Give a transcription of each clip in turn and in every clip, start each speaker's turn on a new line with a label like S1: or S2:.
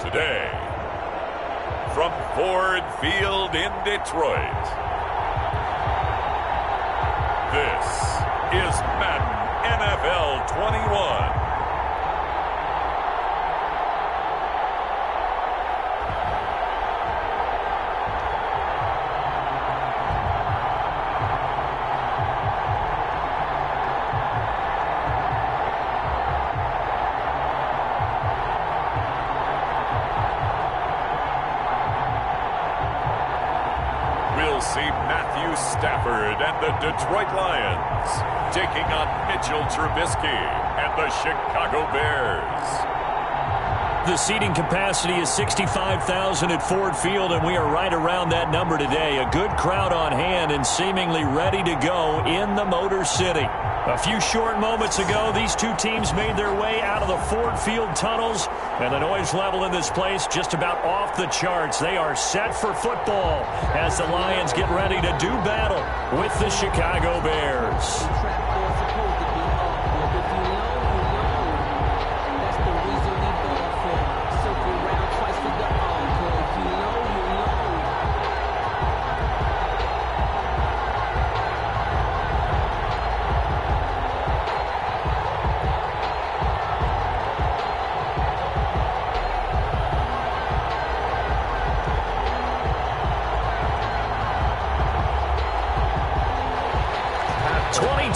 S1: Today, from Ford Field in Detroit, this is Madden NFL 21. We'll see Matthew Stafford and the Detroit Lions taking on Mitchell Trubisky and the Chicago Bears.
S2: The seating capacity is 65,000 at Ford Field, and we are right around that number today. A good crowd on hand and seemingly ready to go in the Motor City. A few short moments ago, these two teams made their way out of the Ford Field tunnels, and the noise level in this place just about off the charts. They are set for football as the Lions get ready to do battle with the Chicago Bears.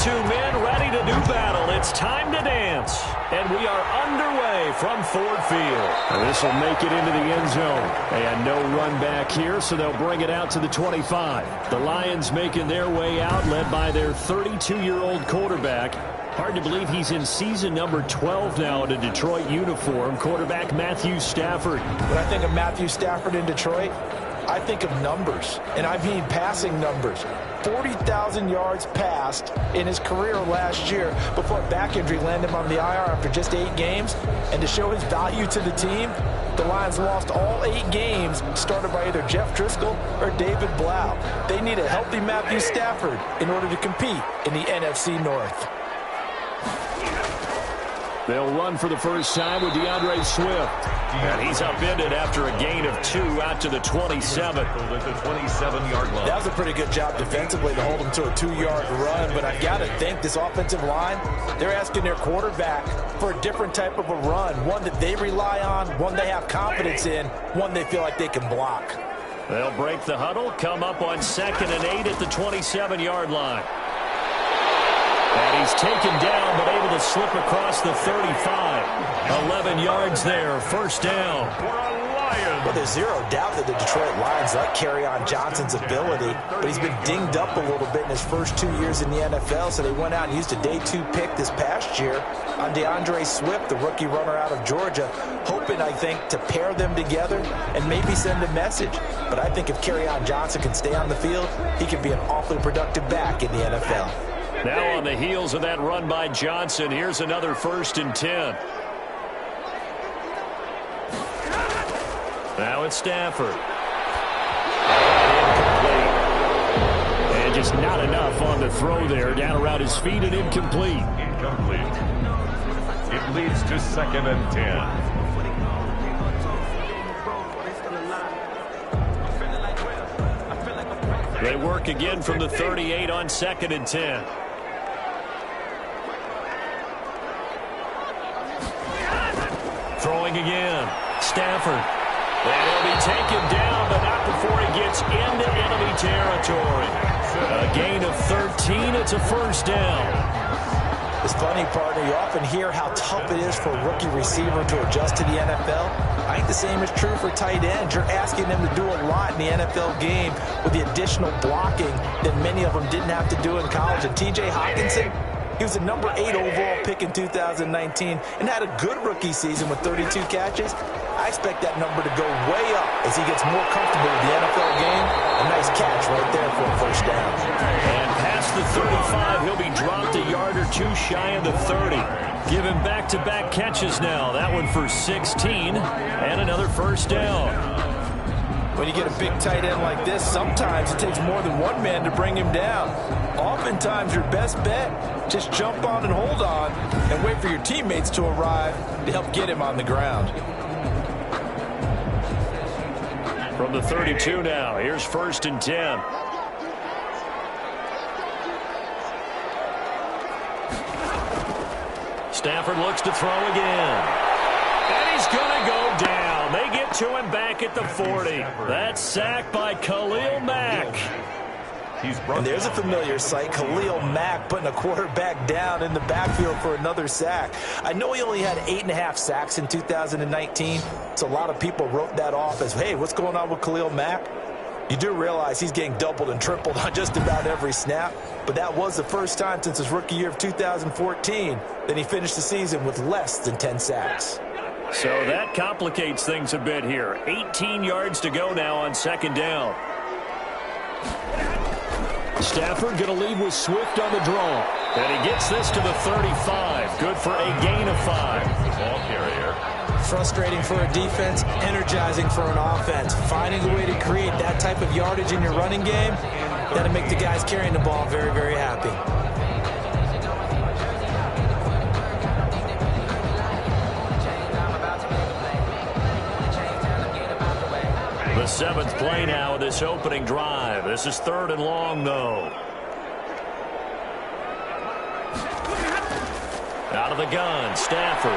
S2: Men ready to do battle. It's time to dance. And we are underway from Ford Field. This will make it into the end zone. They had no run back here, so they'll bring it out to the 25. The Lions making their way out, led by their 32-year-old quarterback. Hard to believe he's in season number 12 now in a Detroit uniform. Quarterback Matthew Stafford.
S3: When I think of Matthew Stafford in Detroit, I think of numbers, and I mean passing numbers. 40,000 yards passed in his career last year before back injury landed him on the IR after just 8 games. And to show his value to the team, the Lions lost all 8 games started by either Jeff Driscoll or David Blau. They need a healthy Matthew Stafford in order to compete in the NFC North.
S2: They'll run for the first time with DeAndre Swift. And he's upended after a gain of 2 out to the 27.
S1: The 27-yard line.
S3: That was a pretty good job defensively to hold him to a 2-yard run. But I've got to think this offensive line, they're asking their quarterback for a different type of a run. One that they rely on, one they have confidence in, one they feel like they can block.
S2: They'll break the huddle, come up on 2nd and 8 at the 27-yard line. And he's taken down, but able to slip across the 35. 11 yards there, first down.
S3: Well, there's zero doubt that the Detroit Lions like Kerryon Johnson's ability, but he's been dinged up a little bit in his first 2 years in the NFL, so they went out and used a day 2 pick this past year on DeAndre Swift, the rookie runner out of Georgia, hoping, I think, to pair them together and maybe send a message. But I think if Kerryon Johnson can stay on the field, he can be an awfully productive back in the NFL.
S2: Now on the heels of that run by Johnson, here's another 1st and 10. Now it's Stafford. Incomplete. And just not enough on the throw there. Down around his feet and incomplete.
S1: Incomplete. It leads to 2nd and 10.
S2: They work again from the 38 on 2nd and 10. Throwing again. Stafford. And he'll be taken down, but not before he gets into enemy territory. A gain of 13. It's a first down.
S3: This funny part, you often hear how tough it is for a rookie receiver to adjust to the NFL. I think the same is true for tight ends. You're asking them to do a lot in the NFL game with the additional blocking that many of them didn't have to do in college. And T.J. Hockenson, he was a number 8 overall pick in 2019 and had a good rookie season with 32 catches. I expect that number to go way up as he gets more comfortable with the NFL game. A nice catch right there for a first down.
S2: And past the 35, he'll be dropped a yard or 2 shy of the 30. Give him back-to-back catches now. That one for 16 and another first down.
S3: When you get a big tight end like this, sometimes it takes more than one man to bring him down. Oftentimes, your best bet, just jump on and hold on and wait for your teammates to arrive to help get him on the ground.
S2: From the 32 now, here's 1st and 10. Stafford looks to throw again. And he's going to go down. They get to him back at the 40. That's sacked by Khalil Mack.
S3: And there's a familiar sight. Khalil Mack putting a quarterback down in the backfield for another sack. I know he only had 8.5 sacks in 2019, so a lot of people wrote that off as, hey, what's going on with Khalil Mack? You do realize he's getting doubled and tripled on just about every snap, but that was the first time since his rookie year of 2014 that he finished the season with less than 10 sacks.
S2: So that complicates things a bit here. 18 yards to go now on 2nd down. Stafford going to lead with Swift on the draw. And he gets this to the 35. Good for a gain of 5.
S1: Ball carrier.
S3: Frustrating for a defense, energizing for an offense. Finding a way to create that type of yardage in your running game, that'll make the guys carrying the ball very, very happy.
S2: The 7th play now of this opening drive. This is 3rd and long, though. Out of the gun, Stafford.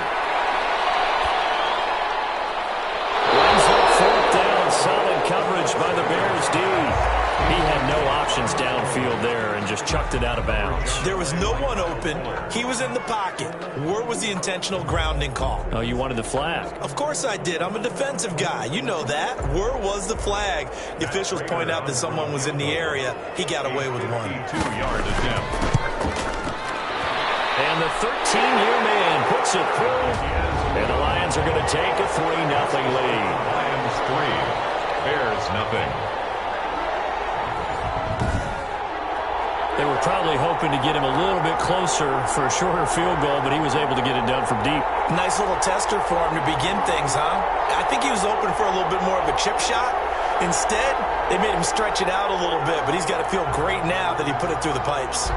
S2: Runs up 4th down, solid coverage by the Bears D. He had no options downfield there and just chucked it out of bounds.
S3: There was no one open. He was in the pocket. Where was the intentional grounding call?
S2: Oh, you wanted the flag?
S3: Of course I did. I'm a defensive guy. You know that. Where was the flag? The officials point out that someone was in the area. He got away with one.
S1: 2-yard attempt.
S2: And the 13-year man puts it through. And the Lions are going to take a 3-0 lead.
S1: Lions 3, Bears 0.
S2: They were probably hoping to get him a little bit closer for a shorter field goal, but he was able to get it done from deep.
S3: Nice little tester for him to begin things, huh? I think he was open for a little bit more of a chip shot. Instead, they made him stretch it out a little bit, but he's got to feel great now that he put it through the pipes.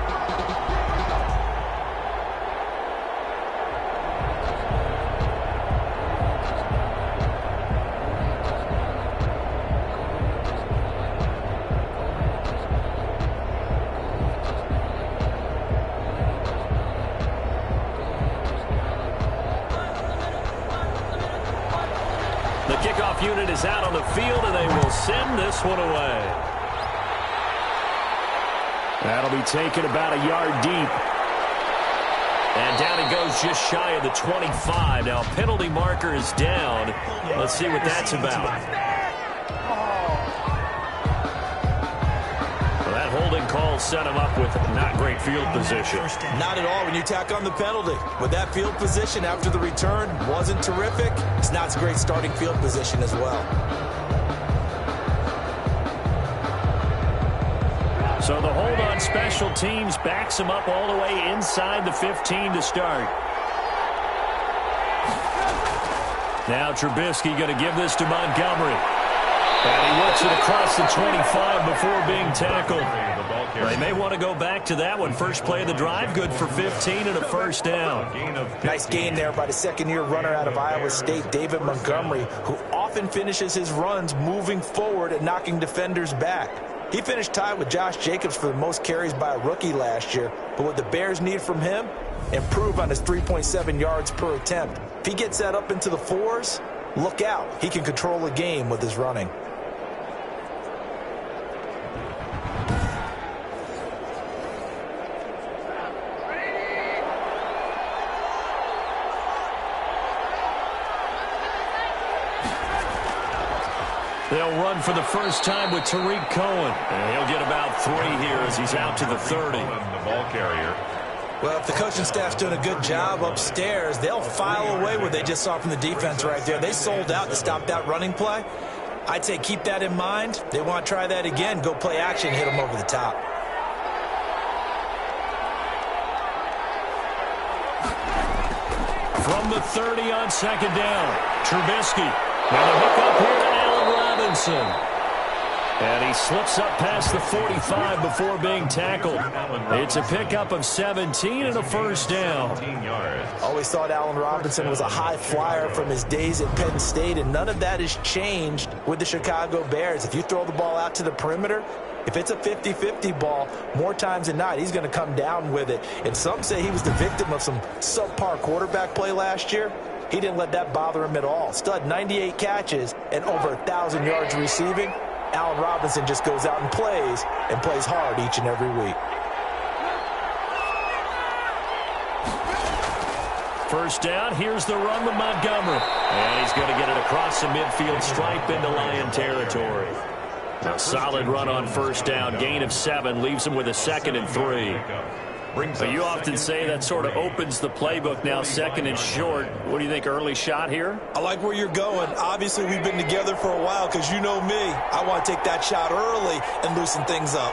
S2: Unit is out on the field, and they will send this one away. That'll be taken about a yard deep. And down he goes just shy of the 25. Now, penalty marker is down. Let's see what that's about. Well, that holding call set him up with not great field position.
S3: Not at all when you tack on the penalty. With that field position after the return wasn't terrific, it's not a great starting field position as well.
S2: So the hold on special teams backs him up all the way inside the 15 to start. Now Trubisky going to give this to Montgomery. And he works it across the 25 before being tackled. They may want to go back to that one. First play of the drive, good for 15 and a 1st down.
S3: Nice gain there by the 2nd-year runner out of Iowa State, David Montgomery, who often finishes his runs moving forward and knocking defenders back. He finished tied with Josh Jacobs for the most carries by a rookie last year, but what the Bears need from him, improve on his 3.7 yards per attempt. If he gets that up into the 4s, look out. He can control a game with his running.
S2: They'll run for the first time with Tariq Cohen. And he'll get about 3 here as he's out to the 30.
S1: The ball carrier.
S3: Well, if the coaching staff's doing a good job upstairs, they'll file away what they just saw from the defense right there. They sold out to stop that running play. I'd say keep that in mind. They want to try that again. Go play action, hit them over the top.
S2: From the 30 on 2nd down, Trubisky. And a hook up here to Allen Robinson. And he slips up past the 45 before being tackled. It's a pickup of 17 and a first down.
S3: Always thought Allen Robinson was a high flyer from his days at Penn State, and none of that has changed with the Chicago Bears. If you throw the ball out to the perimeter, if it's a 50-50 ball, more times than not, he's going to come down with it. And some say he was the victim of some subpar quarterback play last year. He didn't let that bother him at all. Stud 98 catches and over 1,000 yards receiving. Allen Robinson just goes out and plays hard each and every week.
S2: First down, here's the run with Montgomery. And he's going to get it across the midfield stripe into Lion territory. A solid run on first down, gain of 7, leaves him with a 2nd and 3. So you often say that sort of opens the playbook now, 2nd and short. What do you think, early shot here?
S3: I like where you're going. Obviously, we've been together for a while because you know me. I want to take that shot early and loosen things up.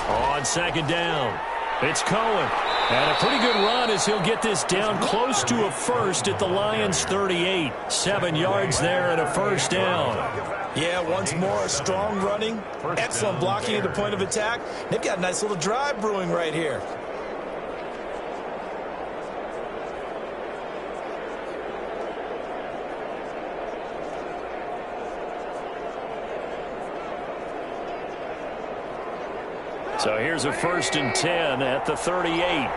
S2: On 2nd down, it's Cohen. And a pretty good run as he'll get this down close to a first at the Lions' 38. 7 yards there and a first down.
S3: Yeah, once more, strong running, excellent blocking at the point of attack. They've got a nice little drive brewing right here.
S2: So here's a 1st and 10 at the 38.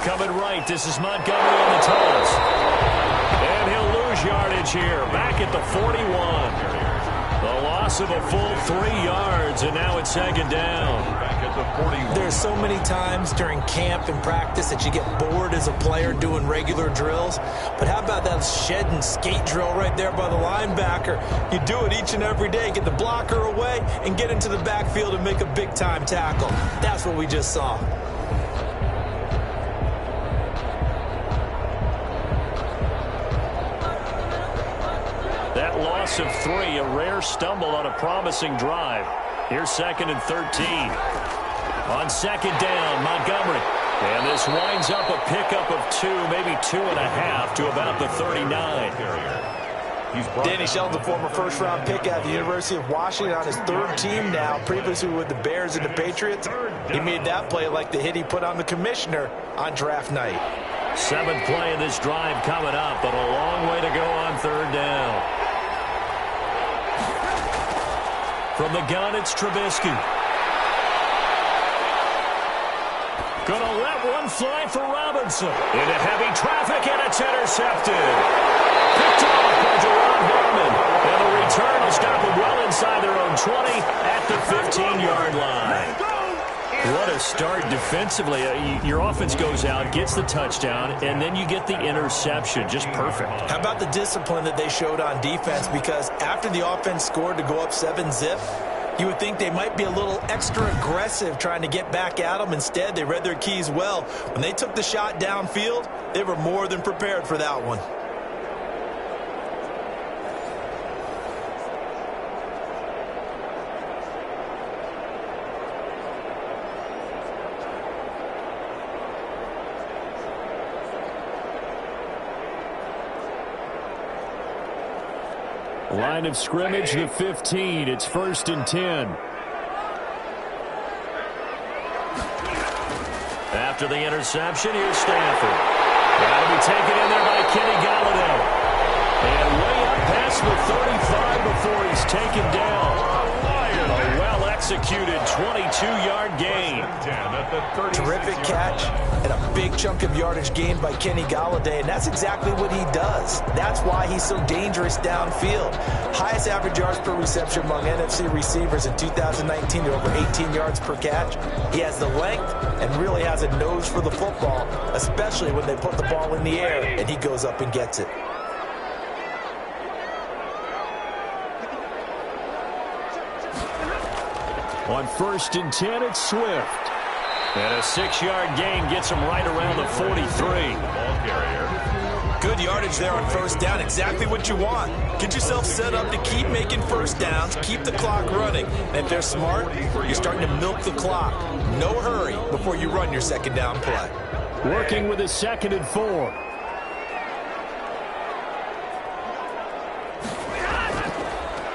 S2: Coming right, this is Montgomery on the toss. And he'll lose yardage here, back at the 41. The loss of a full 3 yards, and now it's 2nd down.
S3: There's so many times during camp and practice that you get bored as a player doing regular drills. But how about that shed and skate drill right there by the linebacker? You do it each and every day. Get the blocker away and get into the backfield and make a big-time tackle. That's what we just saw.
S2: That loss of 3, a rare stumble on a promising drive. Here's 2nd and 13. On 2nd down, Montgomery. And this winds up a pickup of 2, maybe 2.5 to about the 39.
S3: Danny Shelton, the former first-round pick out of the University of Washington, on his 3rd team now, previously with the Bears and the Patriots. He made that play like the hit he put on the commissioner on draft night.
S2: 7th play of this drive coming up, but a long way to go on 3rd down. From the gun, it's Trubisky. Gonna let one fly for Robinson. Into heavy traffic, and it's intercepted. Picked off by Jerron Harmon. And the return will stop them well inside their own 20 at the 15-yard line. What a start defensively. Your offense goes out, gets the touchdown, and then you get the interception. Just perfect.
S3: How about the discipline that they showed on defense? Because after the offense scored to go up 7-zip, you would think they might be a little extra aggressive trying to get back at them. Instead, they read their keys well. When they took the shot downfield, they were more than prepared for that one.
S2: Line of scrimmage, the 15. It's 1st and 10. After the interception, here's Stafford. That'll be taken in there by Kenny Galladay. And way up past the 35 before he's taken down. A well-executed 22-yard gain.
S3: Terrific catch and a big chunk of yardage gained by Kenny Galladay, and that's exactly what he does. That's why he's so dangerous downfield. Highest average yards per reception among NFC receivers in 2019 to over 18 yards per catch. He has the length and really has a nose for the football, especially when they put the ball in the air and he goes up and gets it.
S2: On 1st and 10, it's Swift. And a 6-yard gain gets him right around the 43.
S3: Good yardage there on 1st down. Exactly what you want. Get yourself set up to keep making 1st downs, keep the clock running. And if they're smart, you're starting to milk the clock. No hurry before you run your 2nd down play.
S2: Working with his 2nd and 4.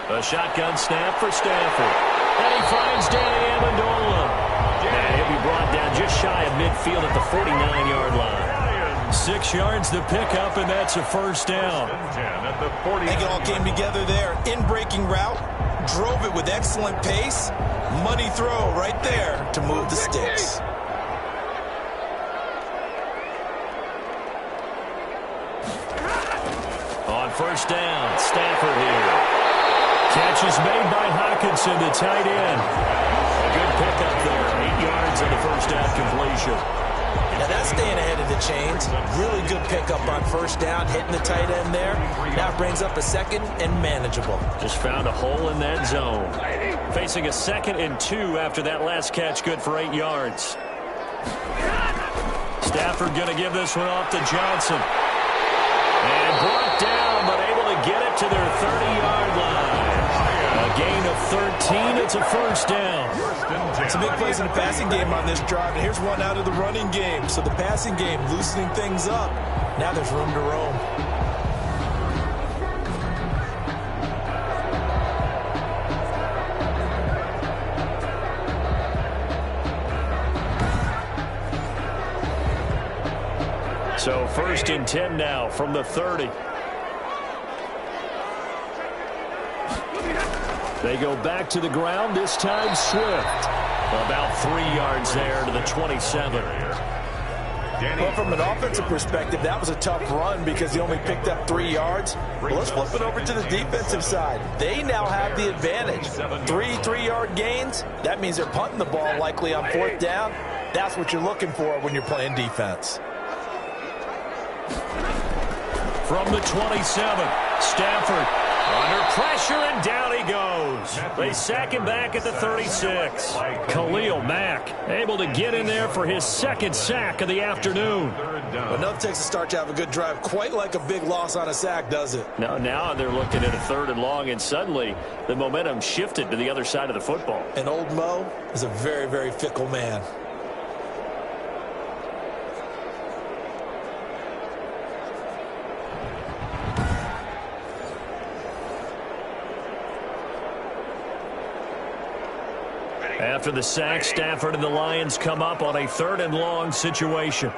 S2: A shotgun snap for Stafford. And he finds Danny Amendola. And he'll be brought down just shy of midfield at the 49-yard line. 6 yards to pick up, and that's a first down.
S3: I think it all came together there. In-breaking route, drove it with excellent pace. Money throw right there to move the sticks.
S2: On first down, Stafford here. Catch is made by Hockenson, the tight end. A good pickup there. 8 yards on the first down completion.
S3: Now that's staying ahead of the chains. Really good pickup on first down, hitting the tight end there. Now it brings up a second and manageable.
S2: Just found a hole in that zone. Facing a 2nd and 2 after that last catch, good for 8 yards. Stafford going to give this one off to Johnson. And brought down, but able to get it to their 30-yard line. A gain of 13. It's a first down.
S3: Some big plays in the passing game on this drive. And here's one out of the running game. So the passing game loosening things up. Now there's room to roam.
S2: So 1st and 10 now from the 30. They go back to the ground, this time Swift. About 3 yards there to the 27.
S3: Well, from an offensive perspective, that was a tough run because he only picked up 3 yards. Well, let's flip it over to the defensive side. They now have the advantage. 3-3-yard gains. That means they're punting the ball likely on 4th down. That's what you're looking for when you're playing defense.
S2: From the 27, Stafford under pressure, and down he goes. They sack him back at the 36. Khalil Mack able to get in there for his 2nd sack of the afternoon.
S3: Enough takes a start to have a good drive. Quite like a big loss on a sack, does it?
S2: Now they're looking at a 3rd and long, and suddenly the momentum shifted to the other side of the football.
S3: And old Mo is a very, very fickle man.
S2: After the sack, Stafford and the Lions come up on a 3rd and long situation.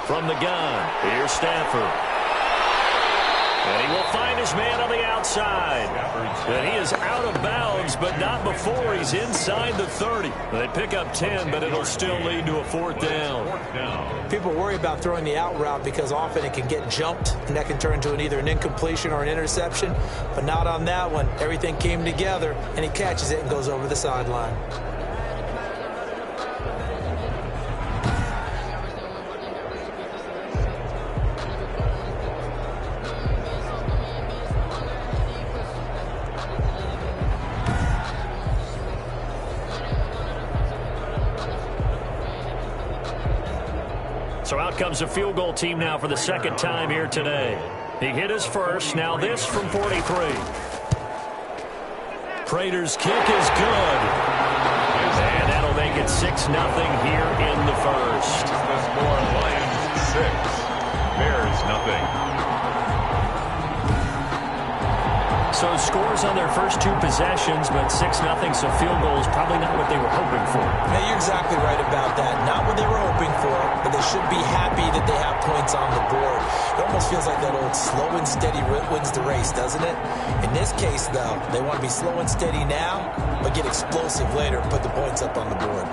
S2: From the gun, here's Stafford. And he will find his man on the outside. And he is out of bounds, but not before he's inside the 30. They pick up 10, but it'll still lead to a 4th down.
S3: People worry about throwing the out route because often it can get jumped, and that can turn into either an incompletion or an interception. But not on that one. Everything came together, and he catches it and goes over the sideline.
S2: So out comes a field goal team now for the 2nd time here today. He hit his first. Now this from 43. Prater's kick is good. And that'll make it 6-0 here in the first.
S1: The score, Lions 6, Bears nothing.
S2: So scores on their first 2 possessions, but 6-0, so field goal is probably not what they were hoping for.
S3: Yeah, you're exactly right about that. Not what they were hoping for, but they should be happy that they have points on the board. It almost feels like that old slow and steady wins the race, doesn't it? In this case, though, they want to be slow and steady now, but get explosive later and put the points up on the board.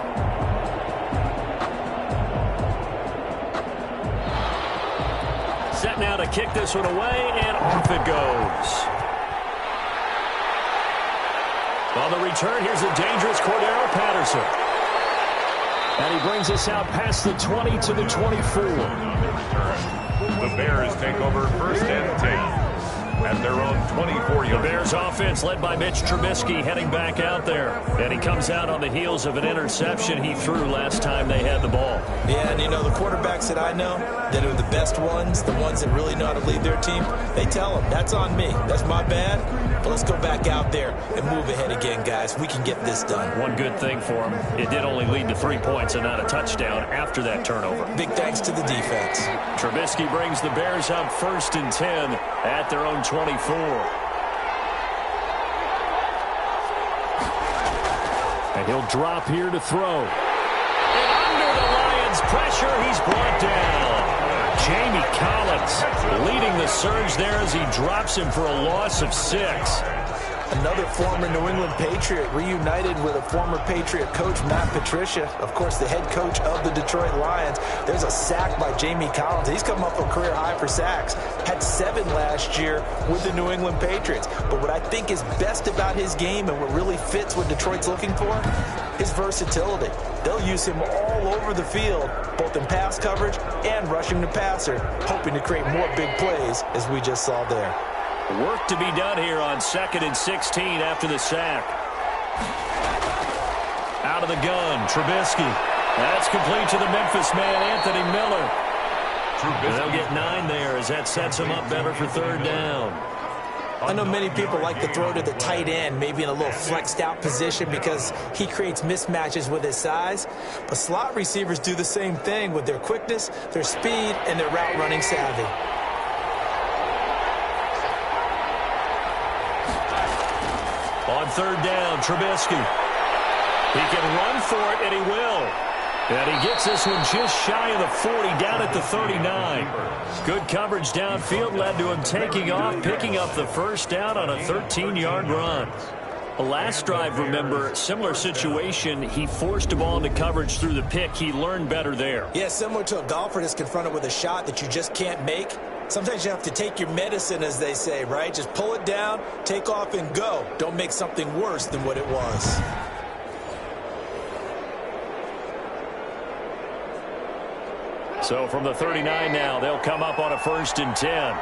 S2: Set now to kick this one away, and off it goes. On the return, here's a dangerous Cordero Patterson. And he brings us out past the 20 to the 24.
S1: The Bears take over 1st and 10 at their own 24-yard.
S2: The Bears offense led by Mitch Trubisky heading back out there. And he comes out on the heels of an interception he threw last time they had the ball.
S3: Yeah, and you know, the quarterbacks that I know that are the best ones, the ones that really know how to lead their team, they tell them, that's on me. That's my bad. But let's go back out there and move ahead again, guys. We can get this done.
S2: One good thing for him, it did only lead to 3 points and not a touchdown after that turnover.
S3: Big thanks to the defense.
S2: Trubisky brings the Bears up 1st and 10 at their own 24. And he'll drop here to throw. And under the Lions' pressure, he's brought down. Jamie Collins leading the surge there as he drops him for a loss of 6.
S3: Another former New England Patriot reunited with a former Patriot coach, Matt Patricia, of course, the head coach of the Detroit Lions. There's a sack by Jamie Collins. He's come up a career high for sacks. Had 7 last year with the New England Patriots. But what I think is best about his game and what really fits what Detroit's looking for, his versatility. They'll use him all over the field, both in pass coverage and rushing the passer, hoping to create more big plays, as we just saw there.
S2: Work to be done here on 2nd and 16 after the sack. Out of the gun, Trubisky. That's complete to the Memphis man, Anthony Miller. They'll get 9 there as that sets him up better for 3rd down.
S3: I know many people like to throw to the tight end, maybe in a little flexed out position because he creates mismatches with his size. But slot receivers do the same thing with their quickness, their speed, and their route running savvy.
S2: On 3rd down, Trubisky. He can run for it, and he will. And he gets this one just shy of the 40, down at the 39. Good coverage downfield led to him taking off, picking up the 1st down on a 13-yard run. The last drive, remember, similar situation. He forced a ball into coverage through the pick. He learned better there.
S3: Yeah, similar to a golfer that's confronted with a shot that you just can't make. Sometimes you have to take your medicine, as they say, right? Just pull it down, take off, and go. Don't make something worse than what it was.
S2: So from the 39 now, they'll come up on a 1st and 10.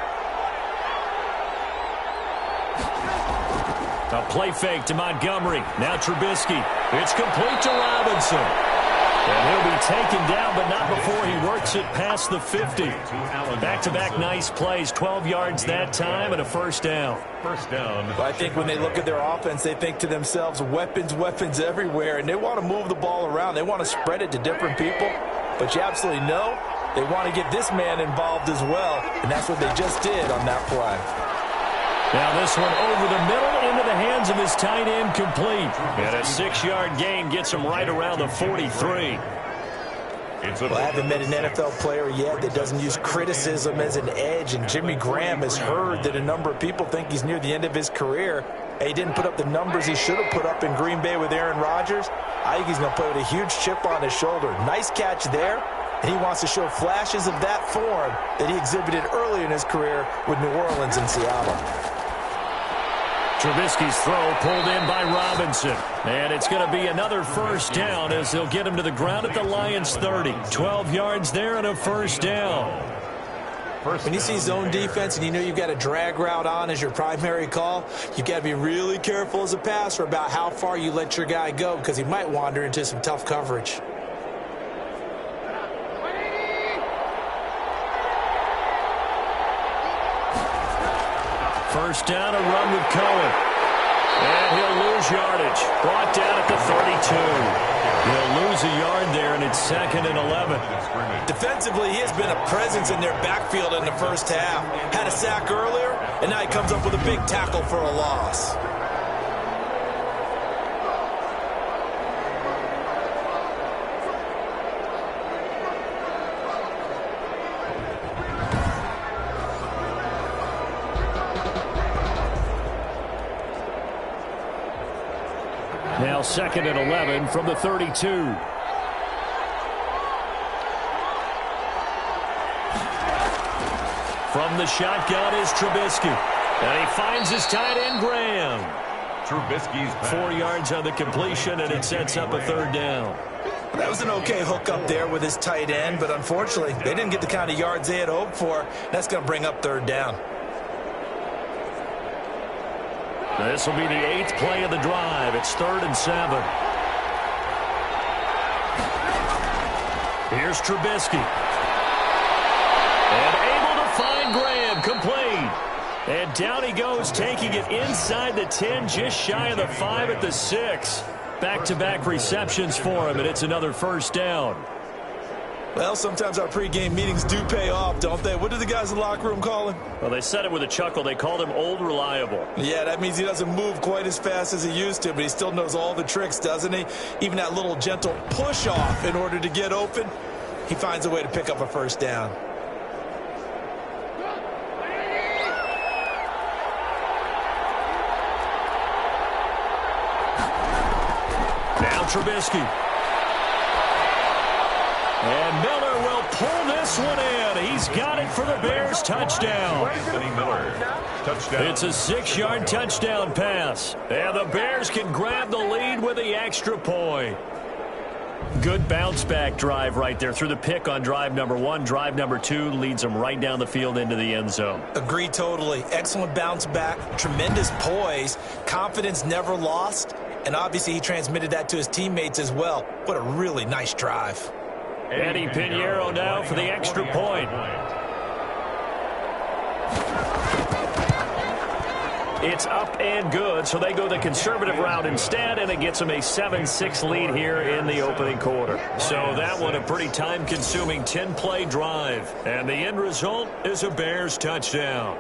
S2: A play fake to Montgomery. Now Trubisky. It's complete to Robinson. And he'll be taken down, but not before he works it past the 50. Back-to-back nice plays, 12 yards that time, and a 1st down.
S3: Well, I think when they look at their offense, they think to themselves, weapons, weapons everywhere, and they want to move the ball around. They want to spread it to different people. But you absolutely know they want to get this man involved as well, and that's what they just did on that play.
S2: Now this one over the middle into the hands of his tight end, complete. And a 6-yard gain gets him right around the 43.
S3: Well, I haven't met an NFL player yet that doesn't use criticism as an edge, and Jimmy Graham has heard that a number of people think he's near the end of his career. He didn't put up the numbers he should have put up in Green Bay with Aaron Rodgers. I think he's going to play with a huge chip on his shoulder. Nice catch there, and he wants to show flashes of that form that he exhibited early in his career with New Orleans and Seattle.
S2: Trubisky's throw pulled in by Robinson. And it's going to be another 1st down as they'll get him to the ground at the Lions' 30. 12 yards there and a 1st down.
S3: When you see zone defense and you know you've got a drag route on as your primary call, you've got to be really careful as a passer about how far you let your guy go because he might wander into some tough coverage.
S2: First down, a run with Cohen. And he'll lose yardage. Brought down at the 32. He'll lose a yard there, and it's 2nd and 11.
S3: Defensively, he has been a presence in their backfield in the 1st half. Had a sack earlier, and now he comes up with a big tackle for a loss.
S2: Now 2nd and 11 from the 32. From the shotgun is Trubisky. And he finds his tight end, Graham.
S1: Trubisky's
S2: 4 yards on the completion, and it sets up a 3rd down.
S3: That was an okay hook up there with his tight end, but unfortunately, they didn't get the kind of yards they had hoped for. That's going to bring up 3rd down.
S2: This will be the 8th play of the drive. It's 3rd and 7. Here's Trubisky. And able to find Graham, complete. And down he goes, taking it inside the 10, just shy of the 5 at the 6. Back-to-back receptions for him, and it's another first down.
S3: Well, sometimes our pregame meetings do pay off, don't they? What do the guys in the locker room call him?
S2: Well, they said it with a chuckle. They called him Old Reliable.
S3: Yeah, that means he doesn't move quite as fast as he used to, but he still knows all the tricks, doesn't he? Even that little gentle push-off in order to get open, he finds a way to pick up a first down.
S2: Now Trubisky. And Miller will pull this one in. He's got it for the Bears. Touchdown. It's a 6-yard touchdown pass. And the Bears can grab the lead with the extra point. Good bounce-back drive right there through the pick on drive number 1. Drive number 2 leads them right down the field into the end zone.
S3: Agree totally. Excellent bounce-back, tremendous poise, confidence never lost, and obviously he transmitted that to his teammates as well. What a really nice drive.
S2: Eddie Pinheiro now for the extra point. It's up and good, so they go the conservative route instead, and it gets them a 7-6 lead here in the opening quarter. So that one a pretty time-consuming 10-play drive, and the end result is a Bears touchdown.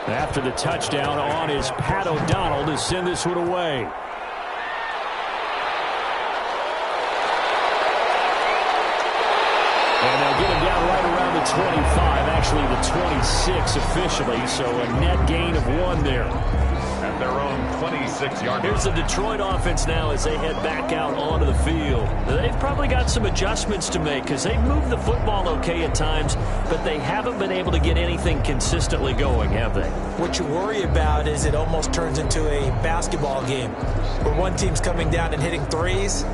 S2: After the touchdown, on is Pat O'Donnell to send this one away. And they'll get him down right around the 25, actually the 26 officially, so a net gain of 1 there.
S1: At their own 26-yard line.
S2: Here's the Detroit offense now as they head back out onto the field. They've probably got some adjustments to make because they've moved the football okay at times, but they haven't been able to get anything consistently going, have they?
S3: What you worry about is it almost turns into a basketball game where one team's coming down and hitting threes,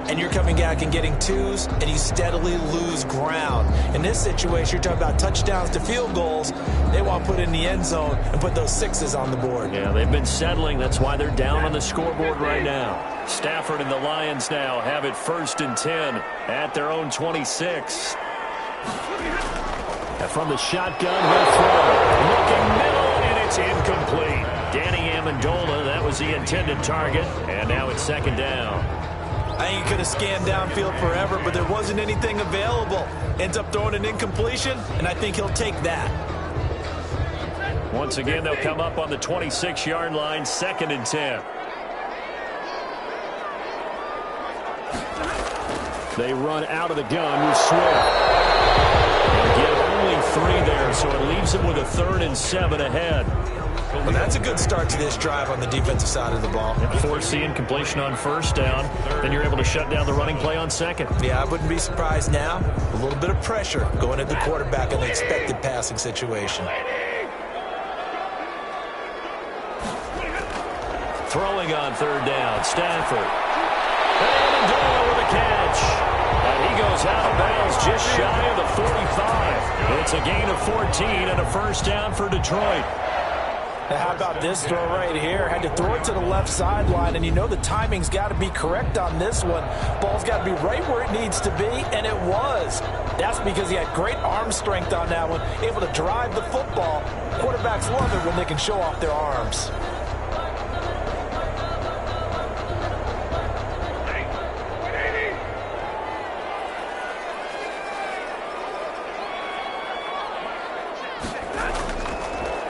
S3: and you're coming back and getting twos, and you steadily lose ground. In this situation, you're talking about touchdowns to field goals. They want to put in the end zone and put those 6s on the board.
S2: Yeah, they've been settling. That's why they're down on the scoreboard right now. Stafford and the Lions now have it 1st and 10 at their own 26. And from the shotgun, he'll throw. Looking middle, and it's incomplete. Danny Amendola, that was the intended target, and now it's 2nd down.
S3: I think he could have scanned downfield forever, but there wasn't anything available. Ends up throwing an incompletion, and I think he'll take that.
S2: Once again, they'll come up on the 26-yard line, 2nd and 10. They run out of the gun with Swift. They get only 3 there, so it leaves them with a 3rd and 7 ahead.
S3: Well, that's a good start to this drive on the defensive side of the ball.
S2: Force the incompletion on 1st down. Then you're able to shut down the running play on 2nd.
S3: Yeah, I wouldn't be surprised now. A little bit of pressure going at the quarterback in the expected passing situation.
S2: Throwing on 3rd down, Stafford. Amendola with a catch. And he goes out of bounds just shy of the 45. It's a gain of 14 and a 1st down for Detroit.
S3: Now, how about this throw right here? Had to throw it to the left sideline, and you know the timing's got to be correct on this one. Ball's got to be right where it needs to be, and it was. That's because he had great arm strength on that one, able to drive the football. Quarterbacks love it when they can show off their arms.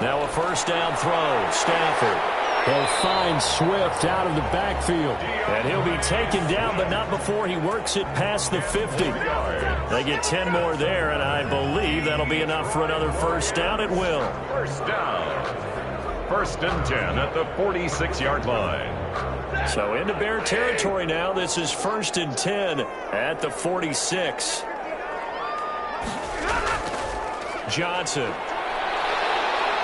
S2: Now a 1st down throw. Stafford. He'll find Swift out of the backfield. And he'll be taken down, but not before he works it past the 50. They get 10 more there, and I believe that'll be enough for another 1st down. It will.
S1: 1st down. 1st and 10 at the 46-yard line.
S2: So into Bear territory now. This is 1st and 10 at the 46. Johnson.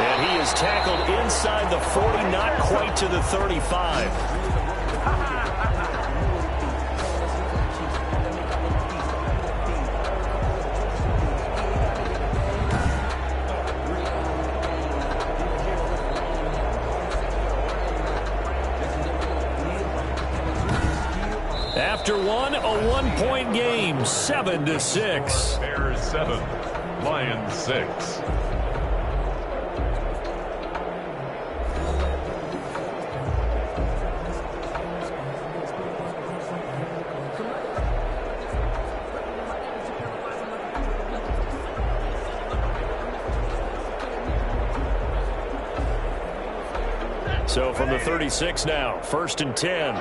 S2: And he is tackled inside the 40, not quite to the 35. after one, a one-point game, 7-6.
S1: Bears 7, Lions 6.
S2: So from the 36 now, 1st and 10.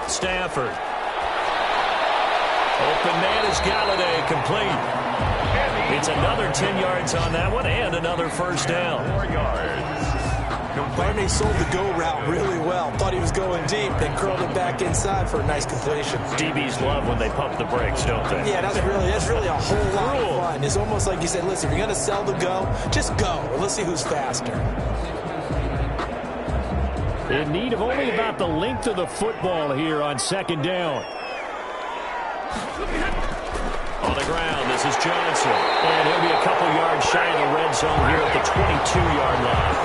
S2: Stafford. Open man is Galladay, complete. It's another 10 yards on that one and another first down.
S1: 4 yards.
S3: Barney sold the go route really well. Thought he was going deep, then curled it back inside for a nice completion.
S2: DBs love when they pump the brakes, don't they?
S3: Yeah, that's really a whole lot of fun. It's almost like you said, listen, if you're going to sell the go, just go. Let's see who's faster.
S2: In need of only about the length of the football here on 2nd down. On the ground, this is Johnson. And he'll be a couple yards shy of the red zone here at the 22-yard line.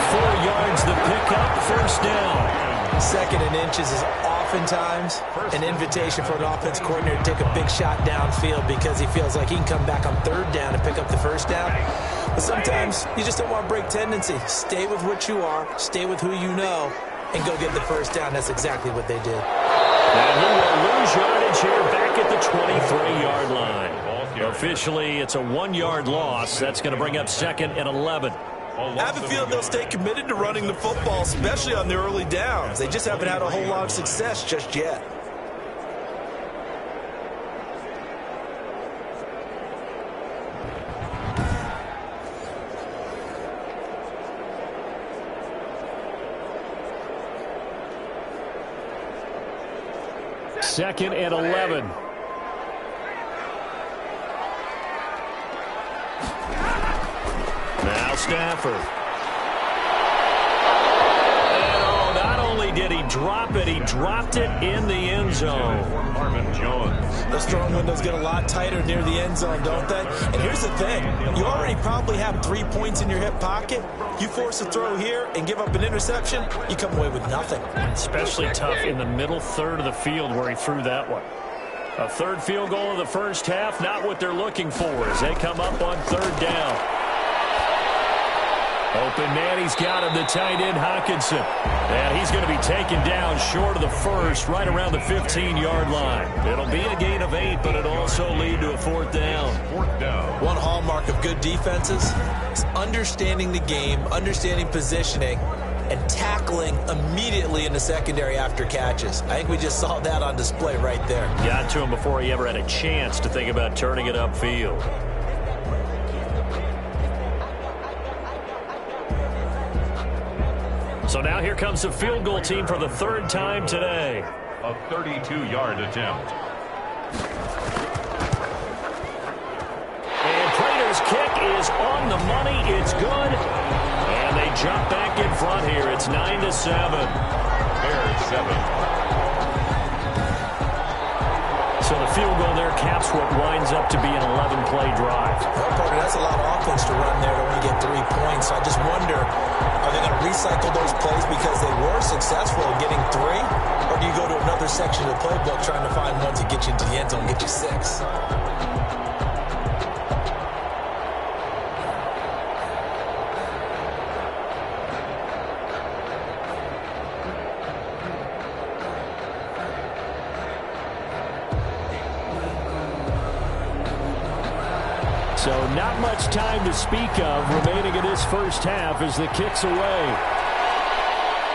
S2: 4 yards the pickup, 1st down.
S3: 2nd and inches is oftentimes an invitation for an offense coordinator to take a big shot downfield because he feels like he can come back on 3rd down and pick up the 1st down. But sometimes you just don't want to break tendency. Stay with what you are, stay with who you know, and go get the 1st down. That's exactly what they did.
S2: And he will lose yardage here back at the 23-yard line. Officially, it's a 1-yard loss. That's going to bring up 2nd and 11.
S3: I have a feeling they'll stay committed to running the football, especially on the early downs. They just haven't had a whole lot of success just yet.
S2: Second and 11. Now Stafford. And oh, not only did he drop it, he dropped it in the end zone.
S1: Marvin Jones.
S3: The strong windows get a lot tighter near the end zone, don't they? And here's the thing. You already probably have 3 points in your hip pocket. You force a throw here and give up an interception, you come away with nothing.
S2: Especially tough in the middle third of the field where he threw that one. A 3rd field goal of the 1st half, not what they're looking for as they come up on 3rd down. Open man, he's got him, the tight end, Hawkinson. And he's going to be taken down short of the 1st, right around the 15-yard line. It'll be a gain of 8, but it'll also lead to a 4th down.
S1: 4th down.
S3: One hallmark of good defenses is understanding the game, understanding positioning, and tackling immediately in the secondary after catches. I think we just saw that on display right there.
S2: Got to him before he ever had a chance to think about turning it upfield. So now here comes the field goal team for the 3rd time today.
S1: A 32-yard attempt.
S2: And Prater's kick is on the money. It's good. And they jump back in front here. It's 9-7.
S1: Bears 7.
S2: So the field goal there caps what winds up to be an 11-play drive.
S3: Well, Parker, that's a lot of offense to run there to only get 3 points. So I just wonder, are they going to recycle those plays because they were successful in getting 3? Or do you go to another section of the playbook trying to find ones that get you into the end zone and get you 6?
S2: So not much time to speak of remaining in this 1st half as the kick's away.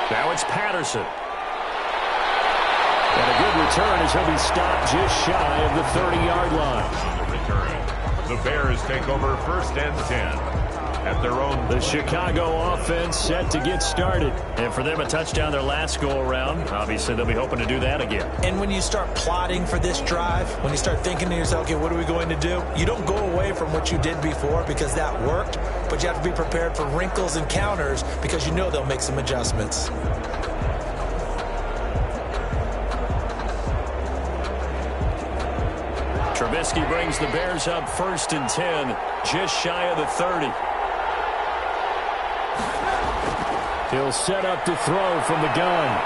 S2: Now it's Patterson. And a good return as he'll be stopped just shy of the 30-yard line.
S1: Return. The Bears take over 1st and 10. At their own.
S2: The Chicago offense set to get started. And for them, a touchdown their last go-around. Obviously, they'll be hoping to do that again.
S3: And when you start plotting for this drive, when you start thinking to yourself, okay, what are we going to do? You don't go away from what you did before because that worked, but you have to be prepared for wrinkles and counters because you know they'll make some adjustments.
S2: Trubisky brings the Bears up 1st and 10, just shy of the 30. He'll set up to throw from the gun.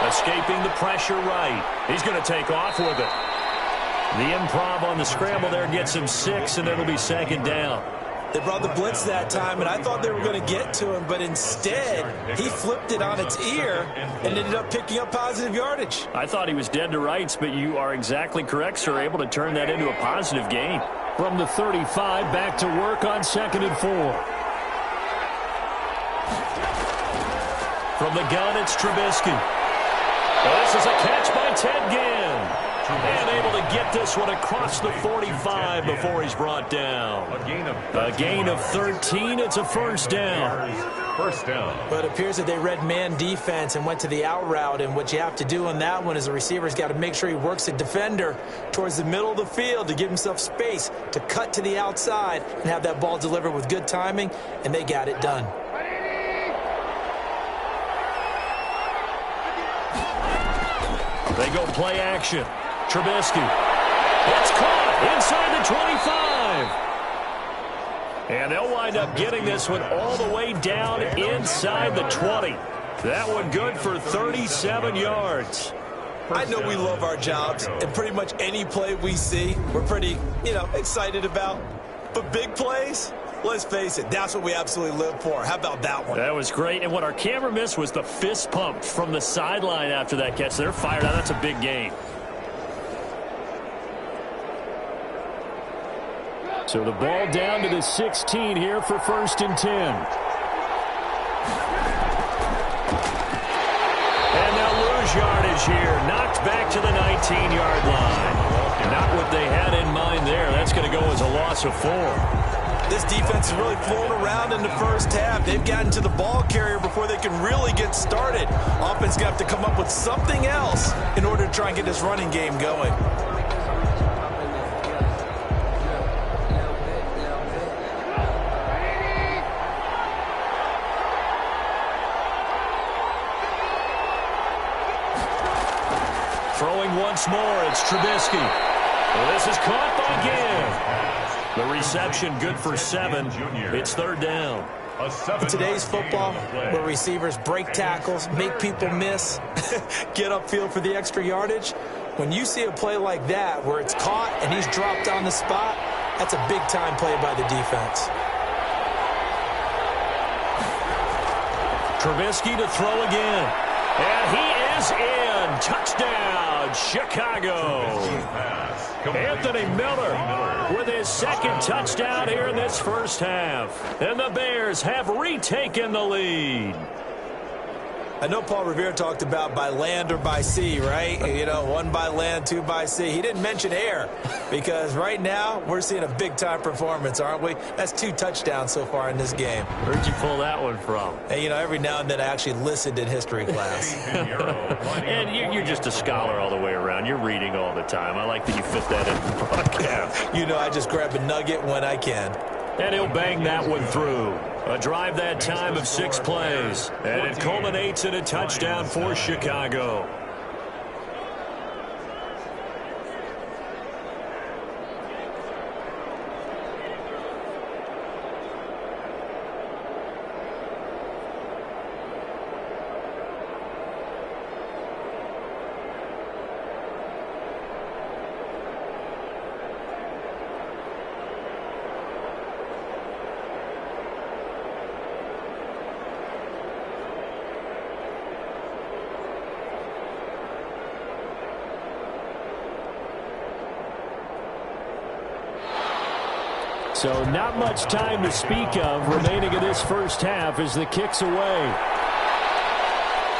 S2: Escaping the pressure right. He's going to take off with it. The improv on the scramble there gets him 6, and it'll be second down.
S3: They brought the blitz that time, and I thought they were going to get to him, but instead, he flipped it on its ear and ended up picking up positive yardage.
S2: I thought he was dead to rights, but you are exactly correct, sir. Able to turn that into a positive gain. From the 35, back to work on 2nd and 4. From the gun, it's Trubisky. This is a catch by Ted Ginn. And able to get this one across the 45 before he's brought down. A gain of 13. It's a first down.
S1: First down.
S3: But it appears that they read man defense and went to the out route. And what you have to do on that one is the receiver's got to make sure he works the defender towards the middle of the field to give himself space to cut to the outside and have that ball delivered with good timing. And they got it done.
S2: They go play action. Trubisky. It's caught inside the 25. And they'll wind up getting this one all the way down inside the 20. That one good for 37 yards.
S3: I know we love our jobs, and pretty much any play we see, we're pretty, excited about. But big plays, let's face it, that's what we absolutely live for. How about that one?
S2: That was great. And what our camera missed was the fist pump from the sideline after that catch. They're fired out. That's a big gain. So the ball down to the 16 here for 1st and 10. And they'll lose yardage here. Knocked back to the 19-yard line. Not what they had in mind there. That's going to go as a loss of 4.
S3: This defense is really flown around in the first half. They've gotten to the ball carrier before they can really get started. Offense got to come up with something else in order to try and get this running game going.
S2: Throwing once more, it's Trubisky. This is caught by Ginn. The reception good for 7. It's 3rd down.
S3: In today's football, where receivers break tackles, make people miss, get upfield for the extra yardage, when you see a play like that where it's caught and he's dropped on the spot, that's a big-time play by the defense.
S2: Trubisky to throw again. And he is in. Touchdown, Chicago. Anthony Miller with his 2nd touchdown here in this first half. And the Bears have retaken the lead.
S3: I know Paul Revere talked about by land or by sea, right? 1 by land, 2 by sea. He didn't mention air because right now we're seeing a big-time performance, aren't we? That's 2 touchdowns so far in this game.
S2: Where'd you pull that one from?
S3: Hey, every now and then I actually listened in history class.
S2: And you're just a scholar all the way around. You're reading all the time. I like that you fit that in the broadcast.
S3: I just grab a nugget when I can.
S2: And he'll bang that one through. A drive that time of 6 plays. And it culminates in a touchdown for Chicago. So not much time to speak of remaining in this first half as the kick's away.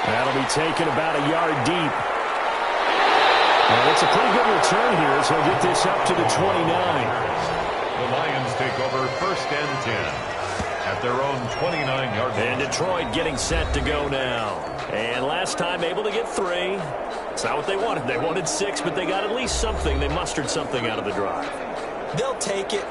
S2: That'll be taken about a yard deep. Well, it's a pretty good return here as he'll get this up to the 29.
S1: The Lions take over 1st and 10 at their own 29-yard line.
S2: And Detroit getting set to go now. And last time able to get 3. It's not what they wanted. They wanted 6, but they got at least something. They mustered something out of the drive.
S3: They'll take it.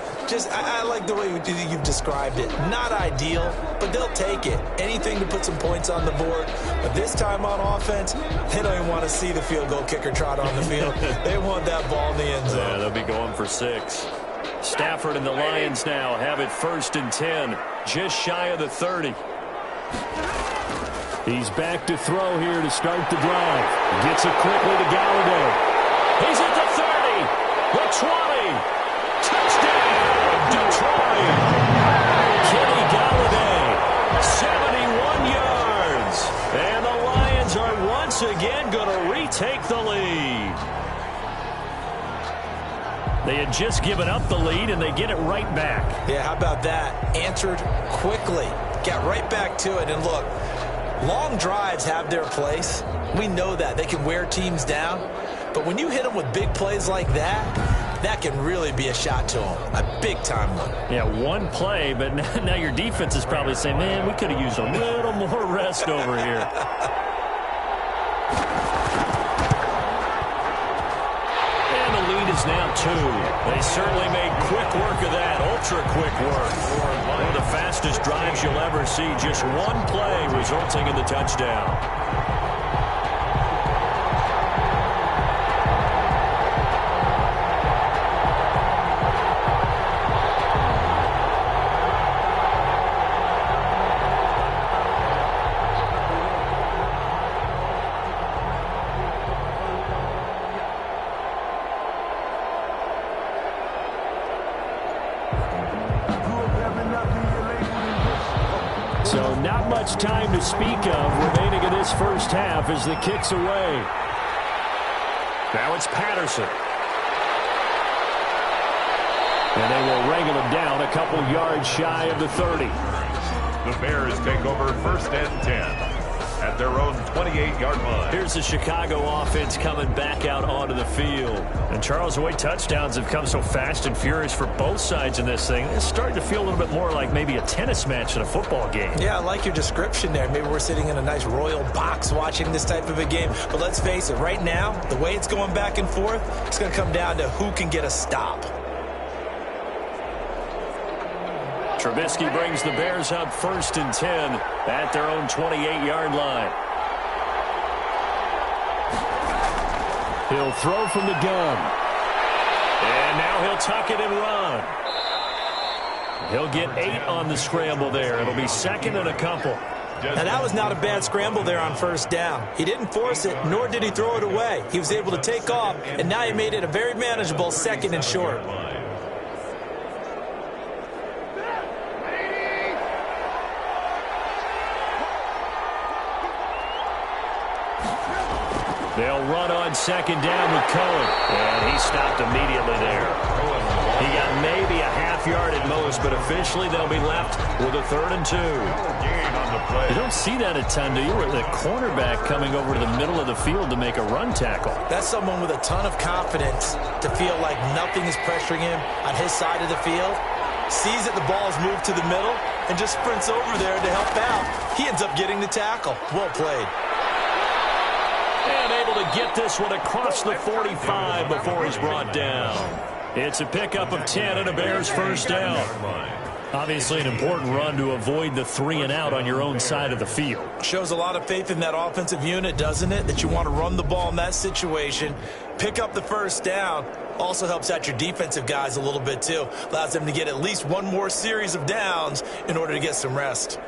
S3: I like the way you've described it. Not ideal, but they'll take it. Anything to put some points on the board. But this time on offense, they don't even want to see the field goal kicker trot on the field. They want that ball in the end zone.
S2: Yeah, they'll be going for 6. Stafford and the Lions now have it 1st and 10, just shy of the 30. He's back to throw here to start the drive. Gets it quickly to Galladay. He's at the 30, the 20. Touchdown, Detroit. Kenny Galladay, 71 yards. And the Lions are once again going to retake the lead. They had just given up the lead, and they get it right back.
S3: Yeah, how about that? Answered quickly. Got right back to it. And look, long drives have their place. We know that. They can wear teams down. But when you hit them with big plays like that, that can really be a shot to them. A big-time one.
S2: Yeah, one play, but now your defense is probably saying, man, we could have used a little more rest over here. Is now 2. They certainly made quick work of that, ultra-quick work. One of the fastest drives you'll ever see, just one play resulting in the touchdown. So not much time to speak of remaining in this first half as the kick's away. Now it's Patterson. And they will wrangle him down a couple yards shy of the 30.
S1: The Bears take over 1st and 10 at their own 28-yard line.
S2: Here's the Chicago offense coming back out onto the field. And Charles, the way touchdowns have come so fast and furious for both sides in this thing, it's starting to feel a little bit more like maybe a tennis match in a football game.
S3: Yeah, I like your description there. Maybe we're sitting in a nice royal box watching this type of a game. But let's face it, right now, the way it's going back and forth, it's going to come down to who can get a stop.
S2: Trubisky brings the Bears up 1st and 10 at their own 28-yard line. He'll throw from the gun. And now he'll tuck it and run. He'll get 8 on the scramble there. It'll be 2nd and a couple.
S3: Now, that was not a bad scramble there on 1st down. He didn't force it, nor did he throw it away. He was able to take off, and now he made it a very manageable 2nd and short.
S2: They'll run on 2nd down with Cohen. And he stopped immediately there. He got maybe a half yard at most, but officially they'll be left with a 3rd and 2. You don't see that a ton, do you? Where the cornerback coming over to the middle of the field to make a run tackle.
S3: That's someone with a ton of confidence to feel like nothing is pressuring him on his side of the field. Sees that the ball is moved to the middle and just sprints over there to help out. He ends up getting the tackle. Well played.
S2: And able to get this one across the 45 before he's brought down. It's a pickup of 10 and a Bears 1st down. Obviously an important run to avoid the 3 and out on your own side of the field.
S3: Shows a lot of faith in that offensive unit, doesn't it? That you want to run the ball in that situation. Pick up the 1st down. Also helps out your defensive guys a little bit too. Allows them to get at least one more series of downs in order to get some rest.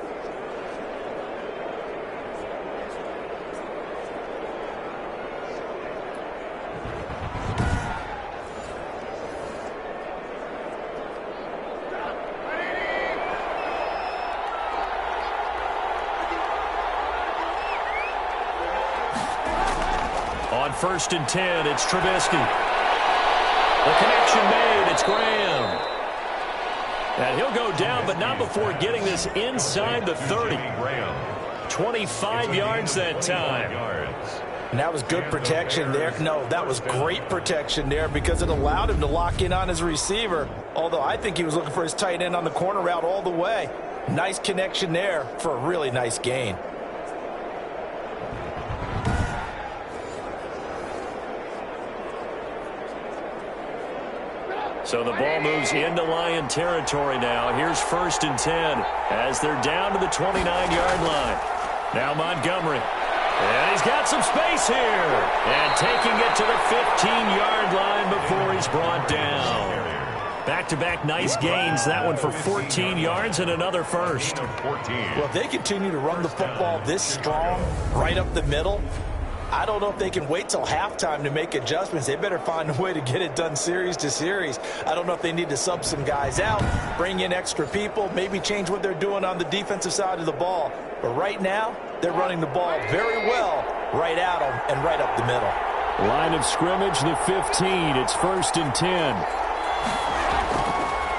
S2: On 1st and 10, it's Trubisky. The connection made, it's Graham. And he'll go down, but not before getting this inside the 30. 25 yards that time.
S3: And that was good protection there. No, that was great protection there because it allowed him to lock in on his receiver. Although I think he was looking for his tight end on the corner route all the way. Nice connection there for a really nice gain.
S2: So the ball moves into Lion territory now. Here's 1st and 10 as they're down to the 29-yard line. Now Montgomery. And he's got some space here. And taking it to the 15-yard line before he's brought down.
S1: 15 yards
S2: Back-to-back nice gains. That one for 14 yards and another first.
S3: Well, if they continue to run the football this strong, right up the middle, I don't know if they can wait till halftime to make adjustments. They better find a way to get it done series to series. I don't know if they need to sub some guys out, bring in extra people, maybe change what they're doing on the defensive side of the ball. But right now, they're running the ball very well right at them and right up the middle.
S2: Line of scrimmage, the 15. It's 1st and 10.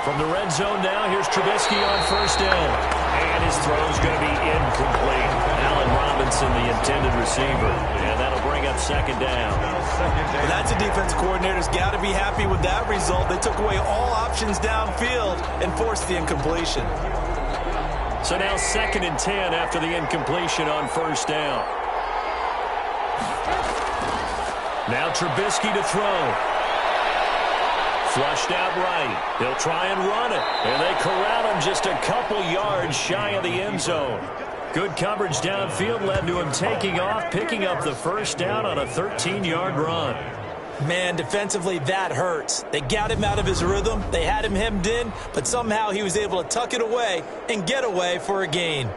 S2: From the red zone now, here's Trubisky on first down. And his throw's going to be incomplete. Allen Robinson, the intended receiver. And that'll bring up 2nd down.
S3: Well, that's a defense coordinator's got to be happy with that result. They took away all options downfield and forced the incompletion.
S2: So now 2nd and 10 after the incompletion on first down. Now Trubisky to throw. Flushed out right. He'll try and run it. And they corral him just a couple yards shy of the end zone. Good coverage downfield led to him taking off, picking up the first down on a 13-yard run.
S3: Man, defensively, that hurts. They got him out of his rhythm. They had him hemmed in, but somehow he was able to tuck it away and get away for a gain.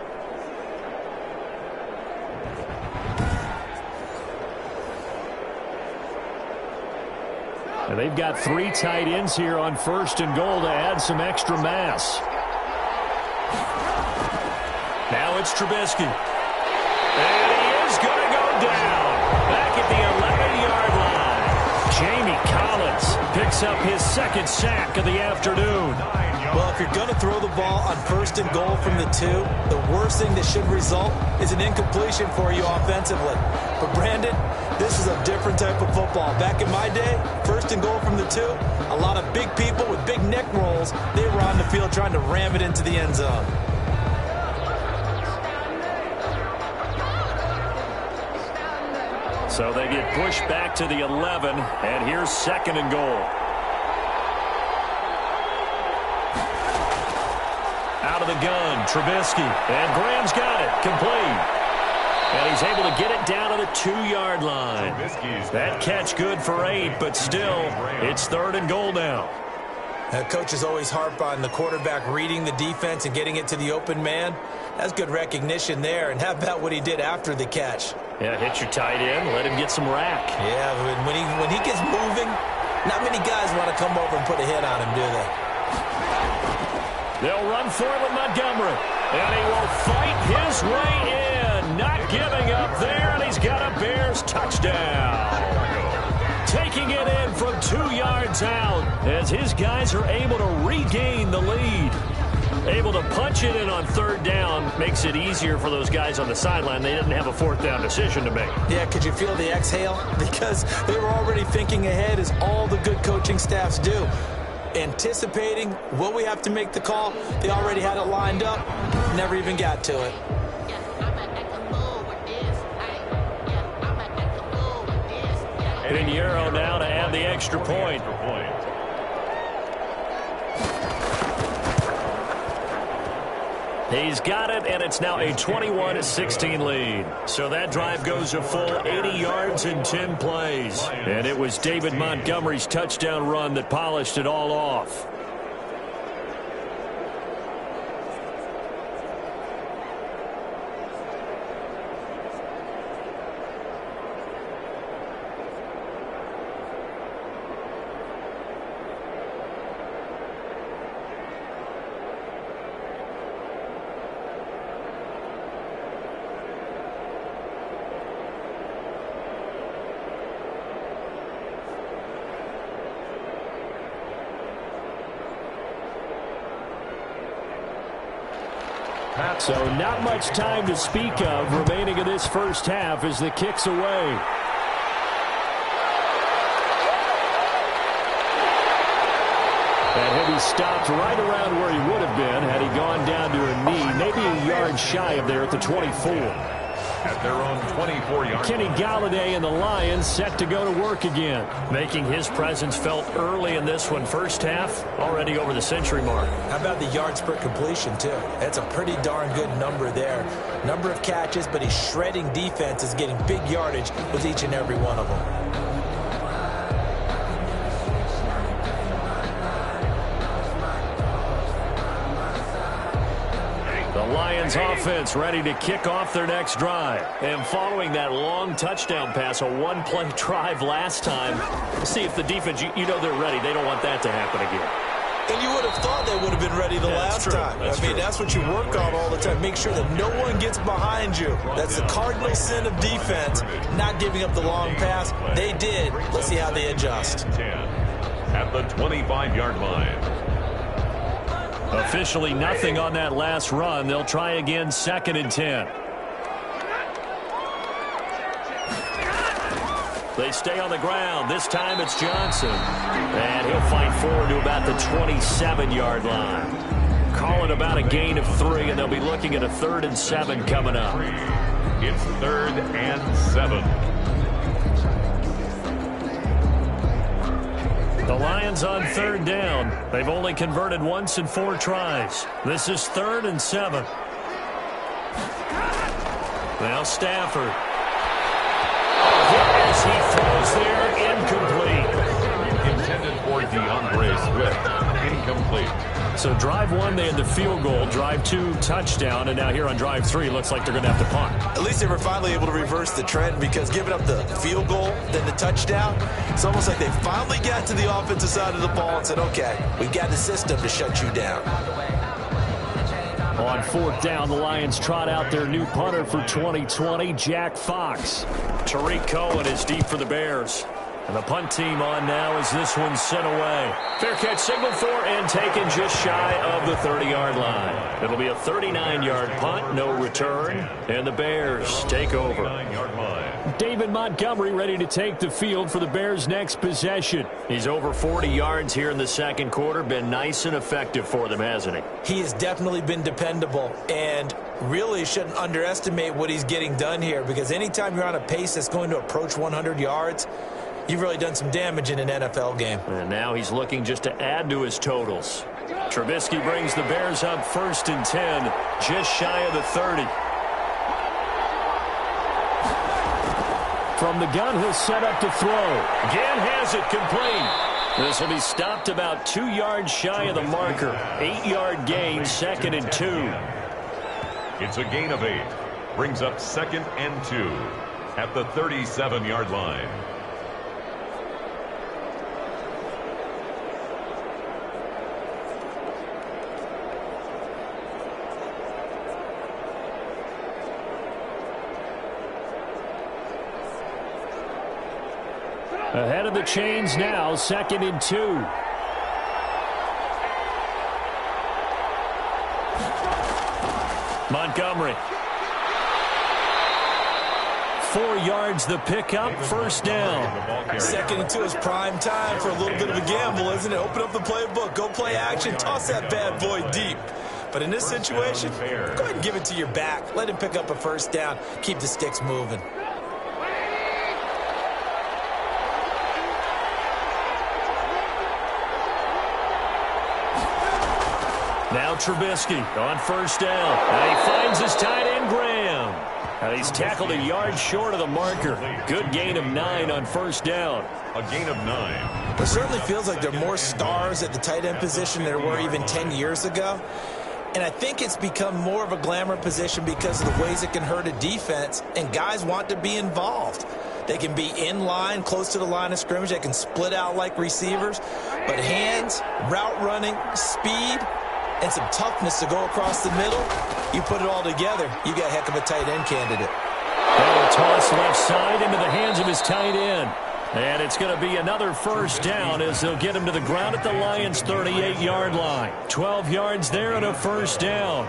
S2: And they've got 3 tight ends here on 1st and goal to add some extra mass. Now it's Trubisky. And he is going to go down. Back at the 11-yard line. Jamie Collins picks up his 2nd sack of the afternoon.
S3: Well, if you're going to throw the ball on 1st and goal from the 2, the worst thing that should result is an incompletion for you offensively. But Brandon, this is a different type of football. Back in my day, 1st and goal from the 2, a lot of big people with big neck rolls, they were on the field trying to ram it into the end zone.
S2: So they get pushed back to the 11, and here's 2nd and goal. Out of the gun, Trubisky, and Graham's got it, complete. And he's able to get it down to the 2-yard line. That catch good for 8, but still, it's 3rd and goal now.
S3: Coaches always harp on the quarterback reading the defense and getting it to the open man. That's good recognition there. And how about what he did after the catch?
S2: Yeah, hit your tight end, let him get some rack.
S3: Yeah, when he gets moving, not many guys want to come over and put a hit on him, do they?
S2: They'll run for it with Montgomery. And he will fight his way in. Not giving up there, and he's got a Bears touchdown. Taking it in from 2 yards out as his guys are able to regain the lead. Able to punch it in on 3rd down makes it easier for those guys on the sideline. They didn't have a 4th down decision to make.
S3: Yeah, could you feel the exhale? Because they were already thinking ahead, as all the good coaching staffs do. Anticipating what we have to make the call. They already had it lined up. Never even got to it.
S2: Pinheiro now to add the extra point. He's got it, and it's now a 21-16 lead. So that drive goes a full 80 yards in 10 plays. And it was David Montgomery's touchdown run that polished it all off. So not much time to speak of remaining in this first half as the kick's away. And he'll be stopped right around where he would have been had he gone down to a knee, maybe a yard shy of there at the 24.
S1: At their own 24-yard.
S2: Kenny Galladay and the Lions set to go to work again, making his presence felt early in this one. First half, already over the century mark.
S3: How about the yards per completion, too? That's a pretty darn good number there. Number of catches, but he's shredding defenses, getting big yardage with each and every one of them.
S2: Lions offense ready to kick off their next drive. And following that long touchdown pass, a one-play drive last time, see if the defense, you know they're ready. They don't want that to happen again.
S3: And you would have thought they would have been ready the last time. That's what you work on all the time. Make sure that no one gets behind you. That's the cardinal sin of defense, not giving up the long pass. They did. Let's see how they adjust.
S1: 10 at the 25-yard line.
S2: Officially nothing on that last run. They'll try again, 2nd and 10. They stay on the ground. This time it's Johnson. And he'll fight forward to about the 27-yard line. Call it about a gain of 3, and they'll be looking at a 3rd and 7 coming up.
S1: It's 3rd and 7.
S2: The Lions on 3rd down. They've only converted once in 4 tries. This is 3rd and 7. Now Stafford. As he throws there, incomplete.
S1: Intended for DeAndre Swift. Incomplete.
S2: So drive 1, they had the field goal. Drive 2, touchdown. And now here on drive 3, looks like they're going to have to punt.
S3: At least they were finally able to reverse the trend, because giving up the field goal, then the touchdown, it's almost like they finally got to the offensive side of the ball and said, okay, we've got the system to shut you down.
S2: On 4th down, the Lions trot out their new punter for 2020, Jack Fox. Tariq Cohen is deep for the Bears. And the punt team on now as this one's sent away. Fair catch signal for and taken just shy of the 30-yard line. It'll be a 39-yard punt, no return, and the Bears take over.
S1: 39-yard line.
S2: David Montgomery ready to take the field for the Bears' next possession. He's over 40 yards here in the 2nd quarter. Been nice and effective for them, hasn't he?
S3: He has definitely been dependable, and really shouldn't underestimate what he's getting done here, because anytime you're on a pace that's going to approach 100 yards, you've really done some damage in an NFL game.
S2: And now he's looking just to add to his totals. Trubisky brings the Bears up 1st and 10, just shy of the 30. From the gun, he'll set up to throw. Again has it complete. This will be stopped about 2 yards shy of the marker. 8-yard gain, 2nd and 2.
S1: It's a gain of 8. Brings up 2nd and 2 at the 37-yard line.
S2: Ahead of the chains now, 2nd and 2. Montgomery. 4 yards the pickup, 1st down.
S3: 2nd and 2 is prime time for a little bit of a gamble, isn't it? Open up the playbook, go play action, toss that bad boy deep. But in this situation, go ahead and give it to your back. Let him pick up a 1st down, keep the sticks moving.
S2: Now Trubisky on 1st down. And he finds his tight end, Graham. And he's tackled a yard short of the marker. Good gain of 9 on 1st down.
S1: A gain of 9.
S3: It certainly feels like there are more stars at the tight end position than there were even 10 years ago. And I think it's become more of a glamour position because of the ways it can hurt a defense, and guys want to be involved. They can be in line, close to the line of scrimmage. They can split out like receivers. But hands, route running, speed, and some toughness to go across the middle, you put it all together, you got a heck of a tight end candidate.
S2: And a toss left side into the hands of his tight end. And it's going to be another 1st down as they'll get him to the ground at the Lions' 38-yard line. 12 yards there and a 1st down.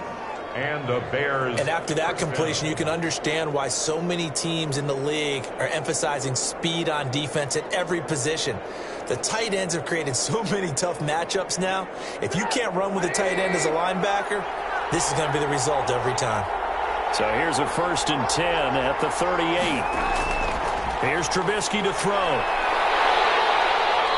S1: And the Bears.
S3: And after that completion, you can understand why so many teams in the league are emphasizing speed on defense at every position. The tight ends have created so many tough matchups now. If you can't run with a tight end as a linebacker, this is going to be the result every time.
S2: So here's a 1st and 10 at the 38. Here's Trubisky to throw.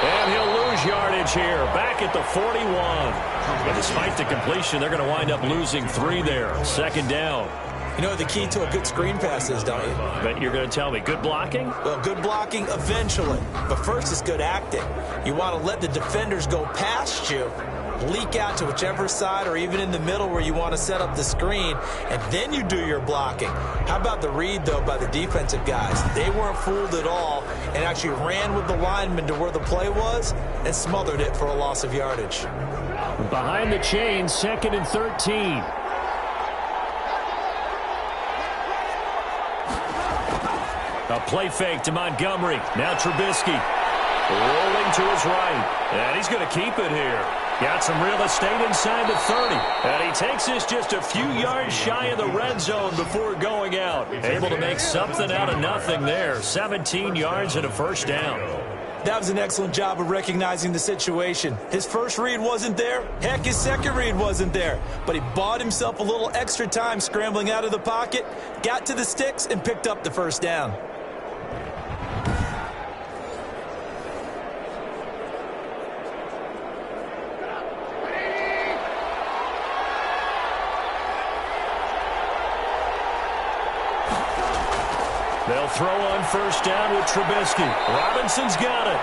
S2: And he'll lose yardage here, back at the 41. But despite the completion, they're going to wind up losing 3 there. 2nd down.
S3: You know what the key to a good screen pass is, don't you?
S2: But you're going to tell me, good blocking?
S3: Well, good blocking eventually. But first is good acting. You want to let the defenders go past you, leak out to whichever side or even in the middle where you want to set up the screen, and then you do your blocking. How about the read, though, by the defensive guys? They weren't fooled at all and actually ran with the lineman to where the play was and smothered it for a loss of yardage.
S2: Behind the chains, 2nd and 13. A play fake to Montgomery. Now Trubisky rolling to his right. And he's going to keep it here. Got some real estate inside the 30. And he takes this just a few yards shy of the red zone before going out. Able to make something out of nothing there. 17 yards and a first down.
S3: That was an excellent job of recognizing the situation. His first read wasn't there. Heck, his second read wasn't there. But he bought himself a little extra time scrambling out of the pocket, got to the sticks, and picked up the first down.
S2: They'll throw on first down with Trubisky. Robinson's got it.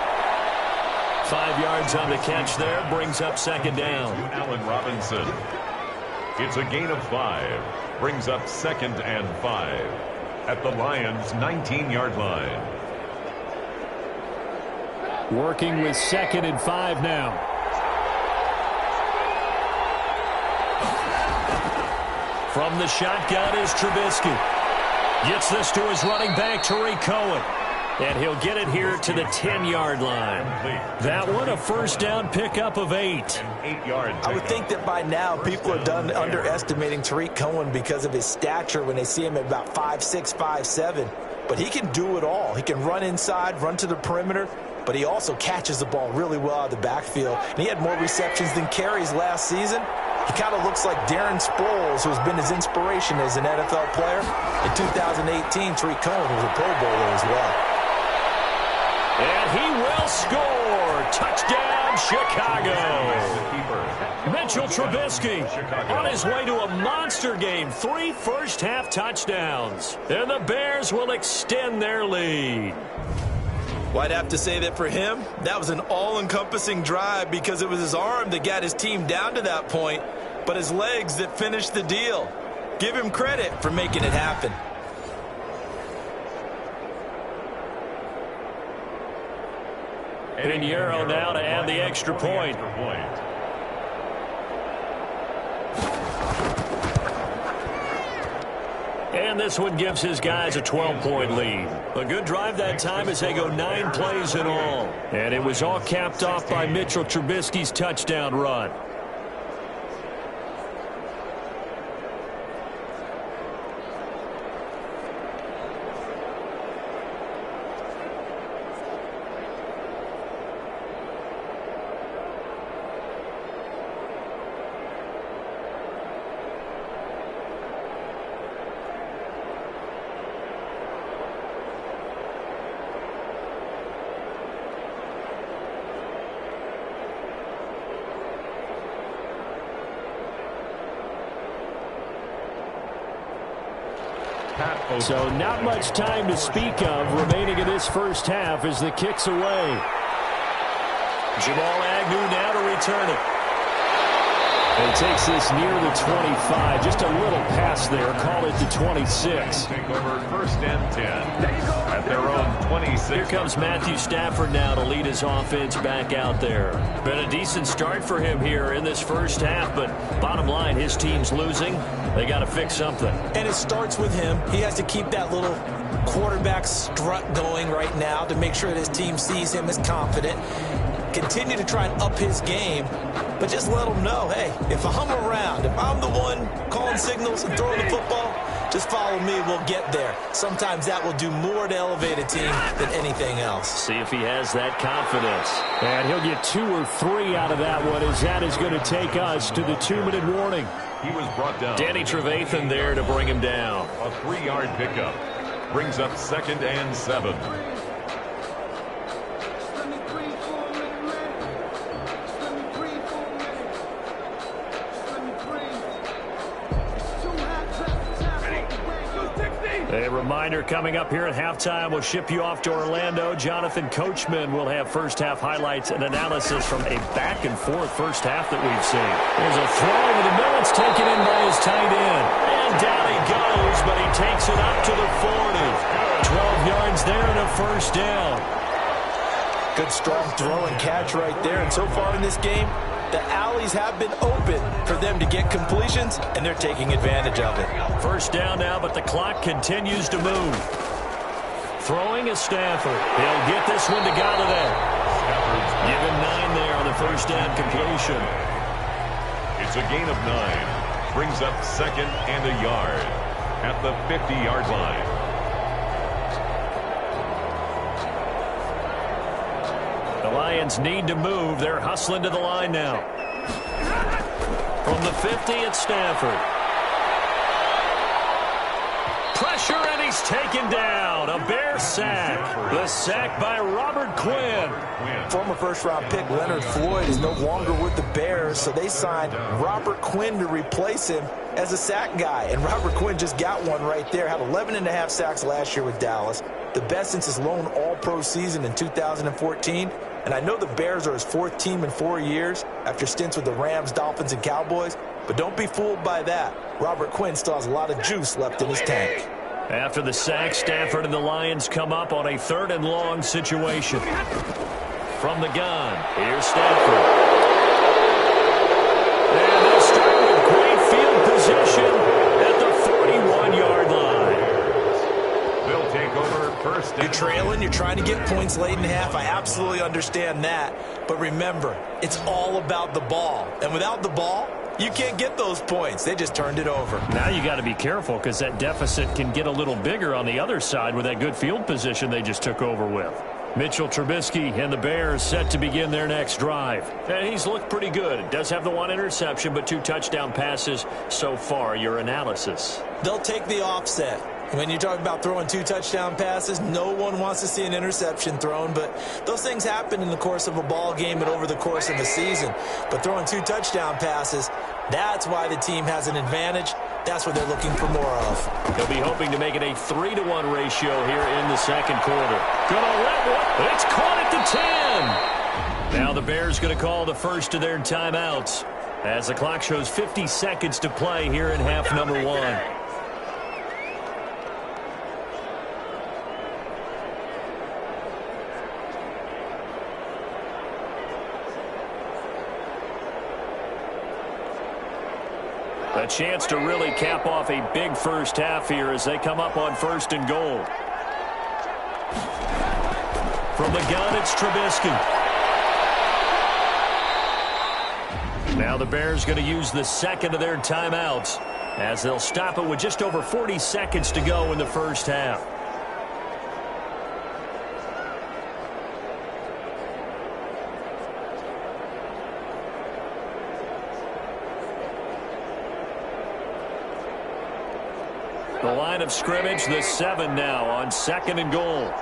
S2: 5 yards on the catch there. Brings up second down.
S1: Allen Robinson. It's a gain of 5. Brings up 2nd and 5. At the Lions' 19-yard line.
S2: Working with 2nd and 5 now. From the shotgun is Trubisky. Gets this to his running back, Tariq Cohen. And he'll get it here to the 10-yard line. That one, a first down pickup of 8.
S1: 8 yards.
S3: I would think that by now people are done underestimating Tariq Cohen because of his stature when they see him at about 5'6", 5'7". But he can do it all. He can run inside, run to the perimeter, but he also catches the ball really well out of the backfield. And he had more receptions than carries last season. He kind of looks like Darren Sproles, who's been his inspiration as an NFL player. In 2018, Tariq Cohen was a Pro Bowler as well.
S2: And he will score. Touchdown, Chicago. Mitchell Trubisky on his way to a monster game. 3 first-half touchdowns. And the Bears will extend their lead.
S3: Well, I'd have to say that for him, that was an all-encompassing drive because it was his arm that got his team down to that point, but his legs that finished the deal. Give him credit for making it happen.
S2: Pinheiro now to add the extra point. And this one gives his guys a 12-point lead. A good drive that time as they go 9 plays in all. And it was all capped off by Mitchell Trubisky's touchdown run. So not much time to speak of remaining in this first half as the kick's away. Jamal Agnew now to return it. And takes this near the 25. Just a little pass there. Call it the 26.
S1: Take over 1st and 10 at their own 26.
S2: Here comes Matthew Stafford now to lead his offense back out there. Been a decent start for him here in this first half, but bottom line, his team's losing. They got to fix something.
S3: And it starts with him. He has to keep that little quarterback strut going right now to make sure that his team sees him as confident. Continue to try and up his game, but just let him know, hey, if I'm around, if I'm the one calling signals and throwing the football, just follow me, we'll get there. Sometimes that will do more to elevate a team than anything else.
S2: See if he has that confidence. And he'll get 2 or 3 out of that one as that is going to take us to the 2-minute warning.
S1: He was brought down.
S2: Danny Trevathan there to bring him down.
S1: A 3-yard pickup. Brings up 2nd and 7.
S2: A reminder coming up here at halftime, we'll ship you off to Orlando. Jonathan Coachman will have first-half highlights and analysis from a back-and-forth first half that we've seen. There's a throw over the middle. It's taken in by his tight end. And down he goes, but he takes it up to the 40. 12 yards there and a first down.
S3: Good strong throw and catch right there. And so far in this game, the alleys have been open for them to get completions, and they're taking advantage of it.
S2: First down now, but the clock continues to move. Throwing is Stafford. He'll get this one to Galladay. Given 9 there on the first down completion.
S1: It's a gain of 9. Brings up second and a yard at the 50-yard line.
S2: The Lions need to move. They're hustling to the line now. From the 50, it's Stafford. Pressure, and he's taken down. A Bear sack. The sack by Robert Quinn.
S3: Former first-round pick Leonard Floyd is no longer with the Bears, so they signed Robert Quinn to replace him as a sack guy. And Robert Quinn just got one right there. Had 11.5 sacks last year with Dallas. The best since his lone all-pro season in 2014. And I know the Bears are his 4th team in 4 years after stints with the Rams, Dolphins, and Cowboys. But don't be fooled by that. Robert Quinn still has a lot of juice left in his tank.
S2: After the sack, Stafford and the Lions come up on a 3rd and long situation. From the gun, here's Stafford. And they'll start with great field position at the 41-yard line.
S1: They'll take over first.
S3: You're trailing, you're trying to get points late in half. I absolutely understand that. But remember, it's all about the ball. And without the ball, you can't get those points. They just turned it over.
S2: Now you got to be careful because that deficit can get a little bigger on the other side with that good field position they just took over with. Mitchell Trubisky and the Bears set to begin their next drive. And he's looked pretty good. Does have the 1 interception, but 2 touchdown passes so far. Your analysis.
S3: They'll take the offset. When you talk about throwing 2 touchdown passes, no one wants to see an interception thrown, but those things happen in the course of a ball game and over the course of a season. But throwing 2 touchdown passes, that's why the team has an advantage. That's what they're looking for more of.
S2: They'll be hoping to make it a 3-to-1 ratio here in the second quarter. Gonna let one. It's caught at the 10. Now the Bears going to call the first of their timeouts as the clock shows 50 seconds to play here in half number 1. A chance to really cap off a big first half here as they come up on 1st and goal. From the gun, it's Trubisky. Now the Bears going to use the second of their timeouts as they'll stop it with just over 40 seconds to go in the first half. The line of scrimmage, the 7 now on 2nd and goal.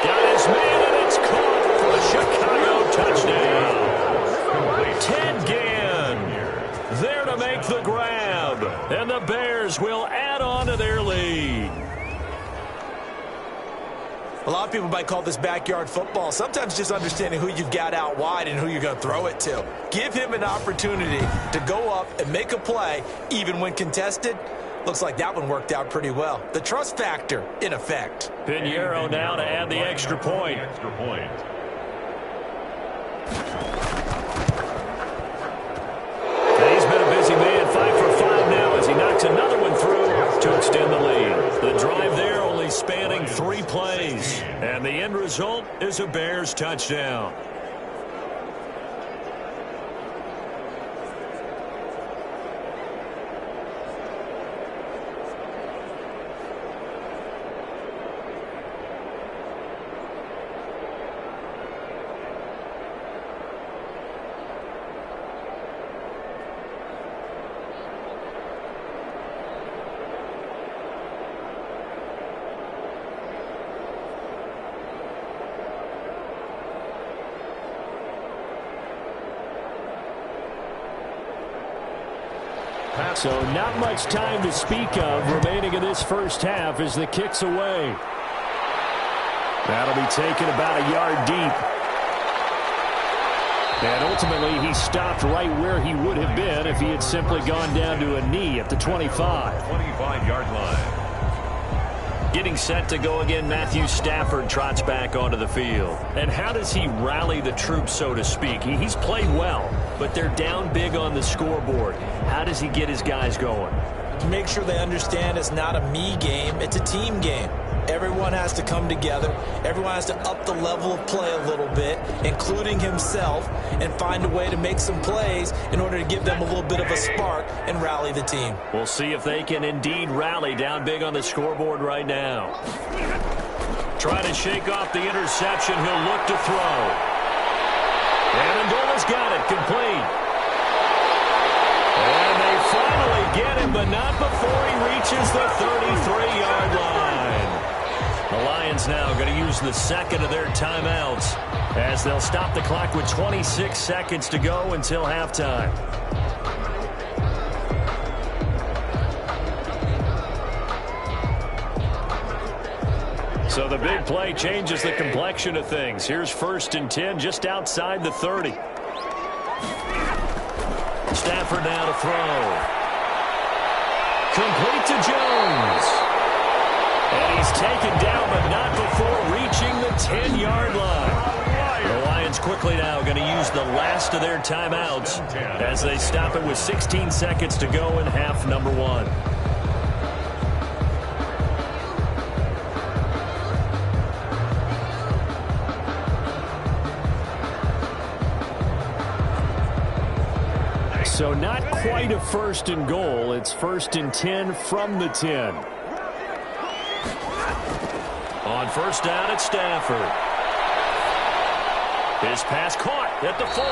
S2: Got his man, and it's caught for the Chicago touchdown. Ted Ginn there to make the grab, and the Bears will add on to their lead.
S3: A lot of people might call this backyard football. Sometimes just understanding who you've got out wide and who you're going to throw it to. Give him an opportunity to go up and make a play, even when contested. Looks like that one worked out pretty well. The trust factor in effect.
S2: Pinheiro now to add the extra point. He's been a busy man, 5 for 5 now as he knocks another one through to extend the lead. The drive there only spanning 3 plays. And the end result is a Bears touchdown. So not much time to speak of remaining in this first half as the kick's away. That'll be taken about a yard deep. And ultimately, he stopped right where he would have been if he had simply gone down to a knee at the 25.
S1: 25-yard line.
S2: Getting set to go again, Matthew Stafford trots back onto the field. And how does he rally the troops, so to speak? He's played well, but they're down big on the scoreboard. How does he get his guys going?
S3: To make sure they understand it's not a me game, it's a team game. Everyone has to come together. Everyone has to up the level of play a little bit, including himself, and find a way to make some plays in order to give them a little bit of a spark and rally the team.
S2: We'll see if they can indeed rally down big on the scoreboard right now. Trying to shake off the interception. He'll look to throw. And Amendola's got it complete. And they finally get him, but not before he reaches the 33-yard line. The Lions now going to use the second of their timeouts as they'll stop the clock with 26 seconds to go until halftime. So the big play changes the complexion of things. Here's 1st and 10 just outside the 30. Stafford now to throw. Complete to Jones. And he's taken down, but not before reaching the 10-yard line. The Lions quickly now going to use the last of their timeouts as they stop it with 16 seconds to go in half number 1. So not quite a 1st and goal. It's 1st and 10 from the 10. On 1st down, it's Stafford. His pass caught at the 4.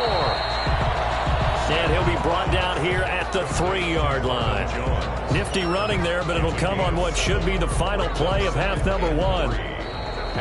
S2: And he'll be brought down here at the 3-yard line. Nifty running there, but it'll come on what should be the final play of half number 1.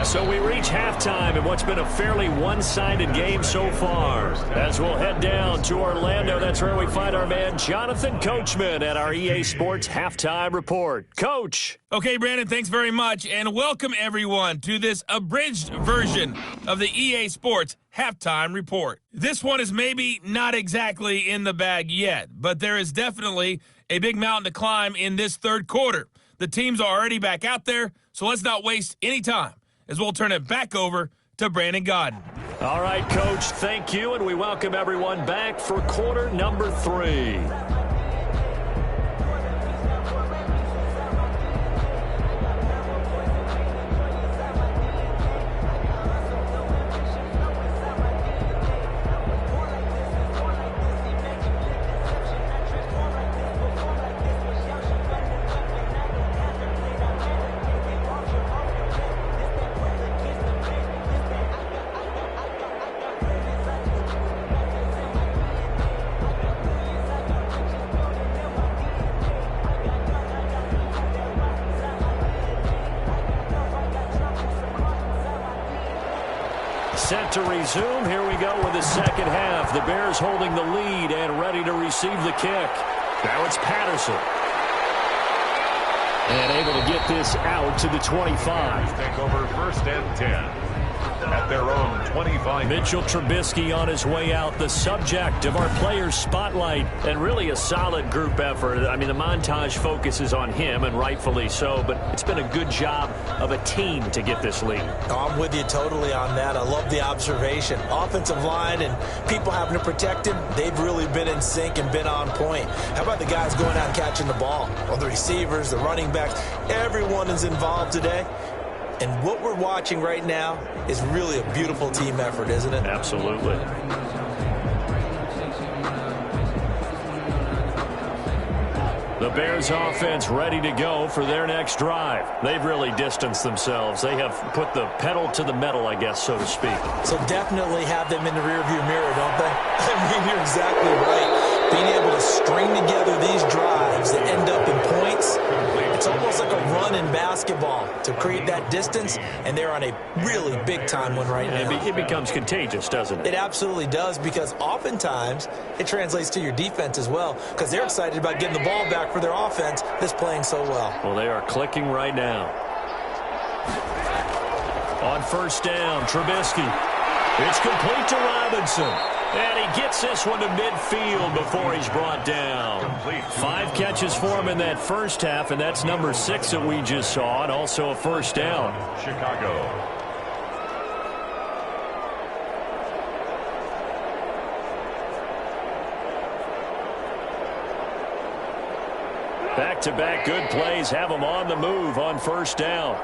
S2: So we reach halftime in what's been a fairly one-sided game so far. As we'll head down to Orlando, that's where we find our man Jonathan Coachman at our EA Sports Halftime Report. Coach.
S4: Okay, Brandon, thanks very much, and welcome everyone to this abridged version of the EA Sports Halftime Report. This one is maybe not exactly in the bag yet, but there is definitely a big mountain to climb in this third quarter. The teams are already back out there, so let's not waste any time, as we'll turn it back over to Brandon Godden.
S2: All right, Coach, thank you, and we welcome everyone back for quarter number 3. Set to resume. Here we go with the second half. The Bears holding the lead and ready to receive the kick. Now it's Patterson. And able to get this out to the 25.
S1: Take over 1st and 10. At their own 25.
S2: Mitchell Trubisky on his way out, the subject of our players' spotlight, and really a solid group effort. I mean, the montage focuses on him, and rightfully so, but it's been a good job of a team to get this lead.
S3: I'm with you totally on that. I love the observation. Offensive line and people having to protect him, they've really been in sync and been on point. How about the guys going out and catching the ball? Well, the receivers, the running backs, everyone is involved today. And what we're watching right now is really a beautiful team effort, isn't it?
S2: Absolutely. The Bears offense ready to go for their next drive. They've really distanced themselves. They have put the pedal to the metal, I guess, so to speak.
S3: So definitely have them in the rearview mirror, don't they? I mean, you're exactly right. Being able to string together these drives that end up in points, it's It's almost like a run in basketball to create that distance, and they're on a really big-time one right now.
S2: It becomes contagious, doesn't it?
S3: It absolutely does, because oftentimes it translates to your defense as well, because they're excited about getting the ball back for their offense that's playing so well.
S2: Well, they are clicking right now. On first down, Trubisky. It's complete to Robinson. And he gets this one to midfield before he's brought down. 5 catches for him in that first half, and that's number 6 that we just saw, and also a first down.
S1: Chicago.
S2: Back-to-back good plays have him on the move on first down.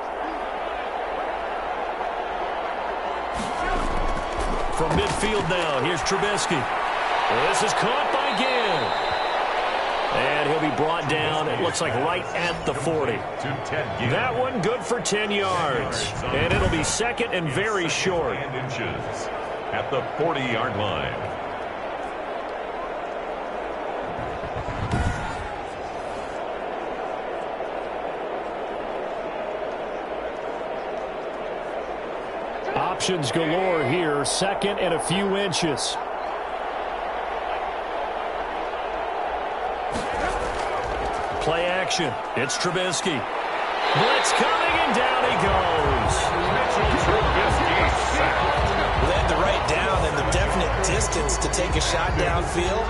S2: From midfield now, here's Trubisky. This is caught by Gill. And he'll be brought down, it looks like right at the 40. That one good for 10 yards. And it'll be second and very short.
S1: Inches at the 40-yard line.
S2: Options galore here, second and a few inches. Play action. It's Trubisky. Blitz coming, and down he goes.
S1: Trubisky sacked.
S3: Led the right down and the definite distance to take a shot downfield,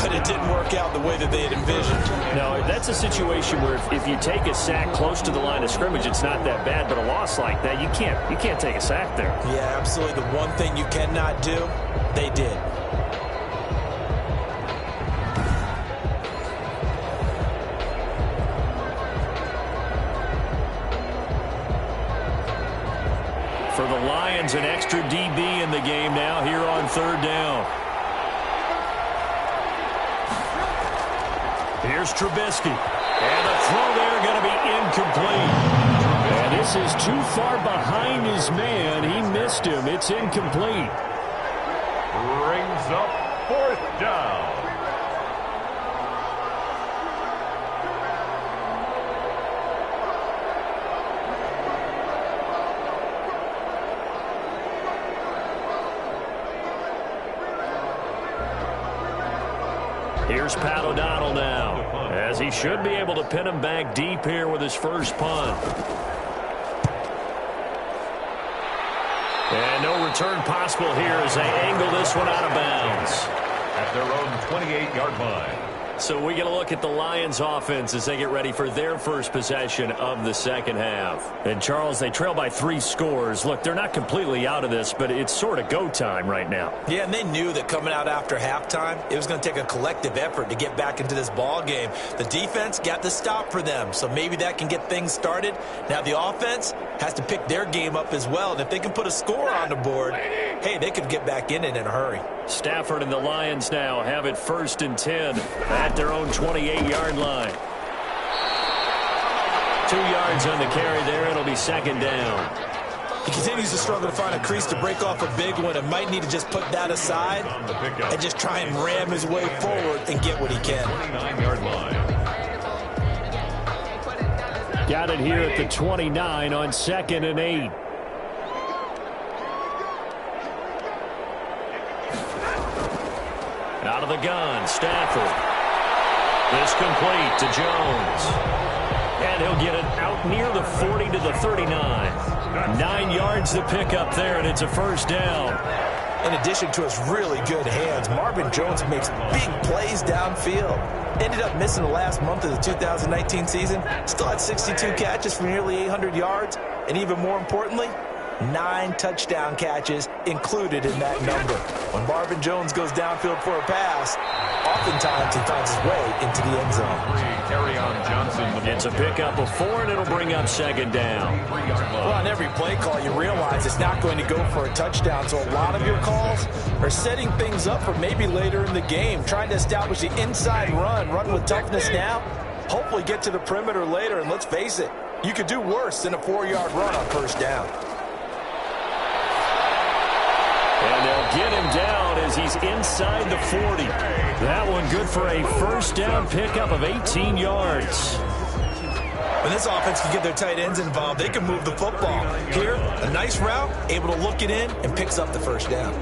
S3: but it didn't work out the way that they had envisioned.
S2: No, that's a situation where if you take a sack close to the line of scrimmage, it's not that bad, but a loss like that, you can't take a sack there.
S3: Yeah, absolutely. The one thing you cannot do, they did.
S2: For the Lions, an extra DB in the game now here on third down. Here's Trubisky. And the throw there going to be incomplete. And this is too far behind his man. He missed him. It's incomplete.
S1: Brings up fourth down.
S2: Here's Pat O'Donnell now, as he should be able to pin him back deep here with his first punt. And no return possible here as they angle this one out of bounds.
S1: At their own 28-yard line.
S2: So we get a look at the Lions offense as they get ready for their first possession of the second half. And Charles, they trail by 3 scores. Look, they're not completely out of this, but it's sort of go time right now.
S3: Yeah, and they knew that coming out after halftime, it was going to take a collective effort to get back into this ball game. The defense got the stop for them, so maybe that can get things started. Now the offense has to pick their game up as well, and if they can put a score on the board, hey, they could get back in it in a hurry.
S2: Stafford and the Lions now have it 1st and 10 at their own 28-yard line. 2 yards on the carry there. It'll be second down.
S3: He continues to struggle to find a crease to break off a big one and might need to just put that aside and just try and ram his way forward and get what he can.
S1: 29-yard line.
S2: Got it here at the 29 on 2nd and 8. Out of the gun, Stafford. This complete to Jones. And he'll get it out near the 40 to the 39. 9 yards to pick up there, and it's a first down.
S3: In addition to his really good hands, Marvin Jones makes big plays downfield. Ended up missing the last month of the 2019 season. Still had 62 catches for nearly 800 yards. And even more importantly, 9 touchdown catches included in that number. When Marvin Jones goes downfield for a pass, oftentimes he finds his way into the end zone.
S2: It's a pickup of 4, and it'll bring up second down.
S3: Well, on every play call, you realize it's not going to go for a touchdown, so a lot of your calls are setting things up for maybe later in the game, trying to establish the inside run with toughness now, hopefully get to the perimeter later, and let's face it, you could do worse than a 4-yard run on first down.
S2: And they'll get him down as he's inside the 40. That one good for a first down pickup of 18 yards.
S3: When this offense can get their tight ends involved, they can move the football. Here, a nice route, able to look it in, and picks up the first down.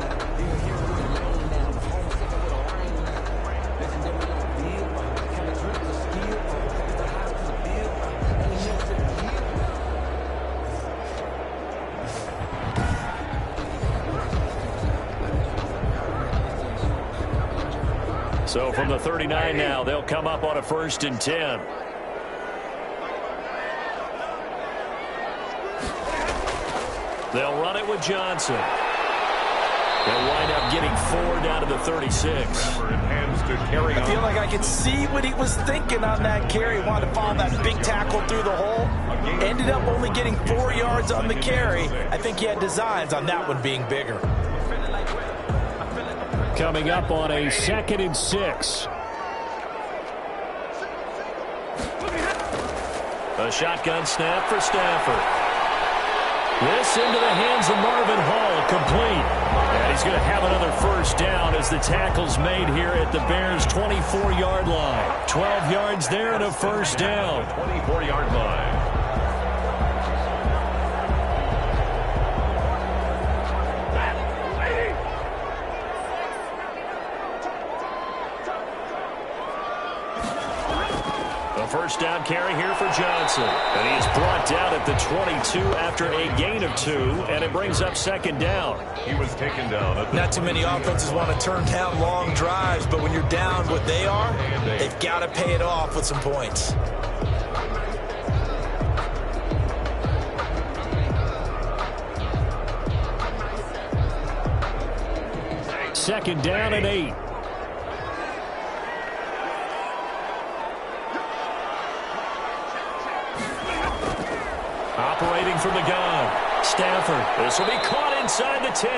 S2: So from the 39 now, they'll come up on a 1st and 10. They'll run it with Johnson. They'll wind up getting 4 down to the 36.
S3: I feel like I could see what he was thinking on that carry. Wanted to follow that big tackle through the hole. Ended up only getting 4 yards on the carry. I think he had designs on that one being bigger.
S2: Coming up on a 2nd and 6. A shotgun snap for Stafford. This into the hands of Marvin Hall, complete. And he's going to have another first down as the tackle's made here at the Bears' 24-yard line. 12 yards there and a first down.
S1: 24-yard line.
S2: First down carry here for Johnson. And he is brought down at the 22 after a gain of 2, and it brings up 2nd down.
S1: He was taken down.
S3: Not too many offenses want to turn down long drives, but when you're down what they are, they've got to pay it off with some points.
S2: Second down and 8. Operating from the gun. Stafford. This will be caught inside the 10.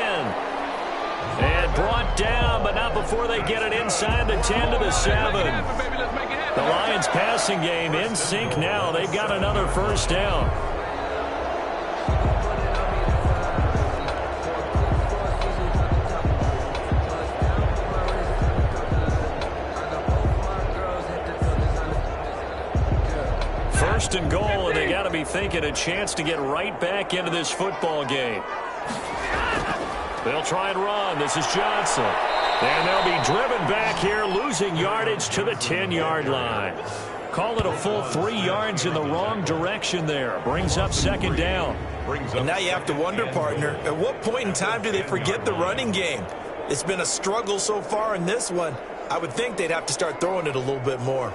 S2: And brought down, but not before they get it inside the 10 to the 7. The Lions passing game in sync now. They've got another first down. First and goal, and they got to be thinking a chance to get right back into this football game. They'll try and run. This is Johnson. And they'll be driven back here, losing yardage to the 10-yard line. Call it a full 3 yards in the wrong direction there. Brings up 2nd down.
S3: And now you have to wonder, partner, at what point in time do they forget the running game? It's been a struggle so far in this one. I would think they'd have to start throwing it a little bit more.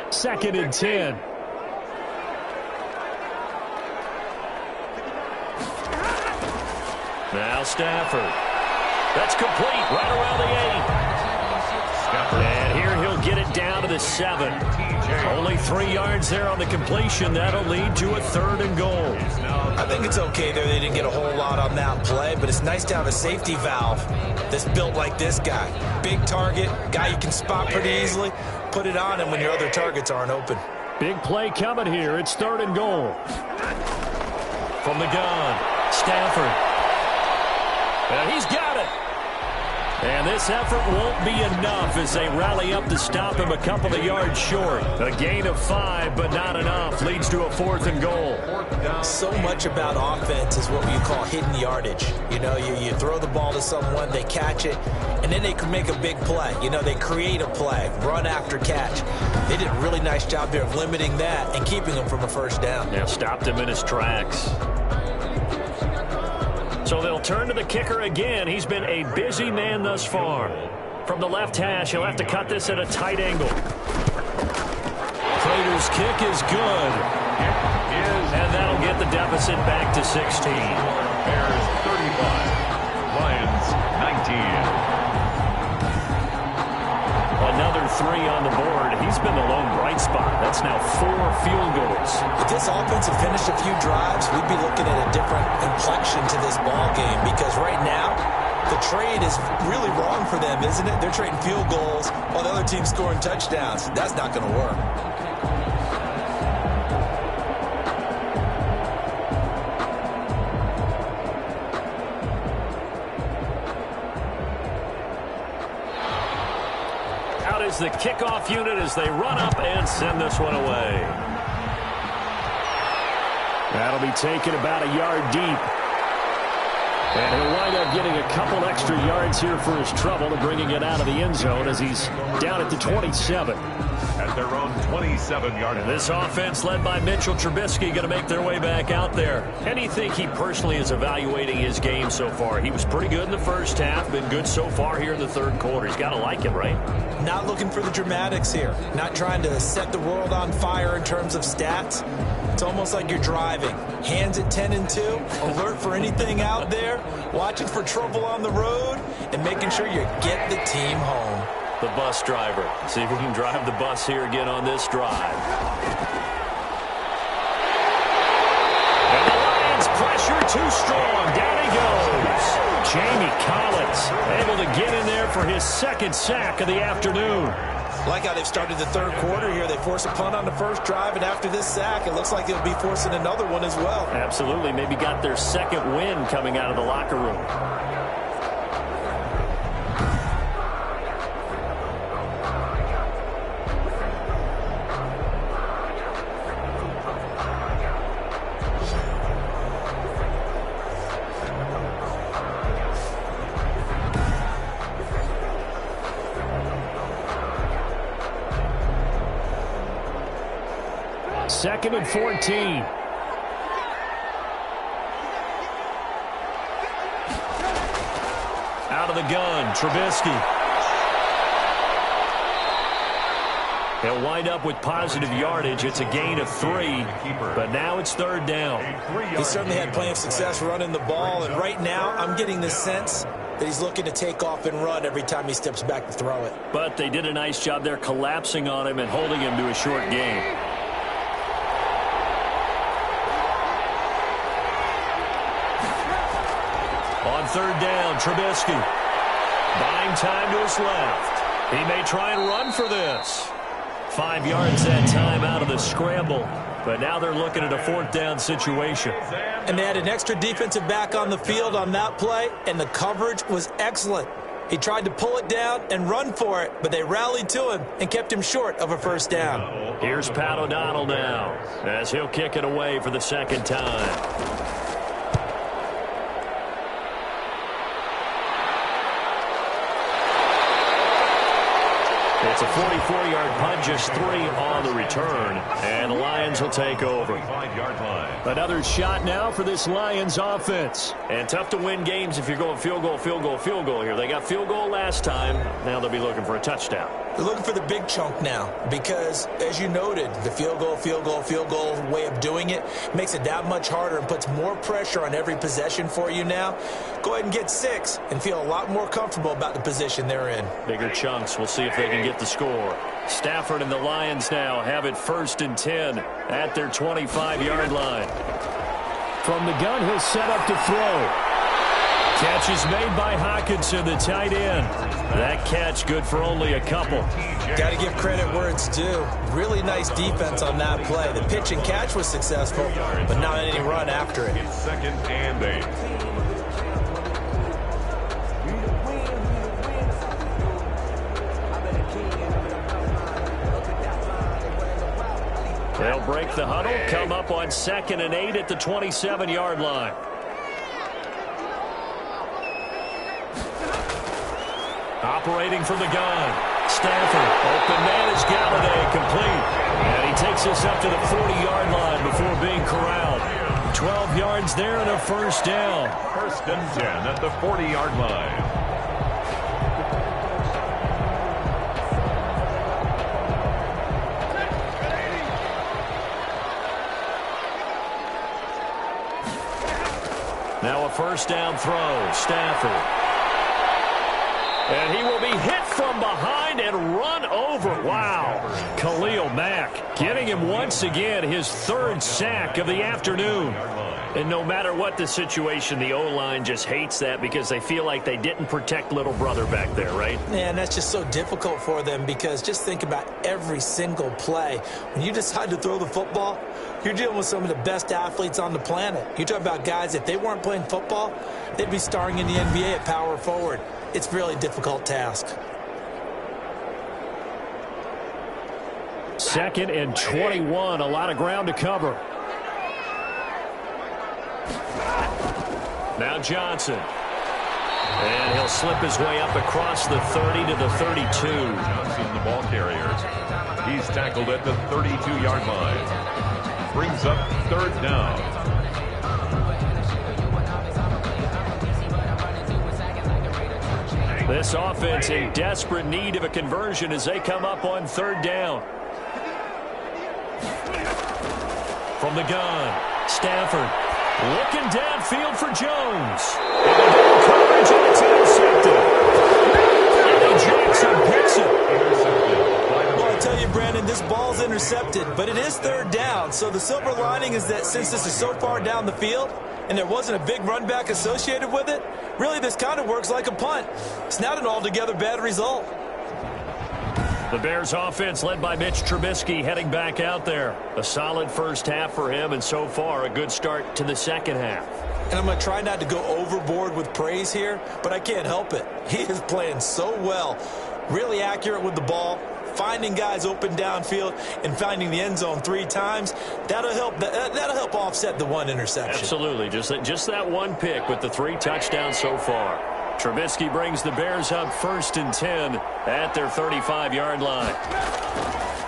S2: Second and 10. Now Stafford. That's complete right around the 8. And here he'll get it down to the 7. Only 3 yards there on the completion. That'll lead to a 3rd and goal.
S3: I think it's okay there. They didn't get a whole lot on that play, but it's nice to have a safety valve that's built like this guy. Big target, guy you can spot pretty easily. Put it on him when your other targets aren't open.
S2: Big play coming here. It's 3rd and goal. From the gun, Stafford. And he's got it. And this effort won't be enough as they rally up to stop him a couple of yards short. A gain of 5, but not enough. Leads to a 4th and goal.
S3: So much about offense is what you call hidden yardage. You know, you throw the ball to someone, they catch it, and then they can make a big play. You know, they create a play, run after catch. They did a really nice job there of limiting that and keeping him from a first down.
S2: Yeah, stopped him in his tracks. So they'll turn to the kicker again. He's been a busy man thus far. From the left hash, he'll have to cut this at a tight angle. Prater's kick is good. And that'll get the deficit back to 16.
S1: Bears 35, Lions 19.
S2: Another 3 on the board. He's been the lone bright spot. That's now 4 field goals.
S3: If this offense had finished a few drives, we'd be looking at a different complexion to this ball game, because right now the trade is really wrong for them, isn't it? They're trading field goals while the other team's scoring touchdowns. That's not going to work.
S2: Out is the kickoff unit as they run up and send this one away. That'll be taken about a yard deep. And he'll wind up getting a couple extra yards here for his trouble and bringing it out of the end zone as he's down at the 27.
S1: At their own 27-yard line.
S2: This offense led by Mitchell Trubisky going to make their way back out there. And you think he personally is evaluating his game so far? He was pretty good in the first half, been good so far here in the third quarter. He's got to like it, right?
S3: Not looking for the dramatics here. Not trying to set the world on fire in terms of stats. It's almost like you're driving. Hands at 10 and 2, alert for anything out there, watching for trouble on the road, and making sure you get the team home.
S2: The bus driver. See if we can drive the bus here again on this drive. And the Lions pressure too strong. Down he goes. Jamie Collins able to get in there for his second sack of the afternoon.
S3: Like how they've started the third quarter here. They force a punt on the first drive, and after this sack, it looks like they'll be forcing another one as well.
S2: Absolutely. Maybe got their second win coming out of the locker room. Second and 14. Out of the gun, Trubisky. He'll wind up with positive yardage. It's a gain of 3, but now it's third down.
S3: He certainly had plenty of success running the ball, and right now I'm getting the sense that he's looking to take off and run every time he steps back to throw it.
S2: But they did a nice job there collapsing on him and holding him to a short gain. On third down, Trubisky. Buying time to his left. He may try and run for this. 5 yards that time out of the scramble. But now they're looking at a fourth down situation.
S3: And they had an extra defensive back on the field on that play, and the coverage was excellent. He tried to pull it down and run for it, but they rallied to him and kept him short of a first down.
S2: Here's Pat O'Donnell now as he'll kick it away for the second time. It's a 44-yard punt, just 3 on the return, and the Lions will take over. Another shot now for this Lions offense. And tough to win games if you're going field goal, field goal, field goal here. They got field goal last time. Now they'll be looking for a touchdown.
S3: They're looking for the big chunk now because, as you noted, the field goal way of doing it makes it that much harder and puts more pressure on every possession for you now. Go ahead and get 6 and feel a lot more comfortable about the position they're in.
S2: Bigger chunks. We'll see if they can get the score. Stafford and the Lions now have it 1st and 10 at their 25-yard line. From the gun, he'll set up to throw. Catch is made by Hawkinson, the tight end. That catch good for only a couple.
S3: Got to give credit where it's due. Really nice defense on that play. The pitch and catch was successful, but not any run after it.
S1: It's 2nd and 8.
S2: They'll break the huddle, come up on 2nd and 8 at the 27-yard line. Operating from the gun. Stafford. Open man is Galladay, complete. And he takes this up to the 40-yard line before being corralled. 12 yards there and a first down.
S1: 1st and 10 at the 40-yard line.
S2: Now a first down throw. Stafford. And he will be hit from behind and run over. Wow. Khalil Mack getting him once again his 3rd sack of the afternoon. And no matter what the situation, the O-line just hates that because they feel like they didn't protect little brother back there, right?
S3: Yeah, and that's just so difficult for them because just think about every single play. When you decide to throw the football, you're dealing with some of the best athletes on the planet. You talk about guys, if they weren't playing football, they'd be starring in the NBA at power forward. It's a really difficult task.
S2: 2nd and 21. A lot of ground to cover. Now Johnson. And he'll slip his way up across the 30 to the 32.
S1: Johnson, the ball carriers. He's tackled at the 32-yard line. Brings up 3rd down.
S2: This offense in desperate need of a conversion as they come up on 3rd down. From the gun, Stafford looking downfield for Jones. And coverage, and it's intercepted. And Jackson picks it.
S3: Well, I tell you, Brandon, this ball's intercepted, but it is 3rd down. So the silver lining is that since this is so far down the field and there wasn't a big run back associated with it, really this kind of works like a punt. It's not an altogether bad result.
S2: The Bears offense led by Mitch Trubisky heading back out there. A solid first half for him, and so far a good start to the second half.
S3: And I'm going to try not to go overboard with praise here, but I can't help it. He is playing so well. Really accurate with the ball, finding guys open downfield, and finding the end zone 3 times. That'll help offset the 1 interception.
S2: Absolutely. Just that 1 pick with the 3 touchdowns so far. Trubisky brings the Bears up 1st and 10 at their 35-yard line.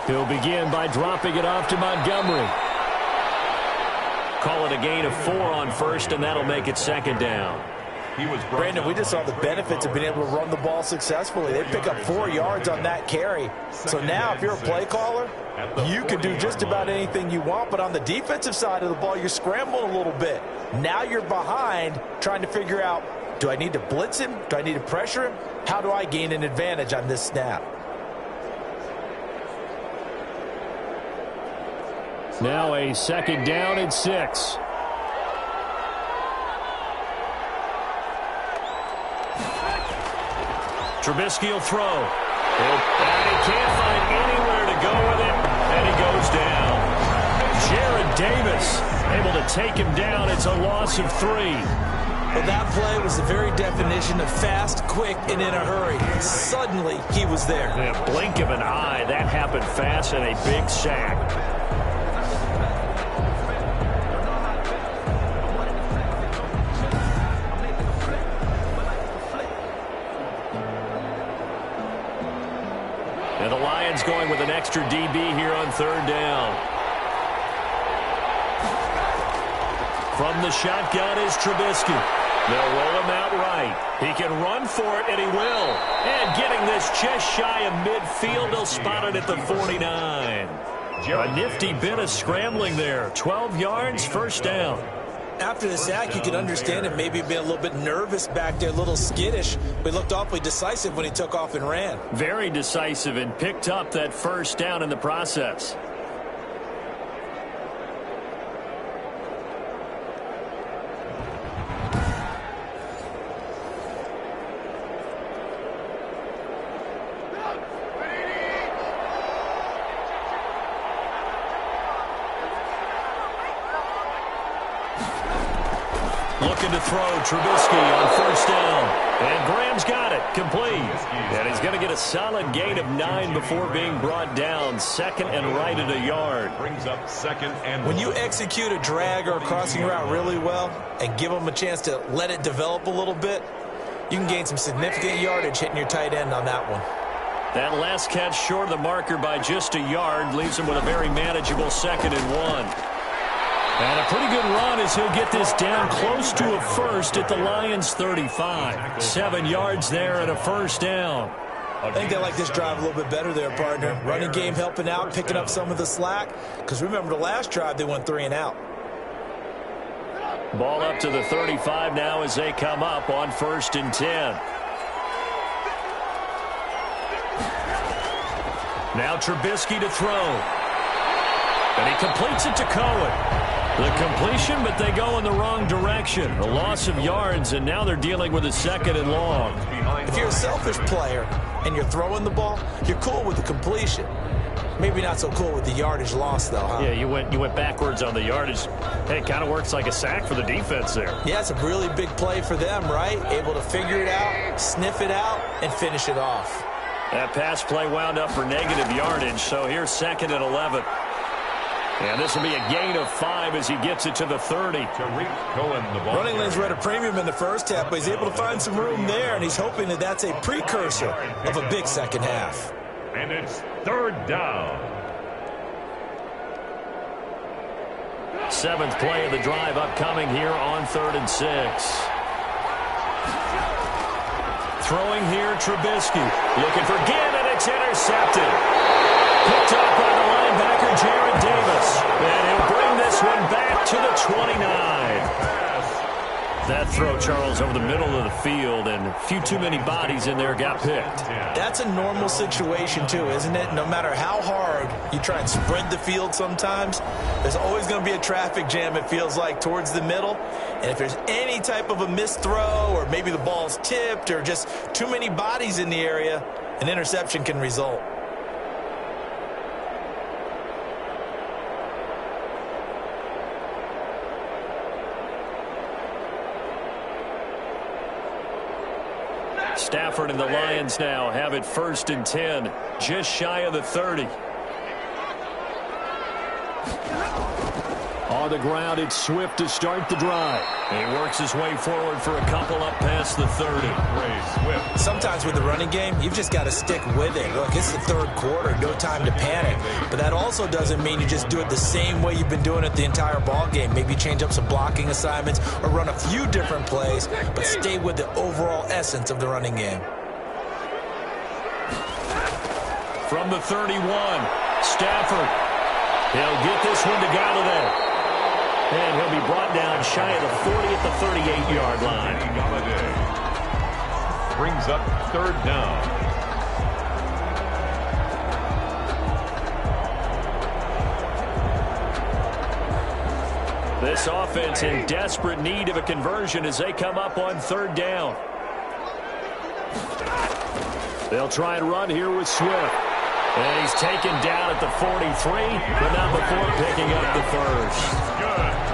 S2: He'll begin by dropping it off to Montgomery. Call it a gain of 4 on 1st, and that'll make it 2nd down.
S3: Brandon, we just saw the benefits of being able to run the ball successfully. They pick up 4 yards on that carry. So now if you're a play caller, you can do just about anything you want. But on the defensive side of the ball, you're scrambling a little bit. Now you're behind trying to figure out, do I need to blitz him? Do I need to pressure him? How do I gain an advantage on this snap?
S2: Now a 2nd down and 6. Trubisky will throw. And he can't find anywhere to go with it, and he goes down. Jared Davis able to take him down. It's a loss of 3.
S3: Well, that play was the very definition of fast, quick, and in a hurry. Suddenly, he was there.
S2: In a blink of an eye, that happened fast, and a big sack. And the Lions going with an extra DB here on 3rd down. From the shotgun is Trubisky. They'll roll him out right. He can run for it, and he will. And getting this just shy of midfield, they'll spot it at the 49. A nifty bit of scrambling there. 12 yards, 1st down.
S3: After the sack, you could understand him maybe being a little bit nervous back there, a little skittish. But he looked awfully decisive when he took off and ran.
S2: Very decisive and picked up that 1st down in the process. Looking to throw, Trubisky on 1st down. And Graham's got it, complete. And he's going to get a solid gain of 9 before being brought down. 2nd and right at a yard.
S1: Brings up 2nd and
S3: when you execute a drag or a crossing route really well and give them a chance to let it develop a little bit, you can gain some significant yardage hitting your tight end on that one.
S2: That last catch short of the marker by just a yard leaves him with a very manageable 2nd and 1. And a pretty good run as he'll get this down close to a 1st at the Lions' 35. 7 yards there and a 1st down.
S3: I think they like this drive a little bit better there, partner. Running game helping out, picking up some of the slack. Because remember, the last drive, they went 3 and out.
S2: Ball up to the 35 now as they come up on 1st and 10. Now Trubisky to throw. And he completes it to Cohen. The completion, but they go in the wrong direction. A loss of yards, and now they're dealing with a 2nd and long.
S3: If you're a selfish player and you're throwing the ball, you're cool with the completion. Maybe not so cool with the yardage loss, though, huh?
S2: Yeah, you went backwards on the yardage. Hey, it kind of works like a sack for the defense there.
S3: Yeah, it's a really big play for them, right? Able to figure it out, sniff it out, and finish it off.
S2: That pass play wound up for negative yardage, so here's 2nd and 11. And this will be a gain of 5 as he gets it to the 30.
S3: Running lanes were at a premium in the first half, but he's able to find some room there, and he's hoping that that's a precursor of a big second half.
S1: And it's 3rd down.
S2: 7th play of the drive upcoming here on 3rd and 6. Throwing here, Trubisky. Looking for Gannon. It's intercepted. Picked up by the linebacker, Jared Davis. And he'll bring this one back to the 29. That throw, Charles, over the middle of the field, and a few too many bodies in there got picked.
S3: That's a normal situation, too, isn't it? No matter how hard you try and spread the field sometimes, there's always going to be a traffic jam, it feels like, towards the middle. And if there's any type of a missed throw, or maybe the ball's tipped, or just too many bodies in the area, an interception can result.
S2: Stafford and the Lions now have it 1st and 10, just shy of the 30. On the ground, it's Swift to start the drive. He works his way forward for a couple up past the 30.
S3: Sometimes with the running game, you've just got to stick with it. Look, it's the 3rd quarter, no time to panic. But that also doesn't mean you just do it the same way you've been doing it the entire ball game. Maybe change up some blocking assignments or run a few different plays, but stay with the overall essence of the running game.
S2: From the 31, Stafford. He'll get this one to Galladay. And he'll be brought down shy of the 40 at the 38-yard line.
S1: Galladay brings up 3rd down.
S2: This offense in desperate need of a conversion as they come up on 3rd down. They'll try and run here with Swift. And he's taken down at the 43, but not before picking up the 1st.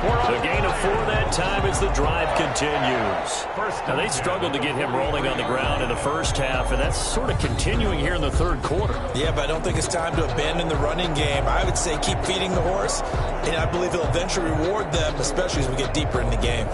S2: The gain of 4 that time as the drive continues. Now, they struggled to get him rolling on the ground in the first half, and that's sort of continuing here in the 3rd quarter.
S3: Yeah, but I don't think it's time to abandon the running game. I would say keep feeding the horse, and I believe he'll eventually reward them, especially as we get deeper in the game.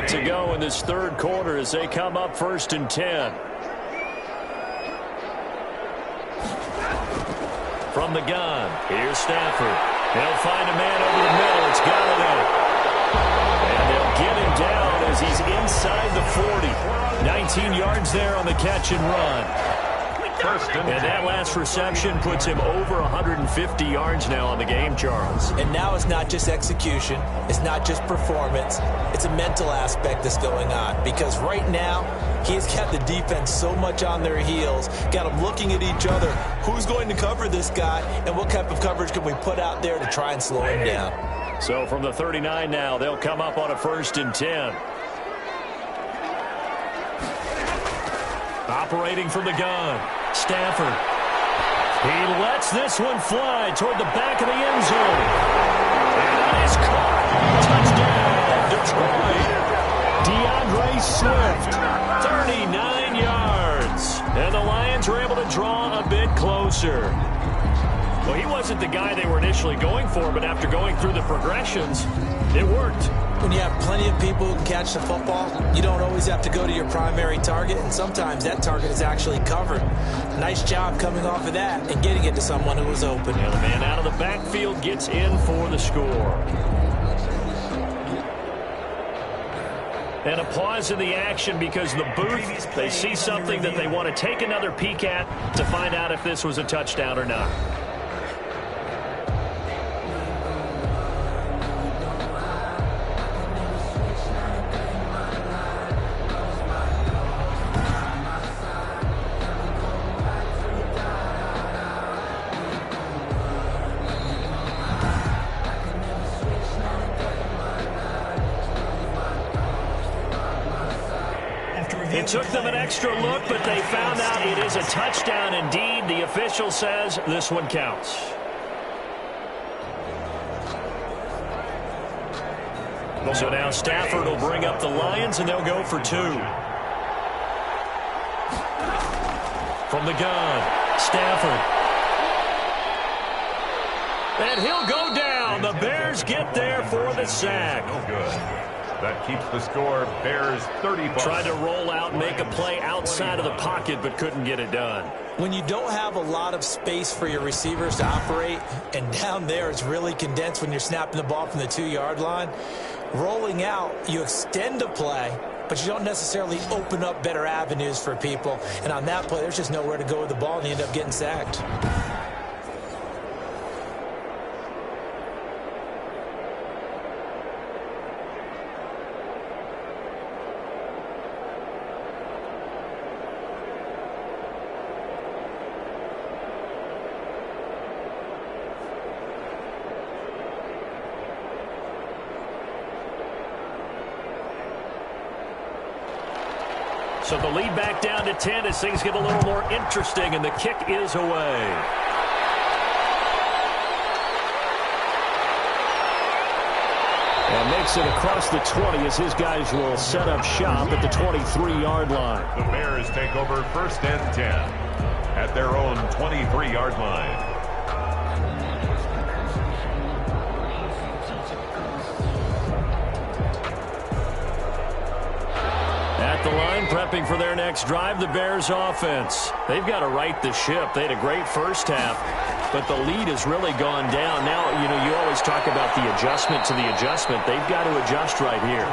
S2: To go in this 3rd quarter as they come up 1st and 10. From the gun, here's Stafford. They'll find a man over the middle. It's Galladay. And they'll get him down as he's inside the 40. 19 yards there on the catch and run. And that last reception puts him over 150 yards now on the game, Charles.
S3: And now it's not just execution. It's not just performance. It's a mental aspect that's going on. Because right now, he's got the defense so much on their heels, got them looking at each other. Who's going to cover this guy, and what type of coverage can we put out there to try and slow him down?
S2: So from the 39 now, they'll come up on a 1st and 10. Operating from the gun, Stafford. He lets this one fly toward the back of the end zone. And it is caught. Touchdown, Detroit. DeAndre Swift, 39 yards. And the Lions were able to draw a bit closer. Well, he wasn't the guy they were initially going for, but after going through the progressions, it worked.
S3: When you have plenty of people who can catch the football, you don't always have to go to your primary target, and sometimes that target is actually covered. Nice job coming off of that and getting it to someone who was open.
S2: Yeah, the man out of the backfield gets in for the score. And a pause in the action because the booth, they see something that they want to take another peek at to find out if this was a touchdown or not. took them an extra look, but they found out it is a touchdown indeed. The official says this one counts. So now Stafford will bring up the Lions, and they'll go for 2. From the gun, Stafford. And he'll go down. The Bears get there for the sack.
S1: No good. That keeps the score Bears 35.
S2: Tried to roll out and make a play outside of the pocket, but couldn't get it done.
S3: When you don't have a lot of space for your receivers to operate, and down there it's really condensed when you're snapping the ball from the 2-yard line, rolling out, you extend a play, but you don't necessarily open up better avenues for people. And on that play, there's just nowhere to go with the ball, and you end up getting sacked.
S2: So the lead back down to 10 as things get a little more interesting, and the kick is away. And makes it across the 20 as his guys will set up shop at the 23-yard line.
S1: The Bears take over 1st and 10 at their own 23-yard line.
S2: At the line, prepping for their next drive, the Bears offense. They've got to right the ship. They had a great first half, but the lead has really gone down. Now, you always talk about the adjustment to the adjustment. They've got to adjust right here.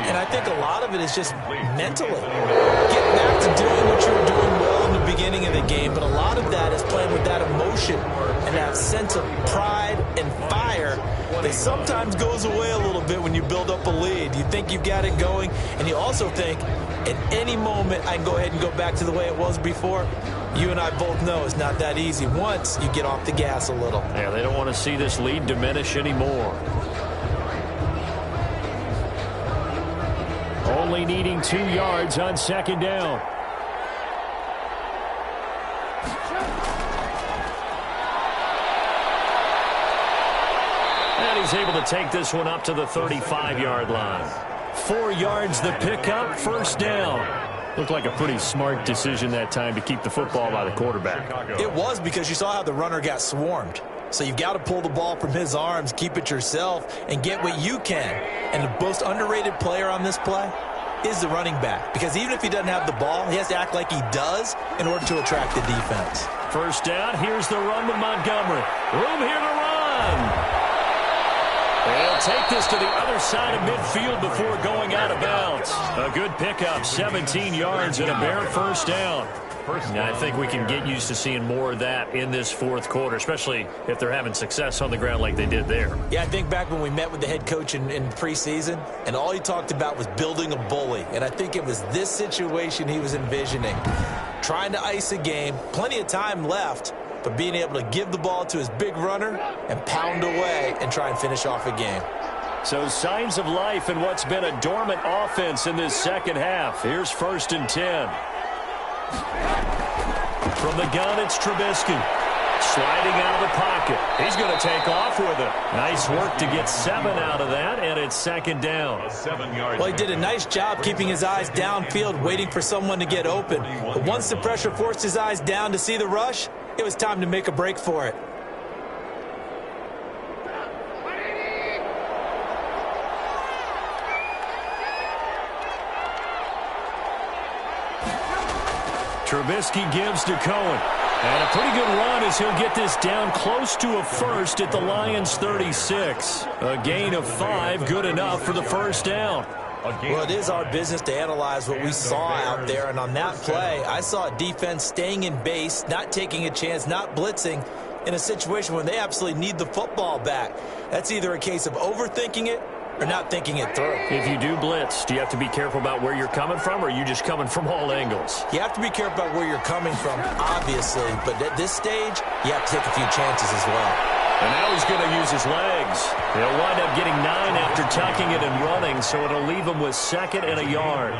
S3: And I think a lot of it is just mentally. Get back to doing what you were doing well in the beginning of the game, but a lot of that is playing with that emotion and that sense of pride and fire that sometimes goes away a little bit when you build up a lead. You think you've got it going, and you also think at any moment I can go ahead and go back to the way it was before. You and I both know it's not that easy once you get off the gas a little.
S2: Yeah, they don't want to see this lead diminish anymore. Only needing 2 yards on 2nd down. And he's able to take this one up to the 35-yard line. 4 yards the pickup, 1st down. Looked like a pretty smart decision that time to keep the football by the quarterback.
S3: It was, because you saw how the runner got swarmed. So you've got to pull the ball from his arms, keep it yourself, and get what you can. And the most underrated player on this play is the running back. Because even if he doesn't have the ball, he has to act like he does in order to attract the defense.
S2: 1st down, here's the run with Montgomery. Room here to run. They'll take this to the other side of midfield before going out of bounds. A good pickup, 17 yards and a Bear 1st down. Now, I think we can get used to seeing more of that in this 4th quarter, especially if they're having success on the ground like they did there.
S3: Yeah, I think back when we met with the head coach in preseason, and all he talked about was building a bully. And I think it was this situation he was envisioning. Trying to ice a game, plenty of time left, but being able to give the ball to his big runner and pound away and try and finish off a game.
S2: So signs of life in what's been a dormant offense in this 2nd half. Here's 1st and 10. From the gun, it's Trubisky. Sliding out of the pocket. He's going to take off with it. Nice work to get 7 out of that, and it's 2nd down.
S3: Well, he did a nice job keeping his eyes downfield, waiting for someone to get open. But once the pressure forced his eyes down to see the rush, it was time to make a break for it.
S2: Trubisky gives to Cohen. And a pretty good run as he'll get this down close to a 1st at the Lions' 36. A gain of 5, good enough for the 1st down.
S3: Well, it is our business to analyze what we saw out there, and on that play, I saw a defense staying in base, not taking a chance, not blitzing, in a situation where they absolutely need the football back. That's either a case of overthinking it or not thinking it through.
S2: If you do blitz, do you have to be careful about where you're coming from, or are you just coming from all angles?
S3: You have to be careful about where you're coming from, obviously, but at this stage, you have to take a few chances as well.
S2: And now he's going to use his legs. He'll wind up getting 9 after tucking it and running, so it'll leave him with 2nd and a yard.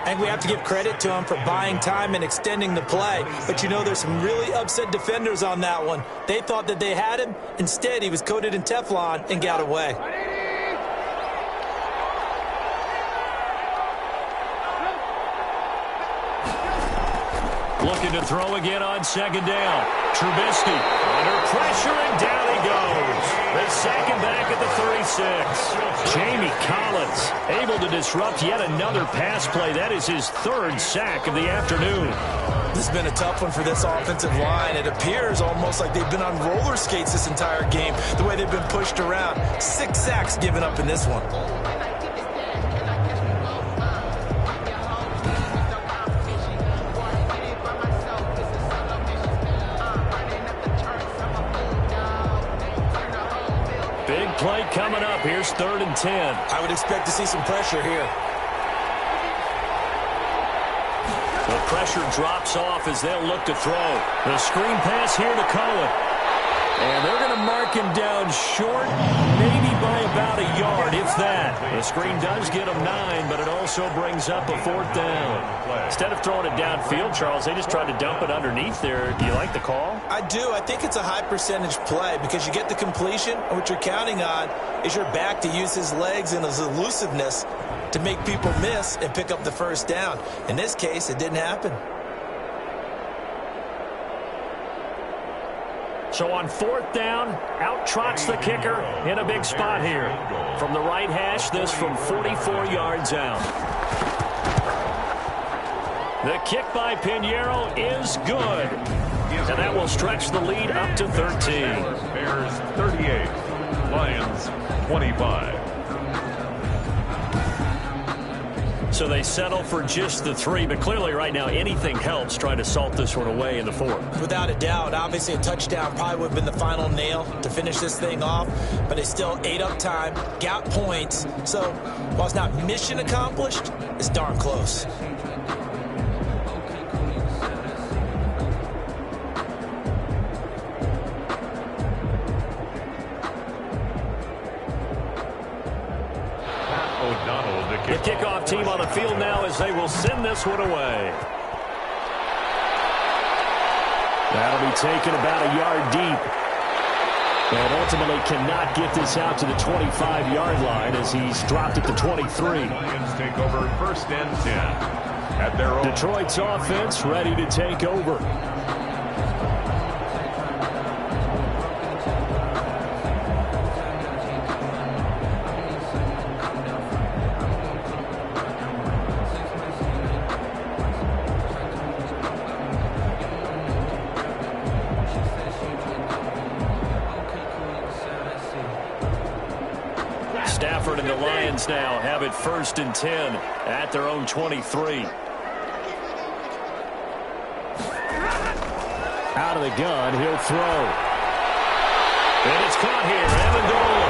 S3: I think we have to give credit to him for buying time and extending the play. But you know, there's some really upset defenders on that one. They thought that they had him. Instead, he was coated in Teflon and got away.
S2: Looking to throw again on second down. Trubisky under pressure, and down he goes. The second back at the 36. Jamie Collins able to disrupt yet another pass play. That is his third sack of the afternoon.
S3: This has been a tough one for this offensive line. It appears almost like they've been on roller skates this entire game, the way they've been pushed around. 6 sacks given up in this one.
S2: Big play coming up. Here's 3rd and 10.
S3: I would expect to see some pressure here.
S2: The pressure drops off as they'll look to throw. The screen pass here to Cohen. And they're going to mark him down short, maybe by about a yard, if that. The screen does get him 9, but it also brings up a 4th down. Instead of throwing it downfield, Charles, they just tried to dump it underneath there. Do you like the call?
S3: I do. I think it's a high percentage play because you get the completion, and what you're counting on is your back to use his legs and his elusiveness to make people miss and pick up the 1st down. In this case, it didn't happen.
S2: So on 4th down, out trots the kicker in a big spot here. From the right hash, this from 44 yards out. The kick by Pinheiro is good. And that will stretch the lead up to 13.
S1: Bears 38, Lions 25.
S2: So they settle for just the 3, but clearly right now anything helps trying to salt this one away in the 4th.
S3: Without a doubt, obviously a touchdown probably would have been the final nail to finish this thing off, but they still ate up time, got points, so while it's not mission accomplished, it's darn close.
S2: The kickoff team on the field now as they will send this one away. That'll be taken about a yard deep. And ultimately cannot get this out to the 25-yard line as he's dropped at the 23.
S1: Lions take over 1st and 10 at their own.
S2: Detroit's offense ready to take over. Stafford and the Lions now have it 1st and 10 at their own 23. Out of the gun, he'll throw. And it's caught here, Amendola.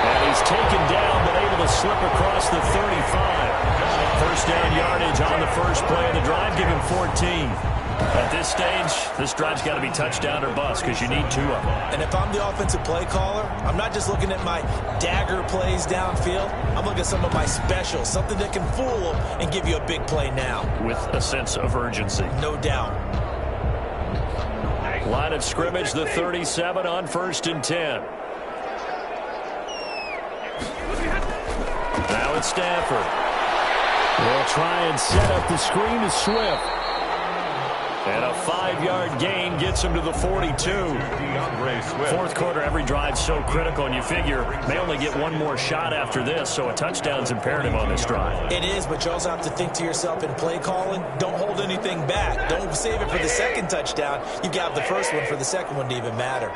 S2: And he's taken down, but able to slip across the 35. 1st down yardage on the first play of the drive, give him 14. At this stage, this drive's got to be touchdown or bust because you need 2 of them.
S3: And if I'm the offensive play caller, I'm not just looking at my dagger plays downfield. I'm looking at some of my specials, something that can fool them and give you a big play now.
S2: With a sense of urgency.
S3: No doubt.
S2: Line of scrimmage, the 37 on 1st and 10. Now it's Stafford. They'll try and set up the screen to Swift. And a 5-yard gain gets him to the 42. 4th quarter, every drive's so critical, and you figure they only get one more shot after this, so a touchdown's imperative on this drive.
S3: It is, but you also have to think to yourself in play calling, don't hold anything back. Don't save it for the 2nd touchdown. You've got the 1st one for the 2nd one to even matter.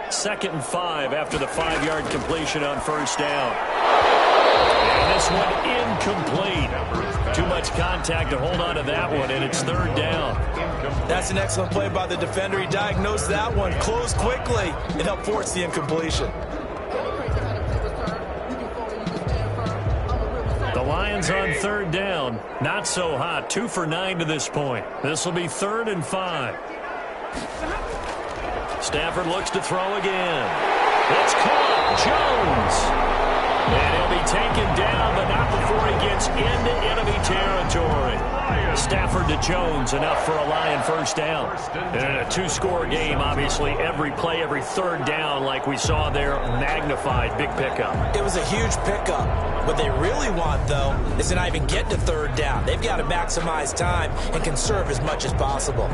S2: 2nd and 5 after the 5-yard completion on 1st down. And this one incomplete. Too much contact to hold on to that one, and it's 3rd down.
S3: That's an excellent play by the defender. He diagnosed that one, closed quickly, and helped force the incompletion.
S2: The Lions on 3rd down. Not so hot. 2 for 9 to this point. This will be 3rd and 5. Stafford looks to throw again. It's caught. Jones. And he'll be taken down, but not before he gets into enemy territory. Stafford to Jones, enough for a Lion first down. And in a two-score game, obviously, every play, every third down, like we saw there, magnified. Big pickup.
S3: It was a huge pickup. What they really want, though, is to not even get to third down. They've got to maximize time and conserve as much as possible.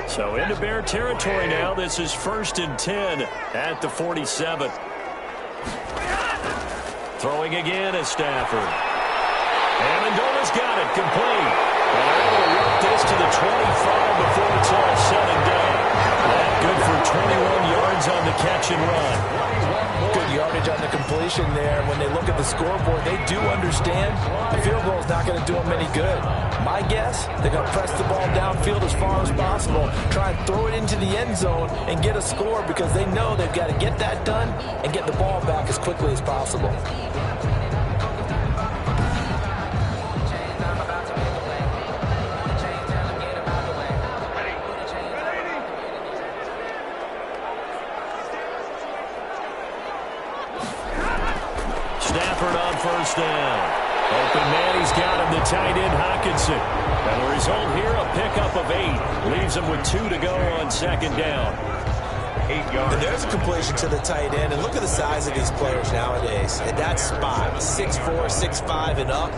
S2: So into Bear territory now. This is 1st and 10 at the 47. Throwing again is Stafford. Amendola's got it, complete. And they're able to work this to the 25 before it's all said and done. That good for 21 yards on the catch and run.
S3: Good yardage on the completion there. When they look at the scoreboard, they do understand a field goal is not going to do them any good. My guess, they're going to press the ball downfield as far as possible, try and throw it into the end zone and get a score because they know they've got to get that done and get the ball back as quickly as possible.
S2: Stafford on first down. Open man, he's got him, the tight end Hockenson. And the result here, a pickup of 8. Leaves him with 2 to go on second down.
S3: 8 yards. And there's a completion to the tight end. And look at the size of these players nowadays. At that spot, 6'4", 6'5", and up.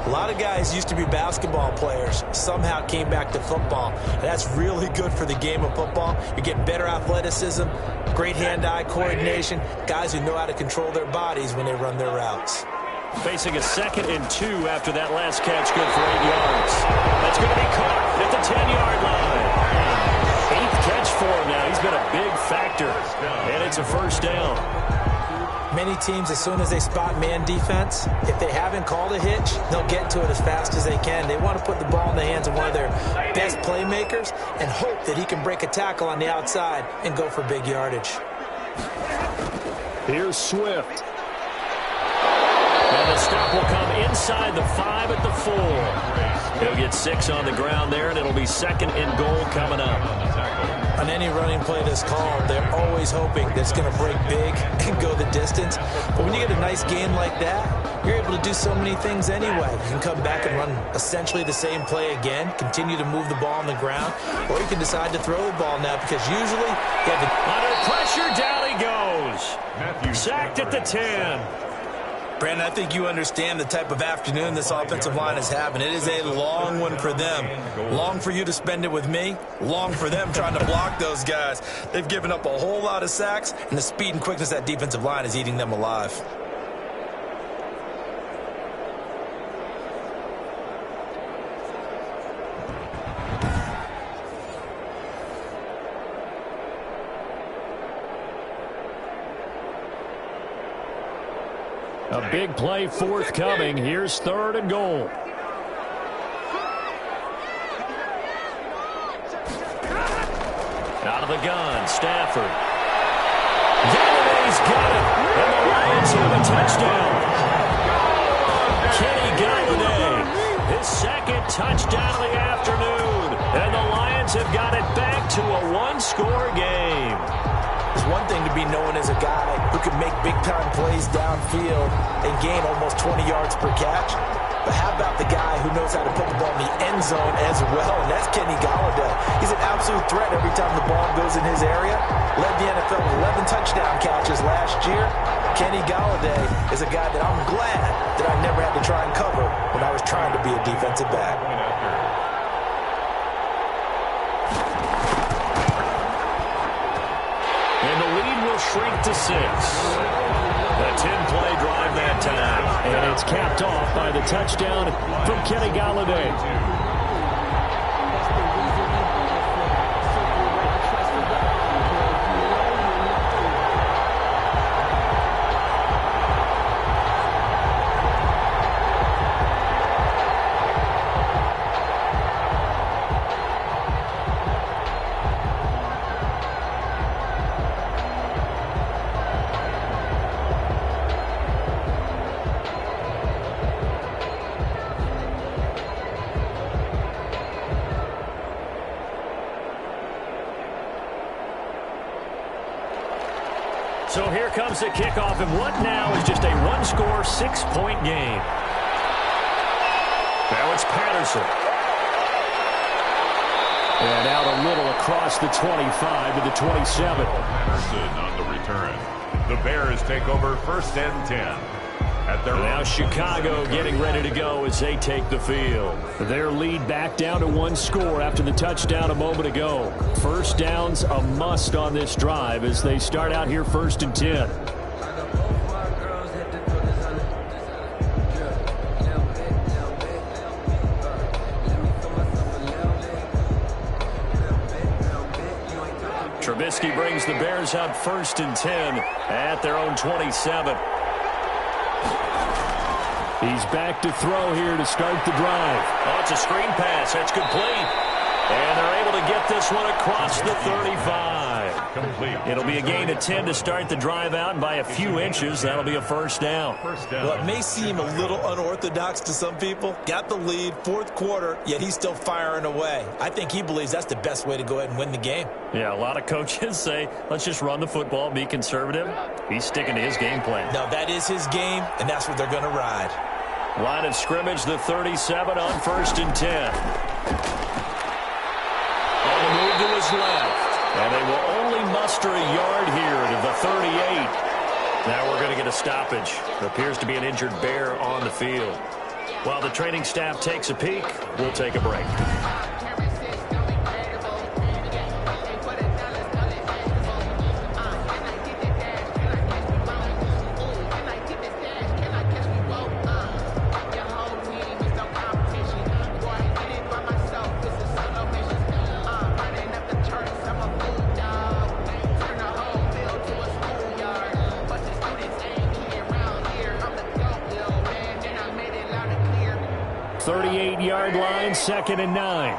S3: A lot of guys used to be basketball players, somehow came back to football. And that's really good for the game of football. You get better athleticism, great hand-eye coordination, guys who know how to control their bodies when they run their routes.
S2: Facing a 2nd and 2 after that last catch, good for 8 yards. That's going to be caught at the 10-yard line. 8th catch for him now. He's been a big factor, and it's a first down.
S3: Many teams, as soon as they spot man defense, if they haven't called a hitch, they'll get to it as fast as they can. They want to put the ball in the hands of one of their best playmakers and hope that he can break a tackle on the outside and go for big yardage.
S2: Here's Swift. And the stop will come inside the 5 at the 4. He'll get 6 on the ground there, and it'll be 2nd and goal coming up.
S3: On any running play that's called, they're always hoping that it's going to break big and go the distance. But when you get a nice game like that, you're able to do so many things anyway. You can come back and run essentially the same play again, continue to move the ball on the ground, or you can decide to throw the ball now because usually you have to...
S2: Under pressure, down he goes. Sacked at the 10.
S3: Brandon, I think you understand the type of afternoon this offensive line is having. It is a long one for them. Long for you to spend it with me. Long for them trying to block those guys. They've given up a whole lot of sacks, and the speed and quickness of that defensive line is eating them alive.
S2: A big play forthcoming. Here's 3rd and goal. Out of the gun, Stafford. Galladay's got it, and the Lions have a touchdown. Kenny Galladay, his 2nd touchdown of the afternoon, and the Lions have got it back to a 1-score game.
S3: It's one thing to be known as a guy who can make big-time plays downfield and gain almost 20 yards per catch. But how about the guy who knows how to put the ball in the end zone as well, and that's Kenny Galladay. He's an absolute threat every time the ball goes in his area. Led the NFL with 11 touchdown catches last year. Kenny Galladay is a guy that I'm glad that I never had to try and cover when I was trying to be a defensive back.
S2: And the lead will shrink to 6. A 10-play drive that time. And it's capped off by the touchdown from Kenny Galladay. So here comes the kickoff, and what now is just a one-score, 6-point game. Now it's Patterson. And out a little across the 25 to the 27.
S1: Patterson on the return. The Bears take over 1st and 10.
S2: Now Chicago getting ready to go as they take the field. Their lead back down to 1 score after the touchdown a moment ago. First downs a must on this drive as they start out here 1st and 10. Trubisky brings the Bears up 1st and 10 at their own 27. He's back to throw here to start the drive. Oh, it's a screen pass. That's complete. And they're able to get this one across the 35.
S1: Complete.
S2: It'll be a gain of 10 to start the drive out, and by a few inches, that'll be a first down.
S3: Well, it may seem a little unorthodox to some people. Got the lead, 4th quarter, yet he's still firing away. I think he believes that's the best way to go ahead and win the game.
S2: Yeah, a lot of coaches say, let's just run the football, be conservative. He's sticking to his game plan.
S3: No, that is his game, and that's what they're going to ride.
S2: Line of scrimmage, the 37 on 1st and 10. On the move to his left. And they will only muster a yard here to the 38. Now we're going to get a stoppage. There appears to be an injured Bear on the field. While the training staff takes a peek, we'll take a break. Yard line, 2nd and 9.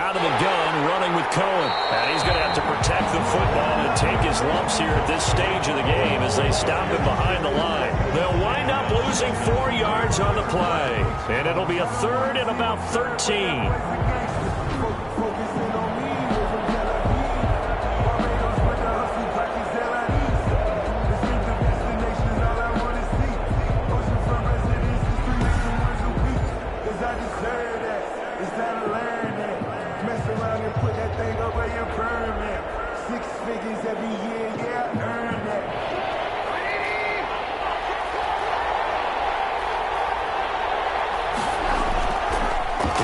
S2: Out of the gun, running with Cohen. And he's going to have to protect the football and take his lumps here at this stage of the game as they stop him behind the line. They'll wind up losing 4 yards on the play. And it'll be a 3rd and about 13.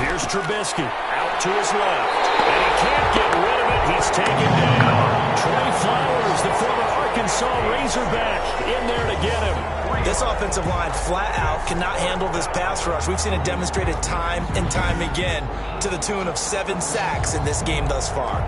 S2: Here's Trubisky out to his left, and he can't get rid of it. He's taken down. Trey Flowers, the former Arkansas Razorback, in there to get him.
S3: This offensive line flat out cannot handle this pass rush. We've seen it demonstrated time and time again to the tune of 7 sacks in this game thus far.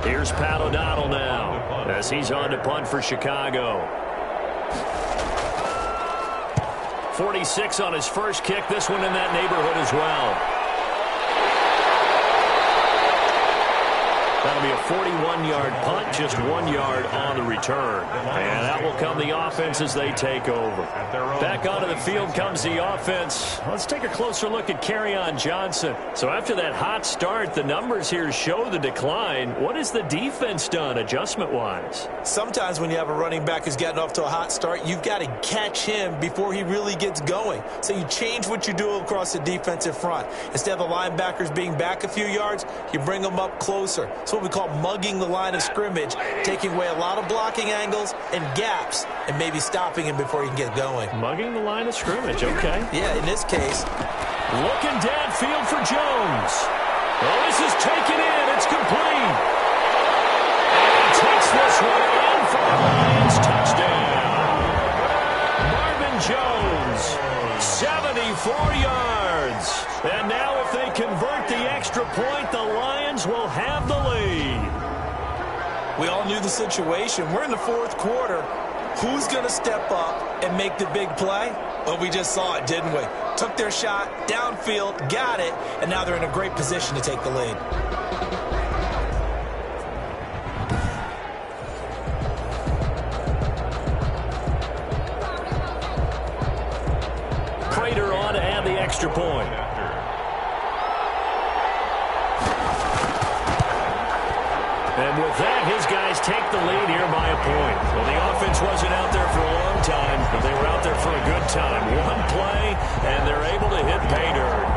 S2: Here's Pat O'Donnell now as he's on to punt for Chicago. 46 on his first kick. This one in that neighborhood as well. That'll be a 41-yard punt, just 1 yard on the return. And that will come the offense as they take over. Back onto the field comes the offense. Let's take a closer look at Kerryon Johnson. So after that hot start, the numbers here show the decline. What has the defense done adjustment-wise?
S3: Sometimes when you have a running back who's gotten off to a hot start, you've got to catch him before he really gets going. So you change what you do across the defensive front. Instead of the linebackers being back a few yards, you bring them up closer. It's what we call mugging the line of scrimmage, taking away a lot of blocking angles and gaps and maybe stopping him before he can get going.
S2: Mugging the line of scrimmage, okay.
S3: Yeah, in this case.
S2: Looking downfield for Jones. Oh, this is taken in. It's complete. And he takes this one in for the Lions touchdown. Marvin Jones, 74 yards. And now if they convert the extra point, the Lions will have the lead.
S3: We all knew the situation. We're in the 4th quarter. Who's going to step up and make the big play? Well, we just saw it, didn't we? Took their shot, downfield, got it, and now they're in a great position to take the lead.
S2: extra point. And with that, his guys take the lead here by a point. Well, the offense wasn't out there for a long time, but they were out there for a good time. One play, and they're able to hit pay dirt.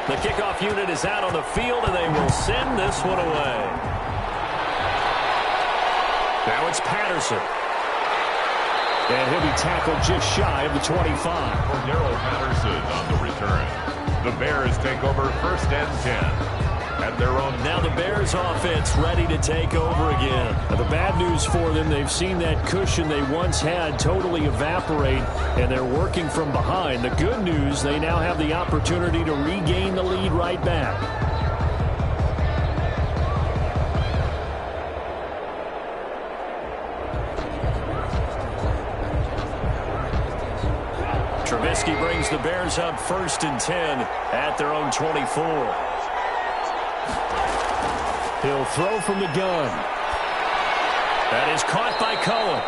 S2: The kickoff unit is out on the field, and they will send this one away. Now it's Patterson. And he'll be tackled just shy of the 25.
S1: Daryl Patterson on the return. The Bears take over 1st and 10. At their own.
S2: Now the Bears offense ready to take over again. Now the bad news for them, they've seen that cushion they once had totally evaporate, and they're working from behind. The good news, they now have the opportunity to regain the lead right back. Trubisky brings the Bears up 1st and 10 at their own 24. He'll throw from the gun. That is caught by Cohen.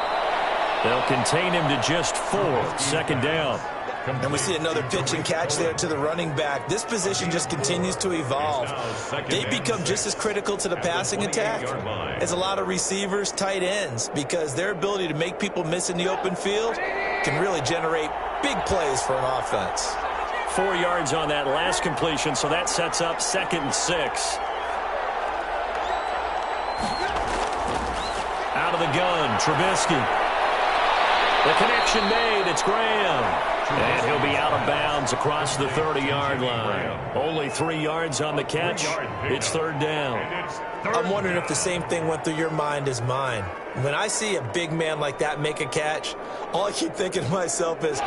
S2: They'll contain him to just 4. 2nd down.
S3: And we see another pitch and catch there to the running back. This position just continues to evolve. They become just as critical to the passing attack as a lot of receivers, tight ends, because their ability to make people miss in the open field can really generate big plays for an offense.
S2: 4 yards on that last completion, so that sets up 2nd and 6. Out of the gun, Trubisky. The connection made, it's Graham. And he'll be out of bounds across the 30-yard line. Only 3 yards on the catch. It's 3rd down.
S3: I'm wondering if the same thing went through your mind as mine. When I see a big man like that make a catch, all I keep thinking to myself is,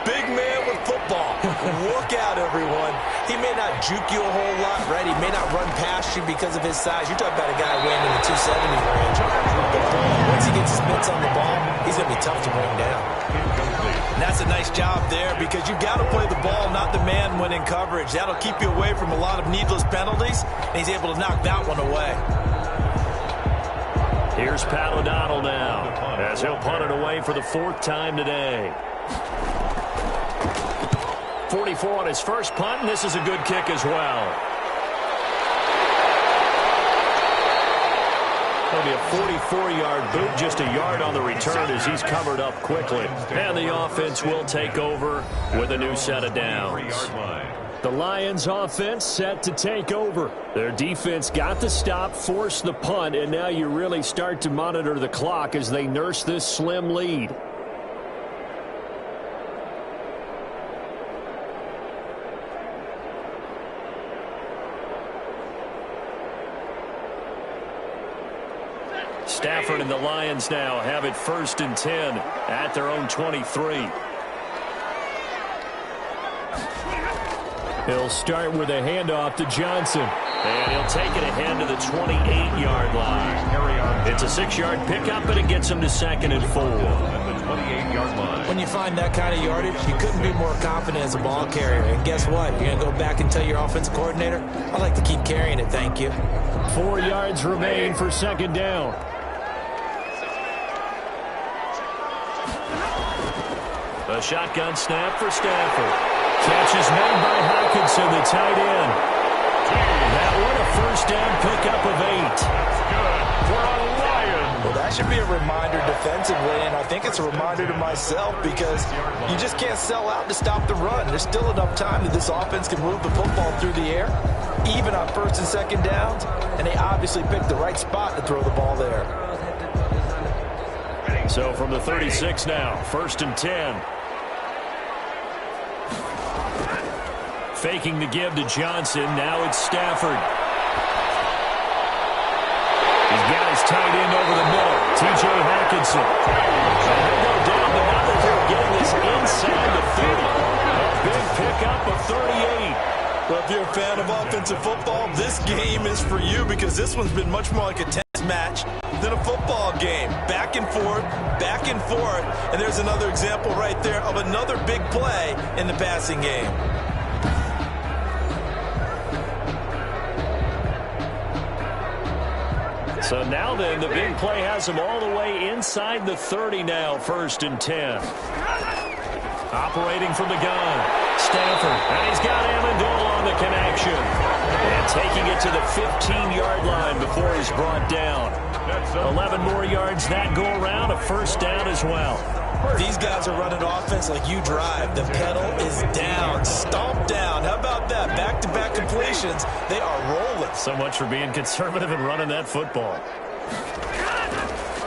S3: big man with football. Look out, everyone. He may not juke you a whole lot, right? He may not run past you because of his size. You're talking about a guy weighing in the 270 range. But once he gets his mitts on the ball, he's going to be tough to bring down. And that's a nice job there, because you've got to play the ball, not the man when in coverage. That'll keep you away from a lot of needless penalties, and he's able to knock that one away.
S2: Here's Pat O'Donnell now, as he'll punt it away for the 4th time today. 44 on his first punt, and this is a good kick as well. It'll be a 44-yard boot, just a yard on the return as he's covered up quickly. And the offense will take over with a new set of downs. The Lions offense set to take over. Their defense got the stop, forced the punt, and now you really start to monitor the clock as they nurse this slim lead. Stafford and the Lions now have it 1st and 10 at their own 23. He'll start with a handoff to Johnson. And he'll take it ahead to the 28-yard line. It's a 6-yard pickup, but it gets him to 2nd and 4.
S3: When you find that kind of yardage, you couldn't be more confident as a ball carrier. And guess what? You're going to go back and tell your offensive coordinator, I'd like to keep carrying it, thank you.
S2: 4 yards remain for 2nd down. A shotgun snap for Stafford. Catch is made by Hawkinson, the tight end. That one a 1st down pickup of 8.
S1: Good for a Lion.
S3: Well, that should be a reminder defensively, and I think it's a reminder to myself, because you just can't sell out to stop the run. There's still enough time that this offense can move the football through the air, even on 1st and 2nd downs, and they obviously picked the right spot to throw the ball there.
S2: So from the 36 now, 1st and 10. Faking the give to Johnson. Now it's Stafford. He's got his tight end over the middle. T.J. Hackinson. And he'll go down the middle here, getting this inside the 30. A big pickup of 38.
S3: Well, if you're a fan of offensive football, this game is for you because this one's been much more like a tennis match than a football game. Back and forth, and there's another example right there of another big play in the passing game.
S2: So now then, the big play has him all the way inside the 30 now, 1st and 10. Operating from the gun, Stafford, and he's got Amendola on the connection. And taking it to the 15-yard line before he's brought down. 11 more yards that go around, a 1st down as well.
S3: These guys are running offense like you drive. The pedal is down, stomped down. How about that? Back-to-back completions. They are rolling.
S2: So much for being conservative and running that football.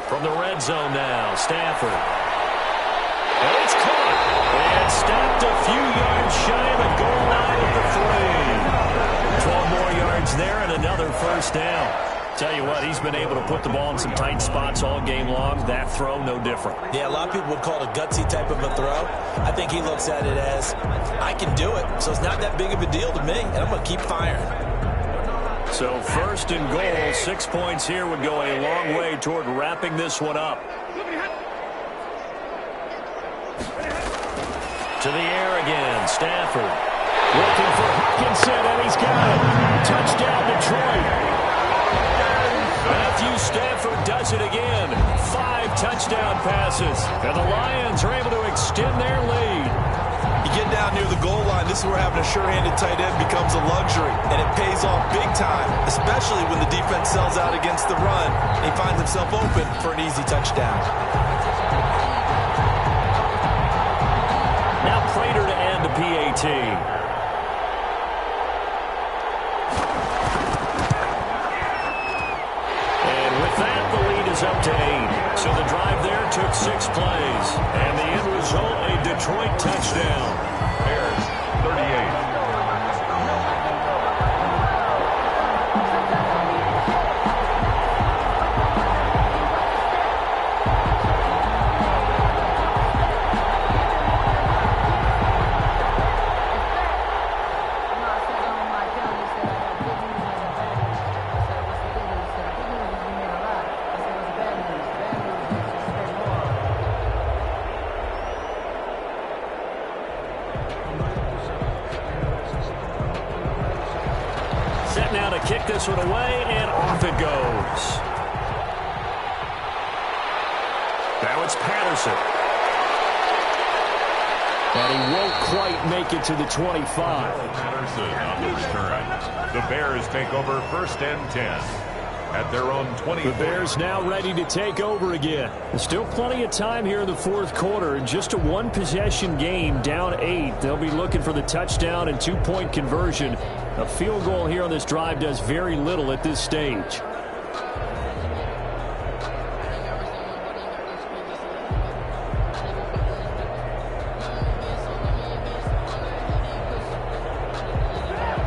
S2: From the red zone now, Stafford. And it's caught. And stopped a few yards shy of the goal line at the 3. 12 more yards there and another 1st down. Tell you what, he's been able to put the ball in some tight spots all game long. That throw, no different.
S3: Yeah, a lot of people would call it a gutsy type of a throw. I think he looks at it as, I can do it, so it's not that big of a deal to me, and I'm going to keep firing.
S2: So 1st and goal, 6 points here would go a long way toward wrapping this one up. To the air again, Stafford. Looking for Hawkinson, and he's got it. Touchdown, Detroit. Matthew Stafford does it again. 5 touchdown passes. And the Lions are able to extend their lead.
S3: You get down near the goal line, this is where having a sure-handed tight end becomes a luxury. And it pays off big time, especially when the defense sells out against the run. And he finds himself open for an easy touchdown.
S2: Now Prater to end the PAT. Up to 8. So the drive there took 6 plays. And the end result, a Detroit touchdown.
S1: Bears, 38.
S2: Now to kick this one away, and off it goes. Now it's Patterson. And he won't quite make it to the 25.
S1: Patterson on the return. The Bears take over 1st and 10 at their own 20.
S2: The Bears now ready to take over again. There's still plenty of time here in the 4th quarter. Just a 1-possession game, down 8. They'll be looking for the touchdown and 2-point conversion. A field goal here on this drive does very little at this stage.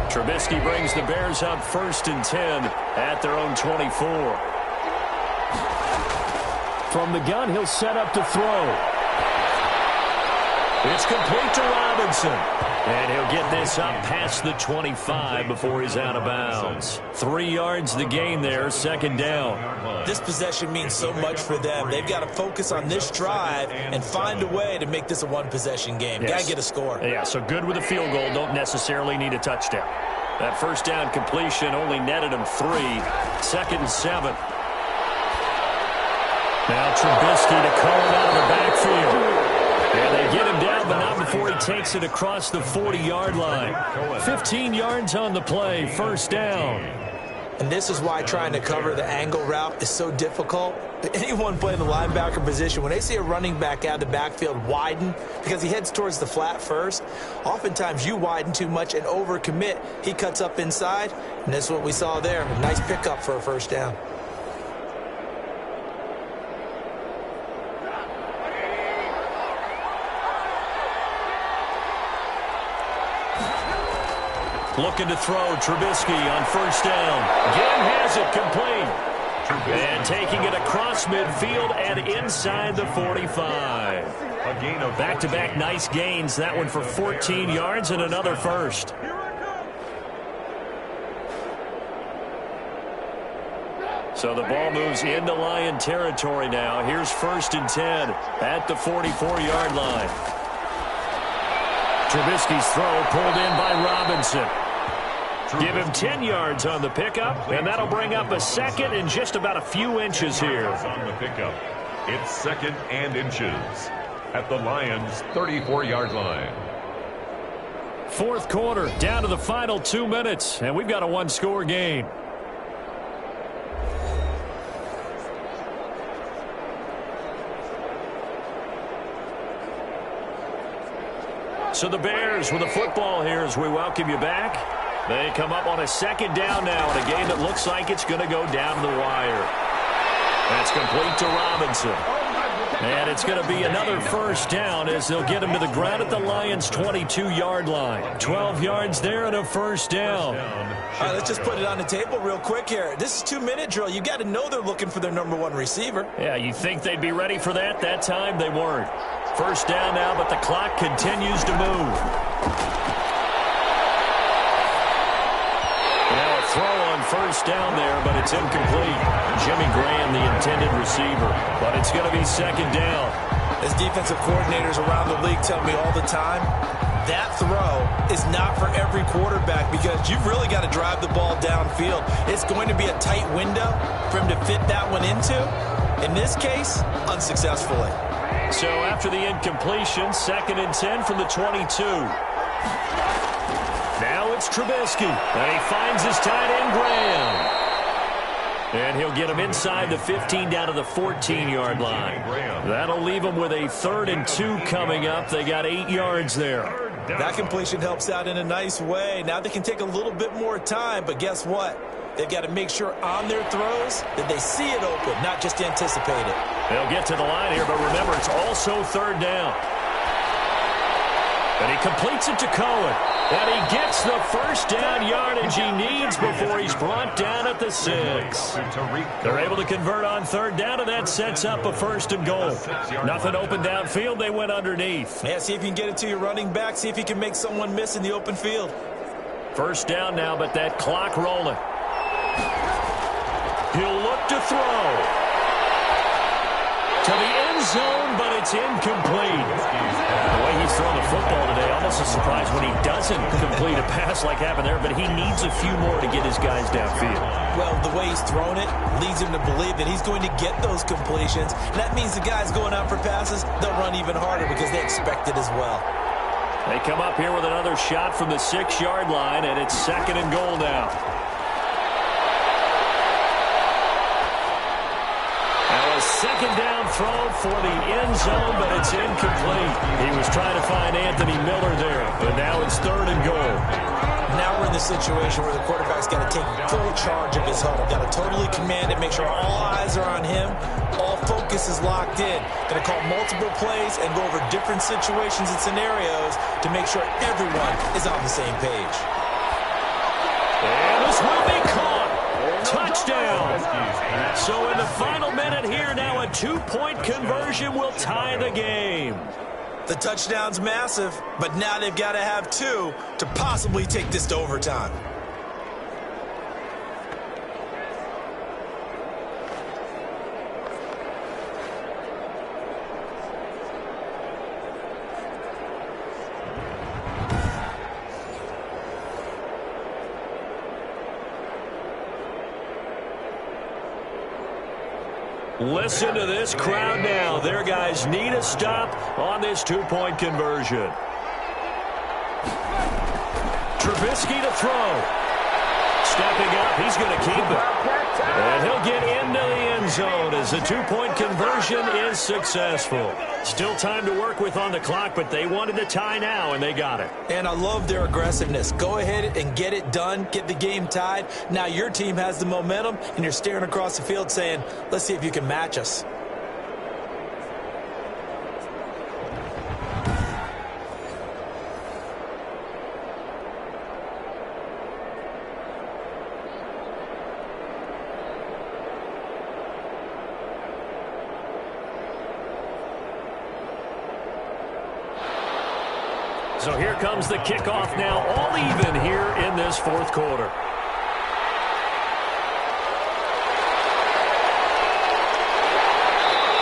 S2: Trubisky brings the Bears up 1st and 10 at their own 24. From the gun, he'll set up to throw. It's complete to Robinson. And he'll get this up past the 25 before he's out of bounds. 3 yards the gain there, 2nd down.
S3: This possession means so much for them. They've got to focus on this drive and find a way to make this a 1-possession game.
S2: Yes.
S3: Got to get a score.
S2: Yeah, so good with a field goal. Don't necessarily need a touchdown. That 1st down completion only netted him 3. 2nd and 7. Now Trubisky to call it out of the backfield. And they get him down, but not before he takes it across the 40-yard line. 15 yards on the play, 1st down.
S3: And this is why trying to cover the angle route is so difficult. Anyone playing the linebacker position, when they see a running back out of the backfield widen, because he heads towards the flat first, oftentimes you widen too much and overcommit. He cuts up inside, and that's what we saw there. A nice pickup for a 1st down.
S2: Looking to throw, Trubisky on 1st down. Again has it complete. And taking it across midfield and inside the 45. Back-to-back nice gains. That one for 14 yards and another first. So the ball moves into Lion territory now. Here's 1st and 10 at the 44-yard line. Trubisky's throw pulled in by Robinson. Give him 10 yards on the pickup, and that'll bring up a second and just about a few inches here.
S1: On the pickup, it's 2nd and inches at the Lions' 34-yard line.
S2: 4th quarter, down to the final 2 minutes, and we've got a one-score game. So the Bears with the football here as we welcome you back. They come up on a 2nd down now in a game that looks like it's going to go down to the wire. That's complete to Robinson. And it's going to be another 1st down as they'll get him to the ground at the Lions' 22-yard line. 12 yards there and a 1st down.
S3: All right, let's just put it on the table real quick here. This is 2-minute drill. You got to know they're looking for their #1 receiver.
S2: Yeah, you think they'd be ready for that? That time they weren't. 1st down now, but the clock continues to move. Now a throw on 1st down there, but it's incomplete. Jimmy Graham, the intended receiver, but it's going to be 2nd down.
S3: As defensive coordinators around the league tell me all the time, that throw is not for every quarterback because you've really got to drive the ball downfield. It's going to be a tight window for him to fit that one into. In this case, unsuccessfully.
S2: So after the incompletion, 2nd and 10 from the 22. Now it's Trubisky, and he finds his tight end, Graham. And he'll get him inside the 15 down to the 14-yard line. That'll leave him with a 3rd and 2 coming up. They got 8 yards there.
S3: That completion helps out in a nice way. Now they can take a little bit more time, but guess what? They've got to make sure on their throws that they see it open, not just anticipate it.
S2: They'll get to the line here, but remember, it's also 3rd down. And he completes it to Cohen. And he gets the 1st down yardage he needs before he's brought down at the 6. They're able to convert on 3rd down, and that sets up a 1st and goal. Nothing open downfield. They went underneath.
S3: Yeah, see if you can get it to your running back. See if you can make someone miss in the open field.
S2: 1st down now, but that clock rolling. He'll look to throw. To the end zone, but it's incomplete. The way he's thrown the football today, almost a surprise when he doesn't complete a pass like happened there, but he needs a few more to get his guys downfield.
S3: Well, the way he's thrown it leads him to believe that he's going to get those completions. That means the guys going out for passes, they'll run even harder because they expect it as well.
S2: They come up here with another shot from the 6-yard line, and it's 2nd and goal now. Now a 2nd down throw for the end zone, but it's incomplete. He was trying to find Anthony Miller there, but now it's 3rd and goal.
S3: Now we're in the situation where the quarterback's got to take full charge of his huddle. Got to totally command it, make sure all eyes are on him. All focus is locked in. Going to call multiple plays and go over different situations and scenarios to make sure everyone is on the same page.
S2: And this will be caught. Touchdown. So in the final minute here, now a 2-point conversion will tie the game.
S3: The touchdown's massive, but now they've got to have 2 to possibly take this to overtime.
S2: Listen to this crowd now. Their guys need a stop on this 2-point conversion. Trubisky to throw. Stepping up, he's going to keep it. And he'll get into the end zone as the 2-point conversion is successful. Still time to work with on the clock, but they wanted to tie now, and they got it.
S3: And I love their aggressiveness. Go ahead and get it done. Get the game tied. Now your team has the momentum, and you're staring across the field saying, let's see if you can match us.
S2: So here comes the kickoff now, all even here in this fourth quarter.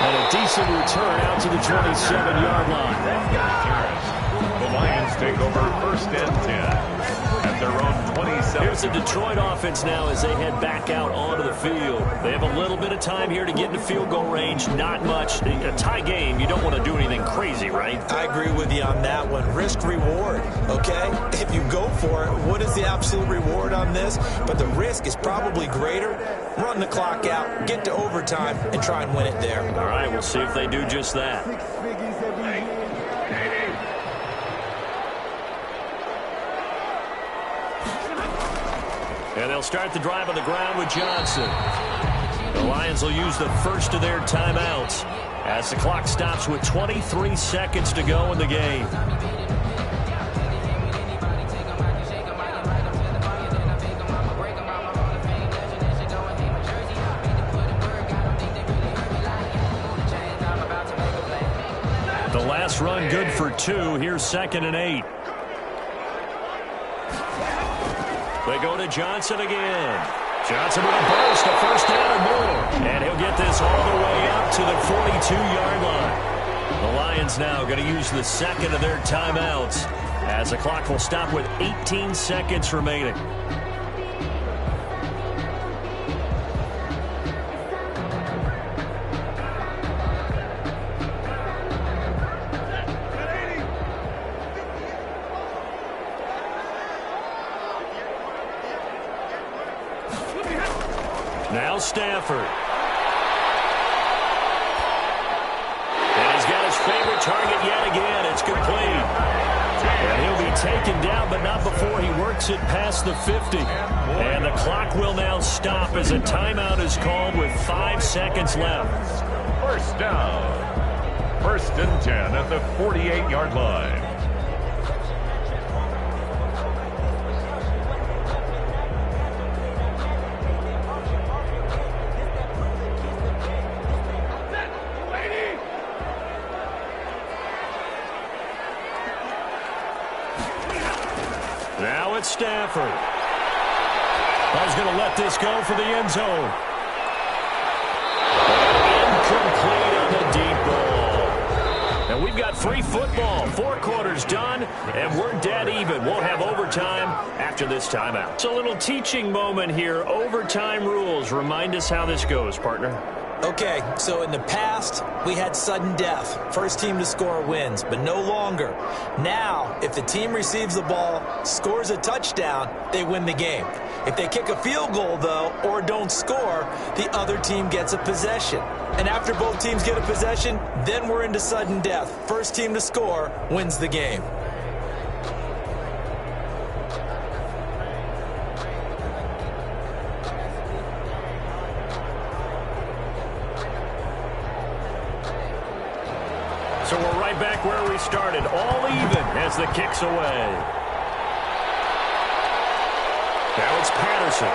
S2: And a decent return out to the 27-yard line.
S1: The Lions take over first and 10 at their own 27.
S2: Here's the Detroit offense now as they head back out onto the field. They have a little bit of time here to get into field goal range. Not much. A tie game, you don't want to do anything crazy, right?
S3: I agree with you on that one. Risk reward, okay? If you go for it, what is the absolute reward on this? But the risk is probably greater. Run the clock out, get to overtime, and try and win it there.
S2: All right, we'll see if they do just that. And they'll start the drive on the ground with Johnson. The Lions will use the first of their timeouts as the clock stops with 23 seconds to go in the game. The last run good for 2. Here's 2nd and 8. They go to Johnson again. Johnson with a burst, a first down or more. And he'll get this all the way up to the 42-yard line. The Lions now going to use the second of their timeouts as the clock will stop with 18 seconds remaining. Now Stafford. And he's got his favorite target yet again. It's complete. And he'll be taken down, but not before he works it past the 50. And the clock will now stop as a timeout is called with 5 seconds left.
S1: First down. First and 10 at the 48-yard line.
S2: Now it's Stafford. I was going to let this go for the end zone. Incomplete on the deep ball. And we've got free football. 4 quarters done, and we're dead even. We'll have overtime after this timeout. It's a little teaching moment here. Overtime rules. Remind us how this goes, partner.
S3: Okay, so in the past, we had sudden death. First team to score wins, but no longer. Now, if the team receives the ball, scores a touchdown, they win the game. If they kick a field goal, though, or don't score, the other team gets a possession. And after both teams get a possession, then we're into sudden death. First team to score wins the game.
S2: So we're right back where we started, all even as the kick's away. Now it's Patterson.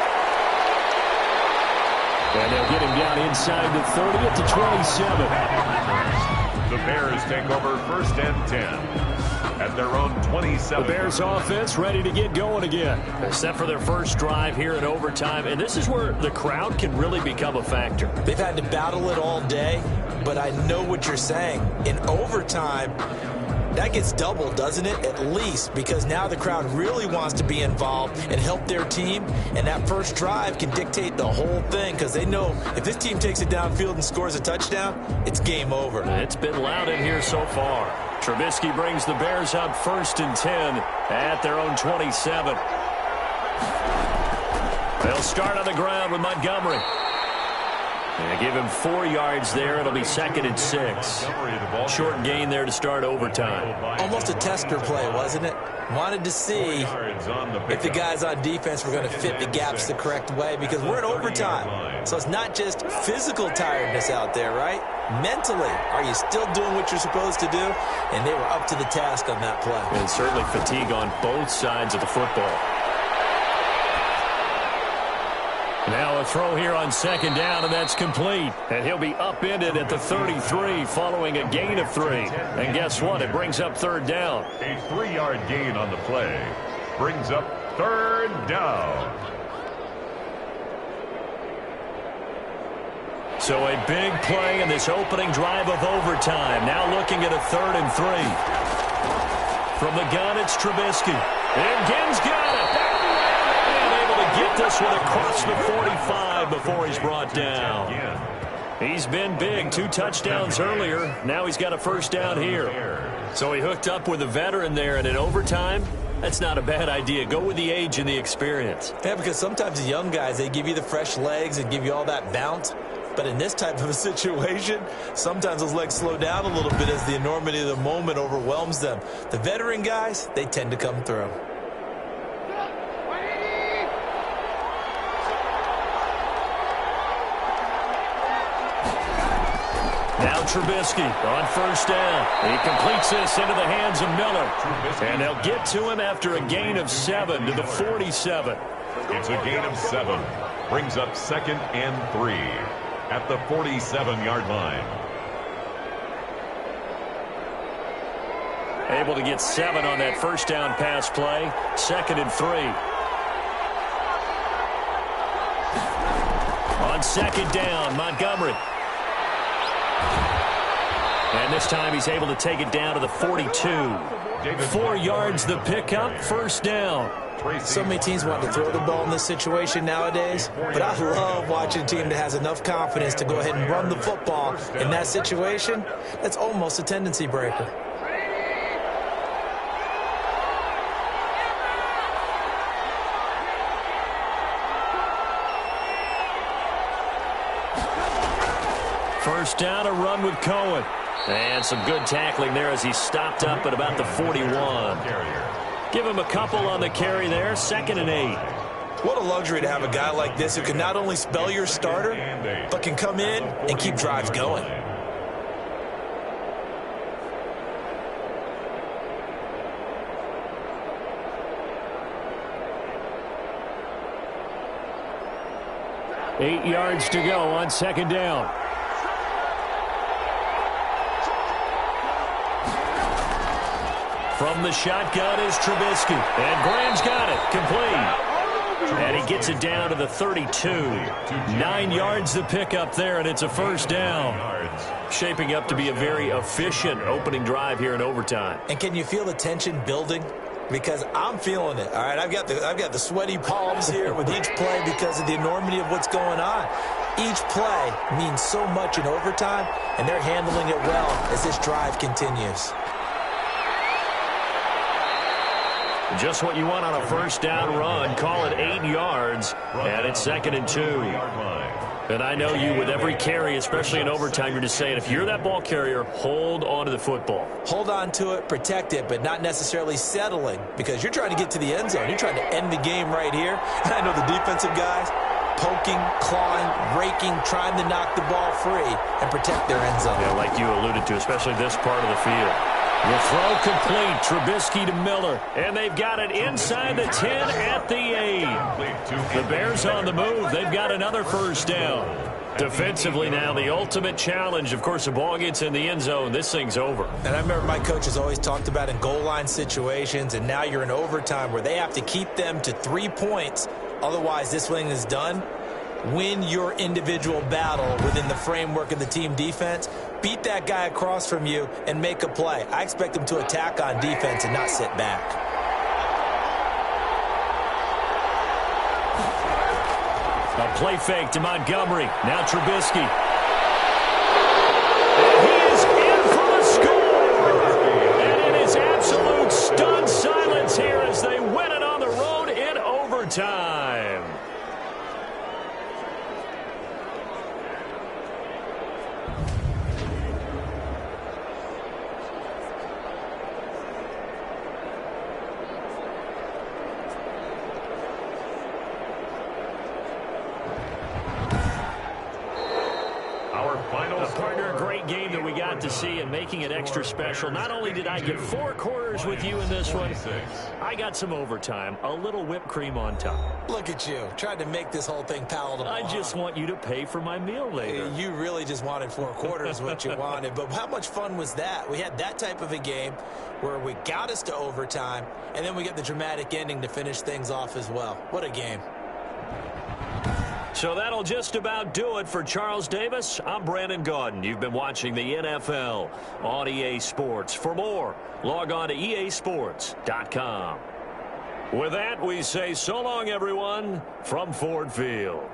S2: And they'll get him down inside the 30 at the 27.
S1: The Bears take over first and 10 at their own 27.
S2: The Bears offense ready to get going again. Except for their first drive here in overtime. And this is where the crowd can really become a factor.
S3: They've had to battle it all day, but I know what you're saying. In overtime, that gets doubled, doesn't it? At least, because now the crowd really wants to be involved and help their team, and that first drive can dictate the whole thing because they know if this team takes it downfield and scores a touchdown, it's game over.
S2: It's been loud in here so far. Trubisky brings the Bears up first and 10 at their own 27. They'll start on the ground with Montgomery. And give him 4 yards there. It'll be 2nd and 6. Short gain there to start overtime.
S3: Almost a tester play, wasn't it? Wanted to see if the guys on defense were going to fit the gaps the correct way because we're in overtime. So it's not just physical tiredness out there, right? Mentally, are you still doing what you're supposed to do? And they were up to the task on that play.
S2: And certainly fatigue on both sides of the football. Now a throw here on second down, and that's complete. And he'll be upended at the 33 following a gain of 3. And guess what? It brings up third down.
S1: A 3-yard gain on the play brings up third down.
S2: So a big play in this opening drive of overtime. Now looking at a 3rd and 3. From the gun, it's Trubisky. And Ginn's got it. Get this one across the 45 before he's brought down. He's been big. 2 touchdowns earlier. Now he's got a first down here. So he hooked up with a veteran there, and in overtime, that's not a bad idea. Go with the age and the experience.
S3: Yeah, because sometimes the young guys, they give you the fresh legs and give you all that bounce. But in this type of a situation, sometimes those legs slow down a little bit as the enormity of the moment overwhelms them. The veteran guys, they tend to come through.
S2: Now Trubisky on first down. He completes this into the hands of Miller. And they'll get to him after a gain of 7 to the 47.
S1: It's a gain of 7. Brings up 2nd and 3 at the 47-yard line.
S2: Able to get 7 on that first down pass play. 2nd and 3. On second down, Montgomery. And this time he's able to take it down to the 42. 4 yards the pickup, first down.
S3: So many teams want to throw the ball in this situation nowadays, but I love watching a team that has enough confidence to go ahead and run the football. In that situation, that's almost a tendency breaker.
S2: First down, a run with Cohen. And some good tackling there as he stopped up at about the 41. Give him a couple on the carry there, 2nd and 8.
S3: What a luxury to have a guy like this who can not only spell your starter, but can come in and keep drives going.
S2: Eight yards to go on second down. From the shotgun is Trubisky. And Graham's got it. Complete. And he gets it down to the 32. 9 yards the pickup there, and it's a first down. Shaping up to be a very efficient opening drive here in overtime.
S3: And can you feel the tension building? Because I'm feeling it. All right, I've got the sweaty palms here with each play because of the enormity of what's going on. Each play means so much in overtime, and they're handling it well as this drive continues.
S2: Just what you want on a first down run. Call it 8 yards, and it's 2nd and 2. And I know you, with every carry, especially in overtime, you're just saying, if you're that ball carrier, hold on to the football.
S3: Hold on to it, protect it, but not necessarily settling, because you're trying to get to the end zone. You're trying to end the game right here. And I know the defensive guys, poking, clawing, raking, trying to knock the ball free and protect their end zone.
S2: Yeah, like you alluded to, especially this part of the field. The throw complete. Trubisky to Miller. And they've got it inside the 10 at the 8. The Bears on the move. They've got another first down. Defensively now, the ultimate challenge. Of course, the ball gets in the end zone. This thing's over.
S3: And I remember my coaches always talked about in goal line situations, and now you're in overtime where they have to keep them to 3 points. Otherwise, this thing is done. Win your individual battle within the framework of the team defense. Beat that guy across from you and make a play. I expect them to attack on defense and not sit back.
S2: A play fake to Montgomery. Now Trubisky. And he is in for the score. And it is absolute stunned silence here as they win it on the road in overtime.
S1: Our final
S2: Partner, a great game that we got to see, and making it extra special. Not only did I get 4 quarters with you in this one, I got some overtime, a little whipped cream on top.
S3: Look at you, tried to make this whole thing palatable.
S2: I just want you to pay for my meal later.
S3: You really just wanted 4 quarters, what you wanted. But how much fun was that? We had that type of a game where we got us to overtime, and then we got the dramatic ending to finish things off as well. What a game.
S2: So that'll just about do it for Charles Davis. I'm Brandon Gaudin. You've been watching the NFL on EA Sports. For more, log on to easports.com. With that, we say so long, everyone, from Ford Field.